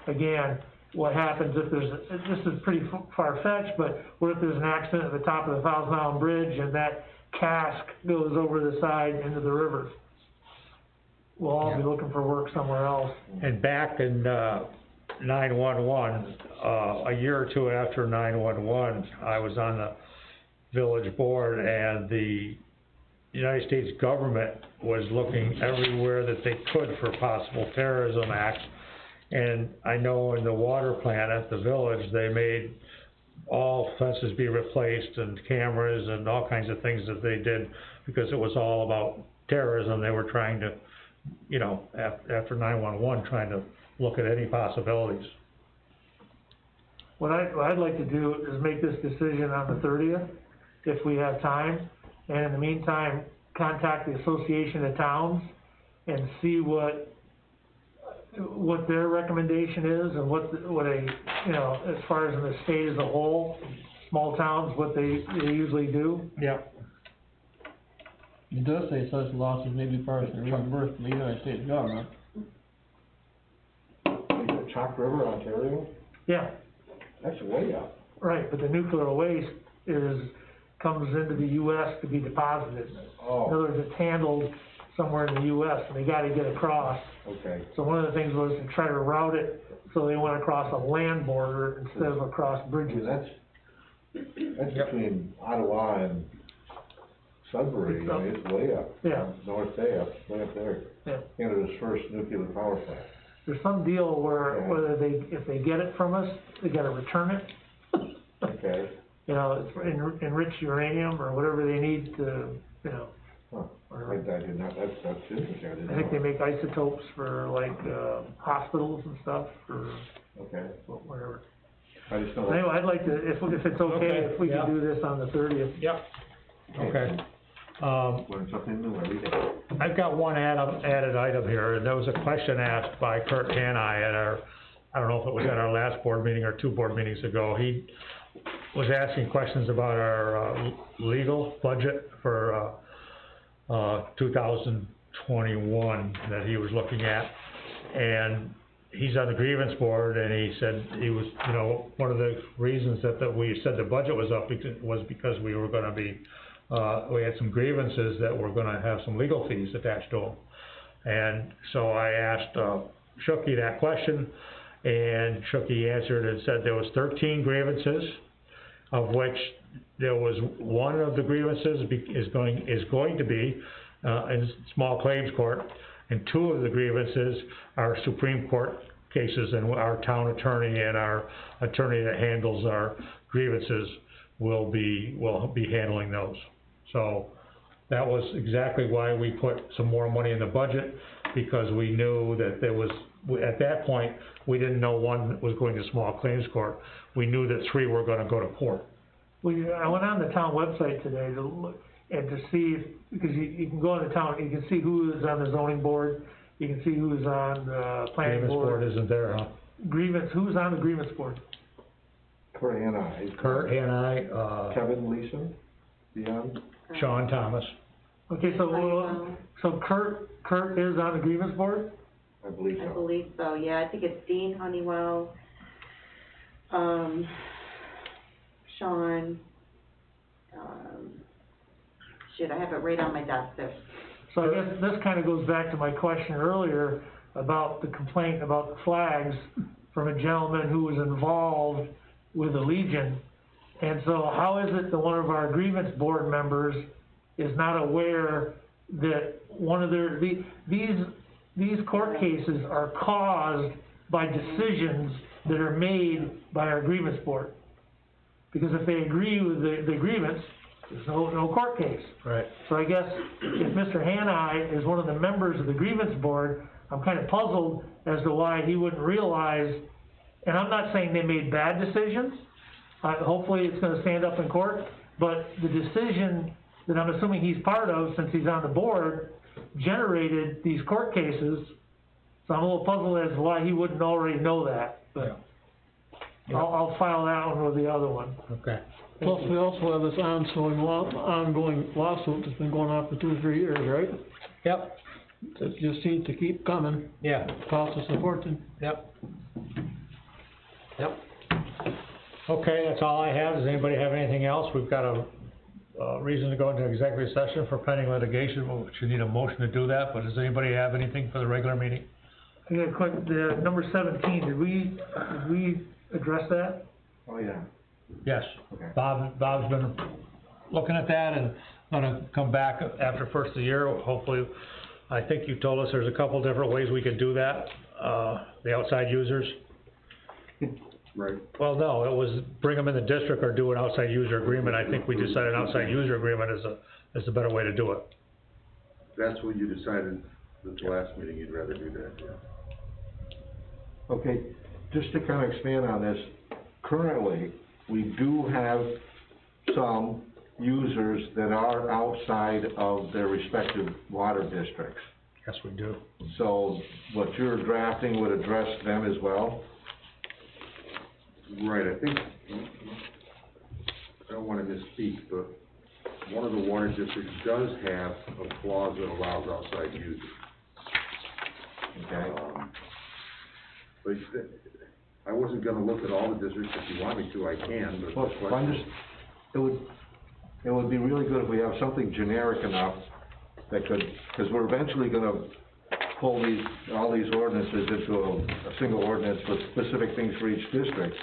S4: again, what happens if there's, this is pretty far-fetched, but what if there's an accident at the top of the Thousand Island Bridge and that cask goes over the side into the river? We'll all be looking for work somewhere else.
S1: And back in 911, a year or two after 911, I was on the village board, and the United States government was looking everywhere that they could for possible terrorism acts, And I know in the water plant at the village, they made all fences be replaced and cameras and all kinds of things that they did, because it was all about terrorism. They were trying to, you know, after 9/11, trying to look at any possibilities.
S4: What I'd like to do is make this decision on the 30th, if we have time, and in the meantime, contact the Association of Towns and see what their recommendation is, and what a, you know, as far as in the state as a whole, small towns, what they usually do.
S1: Yep.
S8: It does say such losses may be partially reimbursed from the United States government.
S2: Chalk River, Ontario,
S4: Yeah,
S2: that's way up.
S4: right, but the nuclear waste comes into the US to be deposited. In
S2: Oh,
S4: other words, it's handled somewhere in the US, and they gotta get across.
S2: okay.
S4: So one of the things was to try to route it so they went across a land border instead of across
S2: I mean,
S4: bridges.
S2: that's between Ottawa and Sudbury, I mean, it's way up.
S4: Yeah.
S2: North Bay, way up there.
S4: Yeah.
S2: Canada's first nuclear power plant.
S4: There's some deal where, if they get it from us, they gotta return it.
S2: Okay.
S4: You know, it's enriched uranium or whatever they need to, you know.
S2: Huh. I did not, that's interesting, I didn't know.
S4: I think they make isotopes for like, hospitals and stuff, or
S2: Okay,
S4: whatever.
S2: I just know.
S4: Anyway, I'd like to, if it's okay, if we
S1: yeah.
S4: can do this on the 30th.
S1: Yep. Okay.
S2: Learn something new every day.
S1: I've got one added item here, and there was a question asked by Kurt Hanai at our, I don't know if it was at our last board meeting or 2 board meetings ago. He was asking questions about our, legal budget for, 2021 that he was looking at. And he's on the grievance board, and he said he was, you know, one of the reasons that we said the budget was up was because we were gonna be, we had some grievances that were gonna have some legal fees attached to them. And so I asked, Shooky that question, and Shooky answered and said there was 13 grievances, of which there was one of the grievances is going to be, in small claims court, and 2 of the grievances are Supreme Court cases, and our town attorney and our attorney that handles our grievances will be handling those. So that was exactly why we put some more money in the budget, because we knew that there was, at that point, we didn't know one was going to small claims court. We knew that 3 were gonna go to court.
S4: Well, I went on the town website today to look, and to see, because you can go on the town, you can see who is on the zoning board, you can see who's on the planning
S1: Grievance
S4: board.
S1: board isn't there, huh?
S4: Grievance, who's on the grievance board?
S2: Kurt Hanai.
S1: Kurt and I,
S2: Kevin Leeson, Dion.
S1: Sean Thomas.
S4: Okay, so Kurt is on the grievance board?
S2: I believe
S5: I
S2: so.
S5: believe so, yeah, I think it's Dean Honeywell, Sean, I have it right on my desk there.
S4: So I guess this kinda goes back to my question earlier about the complaint about the flags from a gentleman who was involved with the Legion. And so how is it that one of our grievance board members is not aware that one of these court cases are caused by decisions that are made by our grievance board? Because if they agree with the grievance, there's no court case.
S1: Right.
S4: So I guess if Mr. Hanai is one of the members of the grievance board, I'm kinda puzzled as to why he wouldn't realize, and I'm not saying they made bad decisions, hopefully it's gonna stand up in court, but the decision that I'm assuming he's part of, since he's on the board, generated these court cases, so I'm a little puzzled as to why he wouldn't already know that, but
S1: Yeah.
S4: I'll file that one with the other one.
S1: Okay.
S8: Plus, we also have this ongoing lawsuit that's been going on for 2 or 3 years, right?
S1: Yep.
S8: That just seems to keep coming,
S1: Yeah.
S8: cost us a fortune.
S1: Yep. Yep. Okay, that's all I have. Does anybody have anything else? We've got a reason to go into executive session for pending litigation, which you need a motion to do that, but does anybody have anything for the regular meeting?
S4: I got a quick, the number 17, did we address that?
S2: Oh, yeah.
S1: Yes.
S2: Okay.
S1: Bob's been looking at that and gonna come back after first of the year, hopefully. I think you told us there's a couple different ways we could do that. the outside users.
S7: Right.
S1: Well, no, it was bring them in the district or do an outside user agreement. I think we decided an outside user agreement is a better way to do it.
S7: That's what you decided at the last meeting, you'd rather do that, yeah.
S2: Okay, just to kind of expand on this, currently, we do have some users that are outside of their respective water districts.
S1: Yes, we do.
S2: So what you're drafting would address them as well?
S7: Right, I think, I don't wanna misspeak, but one of the water districts does have a clause that allows outside use.
S2: Okay.
S7: But I wasn't gonna look at all the districts. If you want me to, I can, but.
S2: Well, I'm just, it would be really good if we have something generic enough that could, because we're eventually gonna pull all these ordinances into a single ordinance with specific things for each district,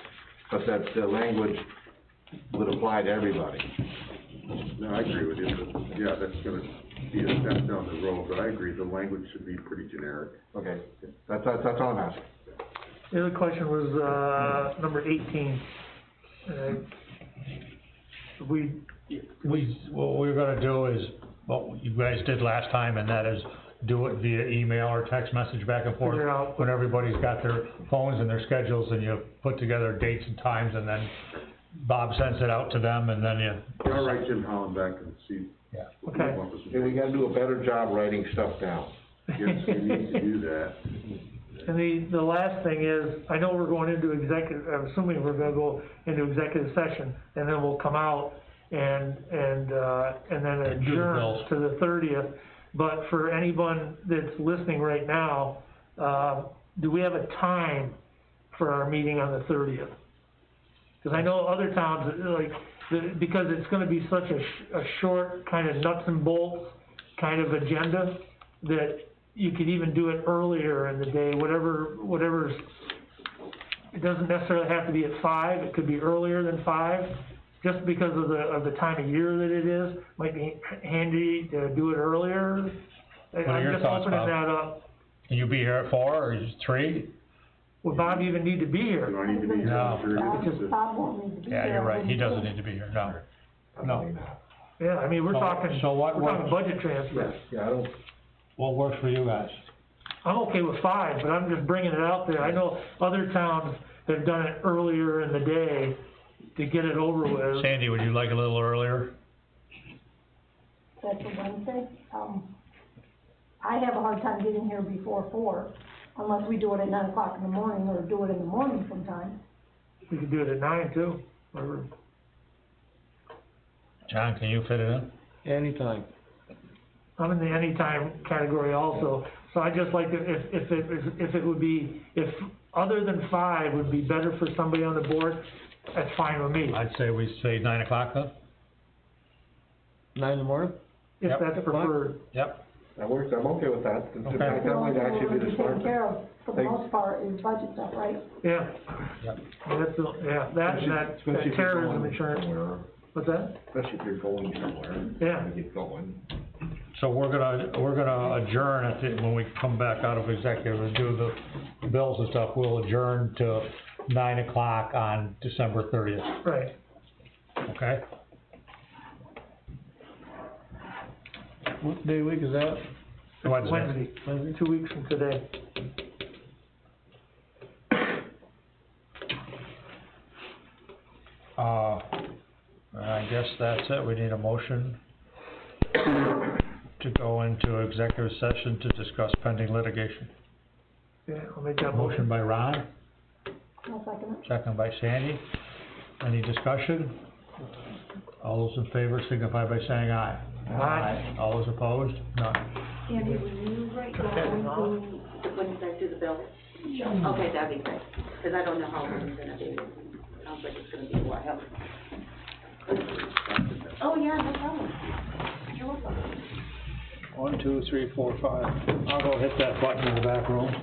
S2: but that the language would apply to everybody.
S7: No, I agree with you, but, yeah, that's gonna be a step down the road, but I agree, the language should be pretty generic.
S2: Okay, that's all I'm asking.
S4: The other question was, number 18.
S1: What we're gonna do is, what you guys did last time, and that is do it via email or text message back and forth.
S4: Figure out.
S1: When everybody's got their phones and their schedules, and you put together dates and times, and then Bob sends it out to them, and then you.
S7: Yeah, I'll write Jim Holland back and see.
S1: Yeah.
S7: what
S4: Okay.
S7: he wants us to
S2: And we
S7: do.
S2: gotta do a better job writing stuff down.
S7: Yes, we need to do that.
S4: And the last thing is, I know we're going into executive, I'm assuming we're gonna go into executive session, and then we'll come out and then
S1: Do the bills.
S4: adjourn to the 30th. But for anyone that's listening right now, do we have a time for our meeting on the 30th? Cause I know other towns, like, because it's gonna be such a short, kind of nuts and bolts kind of agenda, that you could even do it earlier in the day, whatever's, it doesn't necessarily have to be at 5, it could be earlier than 5, just because of the time of year that it is, might be handy to do it earlier.
S1: What are your
S4: I'm just
S1: thoughts,
S4: opening
S1: Bob?
S4: that up.
S1: Can you be here at 4 or 3?
S4: Would Bob even need to be
S7: Do
S4: here?
S7: I need to be here?
S1: No.
S7: Sure.
S6: Bob won't need to be
S1: Yeah,
S6: there.
S1: you're right, he doesn't need to be here, no. No.
S4: Yeah, I mean, we're talking budget transfers.
S2: Yeah, I don't,
S1: What works for you guys?
S4: I'm okay with 5, but I'm just bringing it out there. I know other towns have done it earlier in the day to get it over with.
S1: Sandy, would you like a little earlier?
S6: That's a Wednesday. I have a hard time getting here before 4, unless we do it at 9 o'clock in the morning, or do it in the morning sometime.
S4: We could do it at 9 too, or,
S1: John, can you fit it in?
S8: Anytime.
S4: I'm in the anytime category also. So I just like, if it would be, if other than 5 would be better for somebody on the board, that's fine with me,
S1: I'd say we say 9 o'clock then?
S8: 9 in the morning?
S4: if
S1: Yep.
S4: that's preferred.
S1: Yep.
S2: that works, I'm okay with that.
S1: Okay.
S2: That might actually be the smart
S6: Taken
S2: thing.
S6: care of, for the
S2: Thanks.
S6: most part, is budget stuff, right?
S4: Yeah.
S1: Yep.
S4: That's, that
S2: Especially if you're
S4: terrorism
S2: going
S4: insurance,
S2: somewhere,
S4: what's that?
S2: Especially if you're going somewhere.
S4: Yeah.
S2: To get going.
S1: So we're gonna adjourn when we come back out of executive and do the bills and stuff, we'll adjourn to 9 o'clock on December 30th,
S4: Right.
S1: okay?
S8: What day of the week is that?
S1: Wednesday.
S4: Wednesday, 2 weeks from today.
S1: I guess that's it, we need a motion to go into executive session to discuss pending litigation.
S4: Yeah, I'll make that
S1: Motion
S4: motion.
S1: by Ron,
S6: I'll second it.
S1: second by Sandy. Any discussion? All those in favor signify by saying aye.
S4: Aye.
S1: All those opposed? None.
S5: Andy, will you write
S4: Go ahead,
S5: down
S4: Mom.
S5: when you guys do the bill? Okay, that'd be great, cause I don't know how long it's gonna be. Sounds like it's gonna be a while. Oh, yeah, no problem. You're welcome.
S1: 1, 2, 3, 4, 5. I'll go hit that button in the back room.